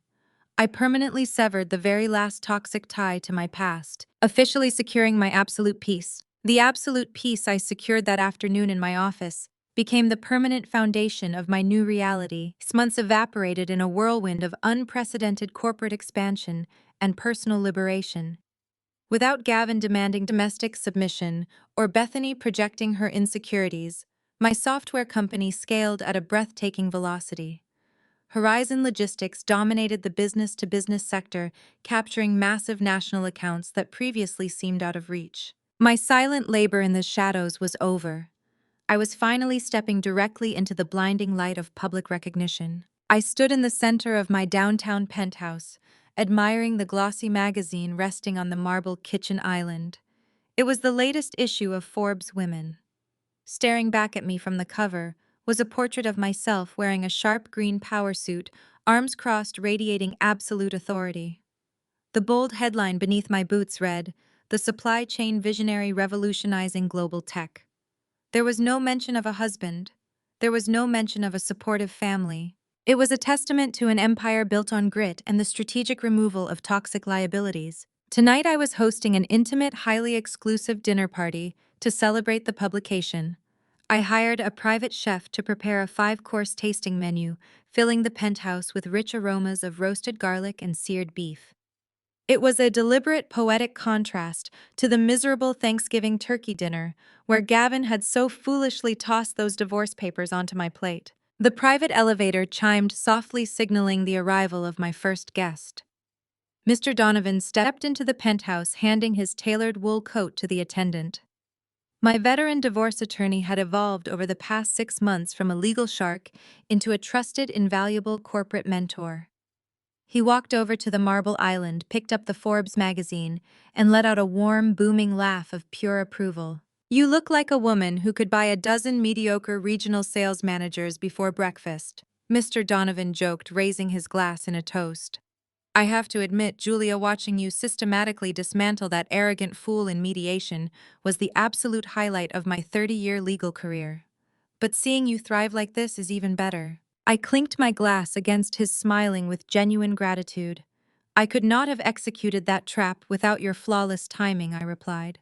I permanently severed the very last toxic tie to my past, officially securing my absolute peace. The absolute peace I secured that afternoon in my office became the permanent foundation of my new reality. 6 months evaporated in a whirlwind of unprecedented corporate expansion and personal liberation. Without Gavin demanding domestic submission or Bethany projecting her insecurities, my software company scaled at a breathtaking velocity. Horizon Logistics dominated the business-to-business sector, capturing massive national accounts that previously seemed out of reach. My silent labor in the shadows was over. I was finally stepping directly into the blinding light of public recognition. I stood in the center of my downtown penthouse, admiring the glossy magazine resting on the marble kitchen island. It was the latest issue of Forbes Women. Staring back at me from the cover was a portrait of myself wearing a sharp green power suit, arms crossed, radiating absolute authority. The bold headline beneath my boots read, "The Supply Chain Visionary Revolutionizing Global Tech." There was no mention of a husband. There was no mention of a supportive family. It was a testament to an empire built on grit and the strategic removal of toxic liabilities. Tonight I was hosting an intimate, highly exclusive dinner party to celebrate the publication. I hired a private chef to prepare a 5-course tasting menu, filling the penthouse with rich aromas of roasted garlic and seared beef. It was a deliberate, poetic contrast to the miserable Thanksgiving turkey dinner, where Gavin had so foolishly tossed those divorce papers onto my plate. The private elevator chimed softly, signaling the arrival of my first guest. Mr. Donovan stepped into the penthouse, handing his tailored wool coat to the attendant. My veteran divorce attorney had evolved over the past 6 months from a legal shark into a trusted, invaluable corporate mentor. He walked over to the marble island, picked up the Forbes magazine, and let out a warm, booming laugh of pure approval. You look like a woman who could buy a dozen mediocre regional sales managers before breakfast, Mr. Donovan joked, raising his glass in a toast. I have to admit, Julia, watching you systematically dismantle that arrogant fool in mediation was the absolute highlight of my 30-year legal career. But seeing you thrive like this is even better. I clinked my glass against his, smiling with genuine gratitude. I could not have executed that trap without your flawless timing, I replied.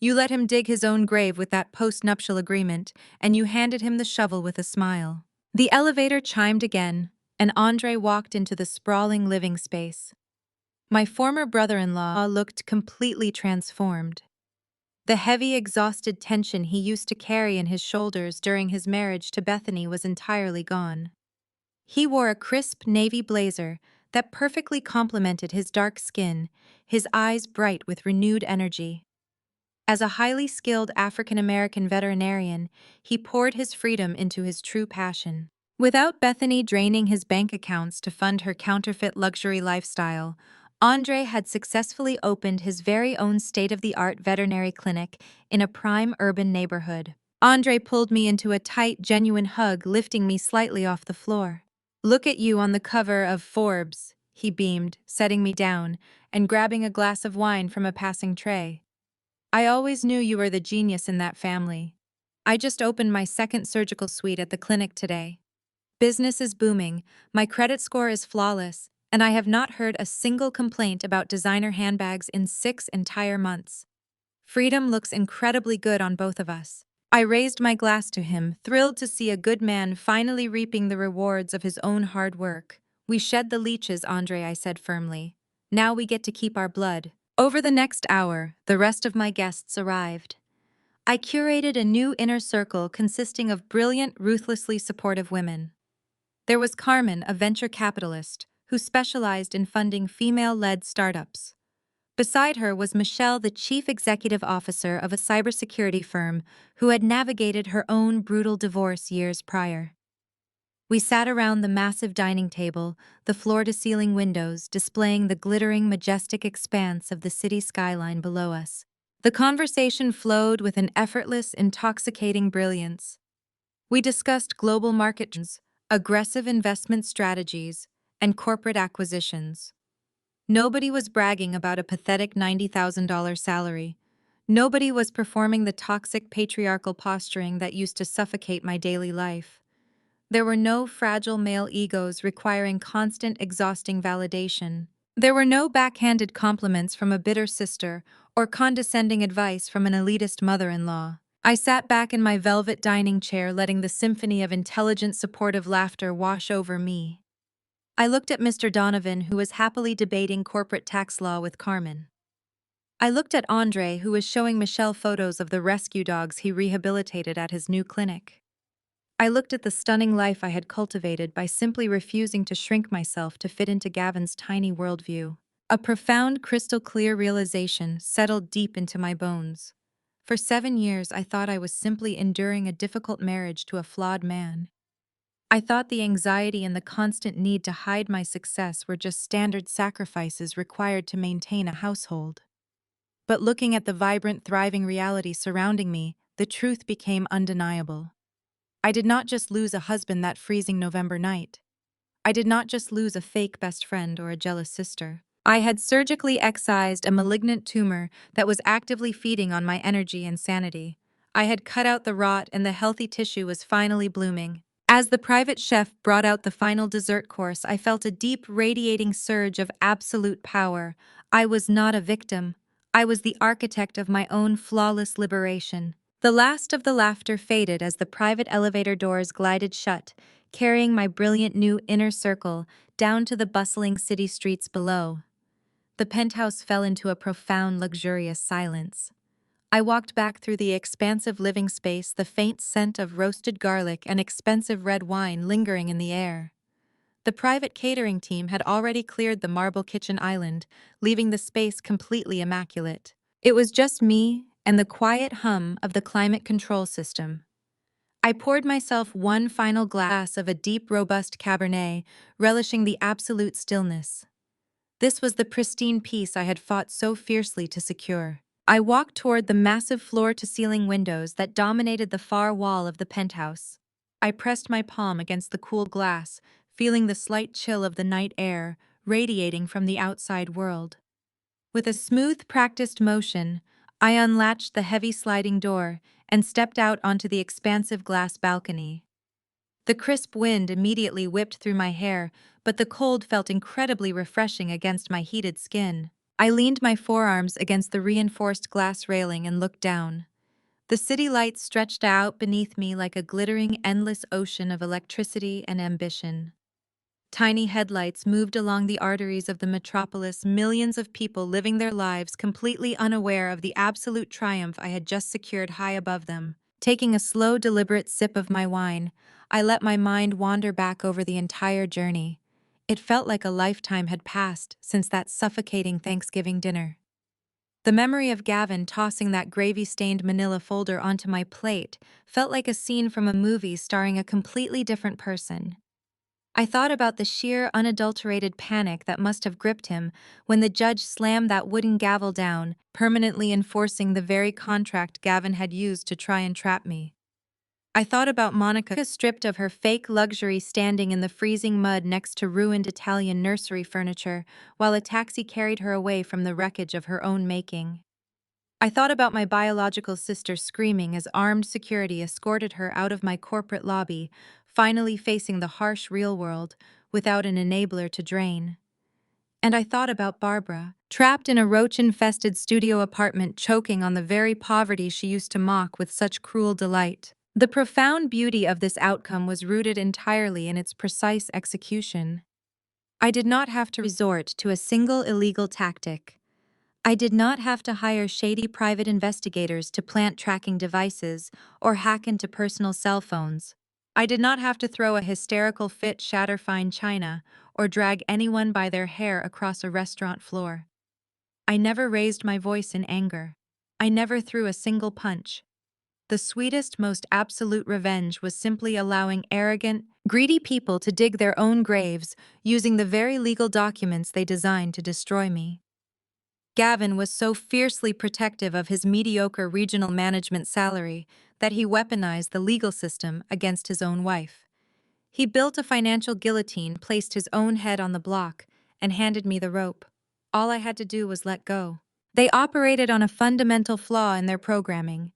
You let him dig his own grave with that post-nuptial agreement, and you handed him the shovel with a smile. The elevator chimed again, and Andre walked into the sprawling living space. My former brother-in-law looked completely transformed. The heavy, exhausted tension he used to carry in his shoulders during his marriage to Bethany was entirely gone. He wore a crisp navy blazer that perfectly complemented his dark skin, his eyes bright with renewed energy. As a highly skilled African-American veterinarian, he poured his freedom into his true passion. Without Bethany draining his bank accounts to fund her counterfeit luxury lifestyle, Andre had successfully opened his very own state-of-the-art veterinary clinic in a prime urban neighborhood. Andre pulled me into a tight, genuine hug, lifting me slightly off the floor. "Look at you on the cover of Forbes," he beamed, setting me down and grabbing a glass of wine from a passing tray. "I always knew you were the genius in that family. I just opened my second surgical suite at the clinic today. Business is booming, my credit score is flawless, and I have not heard a single complaint about designer handbags in 6 entire months. Freedom looks incredibly good on both of us." I raised my glass to him, thrilled to see a good man finally reaping the rewards of his own hard work. "We shed the leeches, Andre," I said firmly. "Now we get to keep our blood." Over the next hour, the rest of my guests arrived. I curated a new inner circle consisting of brilliant, ruthlessly supportive women. There was Carmen, a venture capitalist, who specialized in funding female-led startups. Beside her was Michelle, the chief executive officer of a cybersecurity firm who had navigated her own brutal divorce years prior. We sat around the massive dining table, the floor-to-ceiling windows displaying the glittering, majestic expanse of the city skyline below us. The conversation flowed with an effortless, intoxicating brilliance. We discussed global market trends, aggressive investment strategies, and corporate acquisitions. Nobody was bragging about a pathetic $90,000 salary. Nobody was performing the toxic patriarchal posturing that used to suffocate my daily life. There were no fragile male egos requiring constant, exhausting validation. There were no backhanded compliments from a bitter sister or condescending advice from an elitist mother-in-law. I sat back in my velvet dining chair, letting the symphony of intelligent, supportive laughter wash over me. I looked at Mr. Donovan, who was happily debating corporate tax law with Carmen. I looked at Andre, who was showing Michelle photos of the rescue dogs he rehabilitated at his new clinic. I looked at the stunning life I had cultivated by simply refusing to shrink myself to fit into Gavin's tiny worldview. A profound, crystal-clear realization settled deep into my bones. For 7 years, I thought I was simply enduring a difficult marriage to a flawed man. I thought the anxiety and the constant need to hide my success were just standard sacrifices required to maintain a household. But looking at the vibrant, thriving reality surrounding me, the truth became undeniable. I did not just lose a husband that freezing November night. I did not just lose a fake best friend or a jealous sister. I had surgically excised a malignant tumor that was actively feeding on my energy and sanity. I had cut out the rot and the healthy tissue was finally blooming. As the private chef brought out the final dessert course, I felt a deep, radiating surge of absolute power. I was not a victim. I was the architect of my own flawless liberation. The last of the laughter faded as the private elevator doors glided shut, carrying my brilliant new inner circle down to the bustling city streets below. The penthouse fell into a profound, luxurious silence. I walked back through the expansive living space, the faint scent of roasted garlic and expensive red wine lingering in the air. The private catering team had already cleared the marble kitchen island, leaving the space completely immaculate. It was just me and the quiet hum of the climate control system. I poured myself one final glass of a deep, robust Cabernet, relishing the absolute stillness. This was the pristine peace I had fought so fiercely to secure. I walked toward the massive floor-to-ceiling windows that dominated the far wall of the penthouse. I pressed my palm against the cool glass, feeling the slight chill of the night air radiating from the outside world. With a smooth, practiced motion, I unlatched the heavy sliding door and stepped out onto the expansive glass balcony. The crisp wind immediately whipped through my hair, but the cold felt incredibly refreshing against my heated skin. I leaned my forearms against the reinforced glass railing and looked down. The city lights stretched out beneath me like a glittering, endless ocean of electricity and ambition. Tiny headlights moved along the arteries of the metropolis, millions of people living their lives completely unaware of the absolute triumph I had just secured high above them. Taking a slow, deliberate sip of my wine, I let my mind wander back over the entire journey. It felt like a lifetime had passed since that suffocating Thanksgiving dinner. The memory of Gavin tossing that gravy-stained manila folder onto my plate felt like a scene from a movie starring a completely different person. I thought about the sheer, unadulterated panic that must have gripped him when the judge slammed that wooden gavel down, permanently enforcing the very contract Gavin had used to try and trap me. I thought about Monica stripped of her fake luxury standing in the freezing mud next to ruined Italian nursery furniture while a taxi carried her away from the wreckage of her own making. I thought about my biological sister screaming as armed security escorted her out of my corporate lobby, finally facing the harsh real world without an enabler to drain. And I thought about Barbara, trapped in a roach-infested studio apartment choking on the very poverty she used to mock with such cruel delight. The profound beauty of this outcome was rooted entirely in its precise execution. I did not have to resort to a single illegal tactic. I did not have to hire shady private investigators to plant tracking devices or hack into personal cell phones. I did not have to throw a hysterical fit shatter fine china or drag anyone by their hair across a restaurant floor. I never raised my voice in anger. I never threw a single punch. The sweetest, most absolute revenge was simply allowing arrogant, greedy people to dig their own graves using the very legal documents they designed to destroy me. Gavin was so fiercely protective of his mediocre regional management salary that he weaponized the legal system against his own wife. He built a financial guillotine, placed his own head on the block, and handed me the rope. All I had to do was let go. They operated on a fundamental flaw in their programming.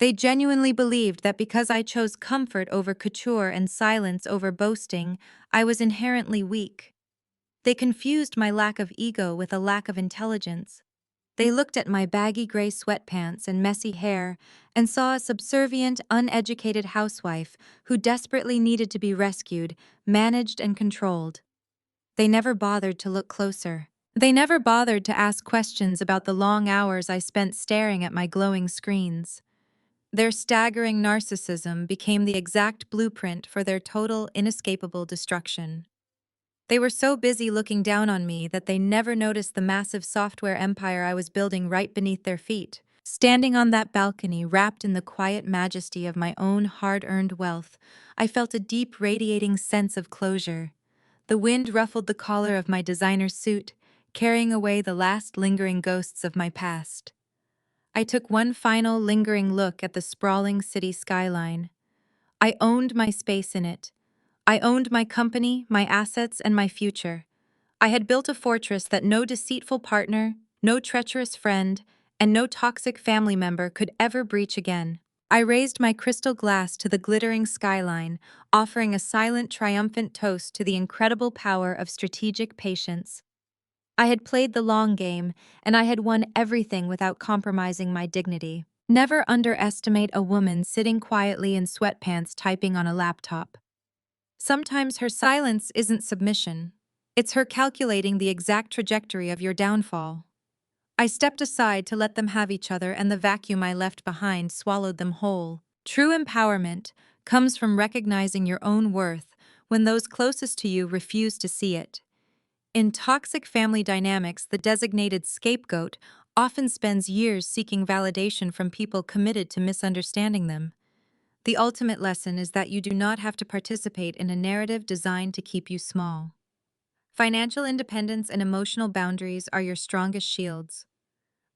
They genuinely believed that because I chose comfort over couture and silence over boasting, I was inherently weak. They confused my lack of ego with a lack of intelligence. They looked at my baggy gray sweatpants and messy hair and saw a subservient, uneducated housewife who desperately needed to be rescued, managed, and controlled. They never bothered to look closer. They never bothered to ask questions about the long hours I spent staring at my glowing screens. Their staggering narcissism became the exact blueprint for their total, inescapable destruction. They were so busy looking down on me that they never noticed the massive software empire I was building right beneath their feet. Standing on that balcony, wrapped in the quiet majesty of my own hard-earned wealth, I felt a deep, radiating sense of closure. The wind ruffled the collar of my designer suit, carrying away the last lingering ghosts of my past. I took one final, lingering look at the sprawling city skyline. I owned my space in it. I owned my company, my assets, and my future. I had built a fortress that no deceitful partner, no treacherous friend, and no toxic family member could ever breach again. I raised my crystal glass to the glittering skyline, offering a silent, triumphant toast to the incredible power of strategic patience. I had played the long game, and I had won everything without compromising my dignity. Never underestimate a woman sitting quietly in sweatpants typing on a laptop. Sometimes her silence isn't submission. It's her calculating the exact trajectory of your downfall. I stepped aside to let them have each other, and the vacuum I left behind swallowed them whole. True empowerment comes from recognizing your own worth when those closest to you refuse to see it. In toxic family dynamics, the designated scapegoat often spends years seeking validation from people committed to misunderstanding them. The ultimate lesson is that you do not have to participate in a narrative designed to keep you small. Financial independence and emotional boundaries are your strongest shields.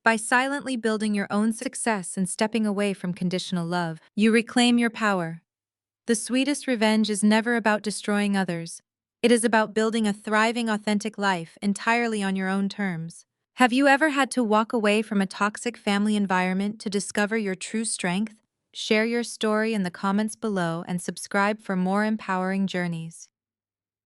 By silently building your own success and stepping away from conditional love, you reclaim your power. The sweetest revenge is never about destroying others. It is about building a thriving, authentic life entirely on your own terms. Have you ever had to walk away from a toxic family environment to discover your true strength? Share your story in the comments below and subscribe for more empowering journeys.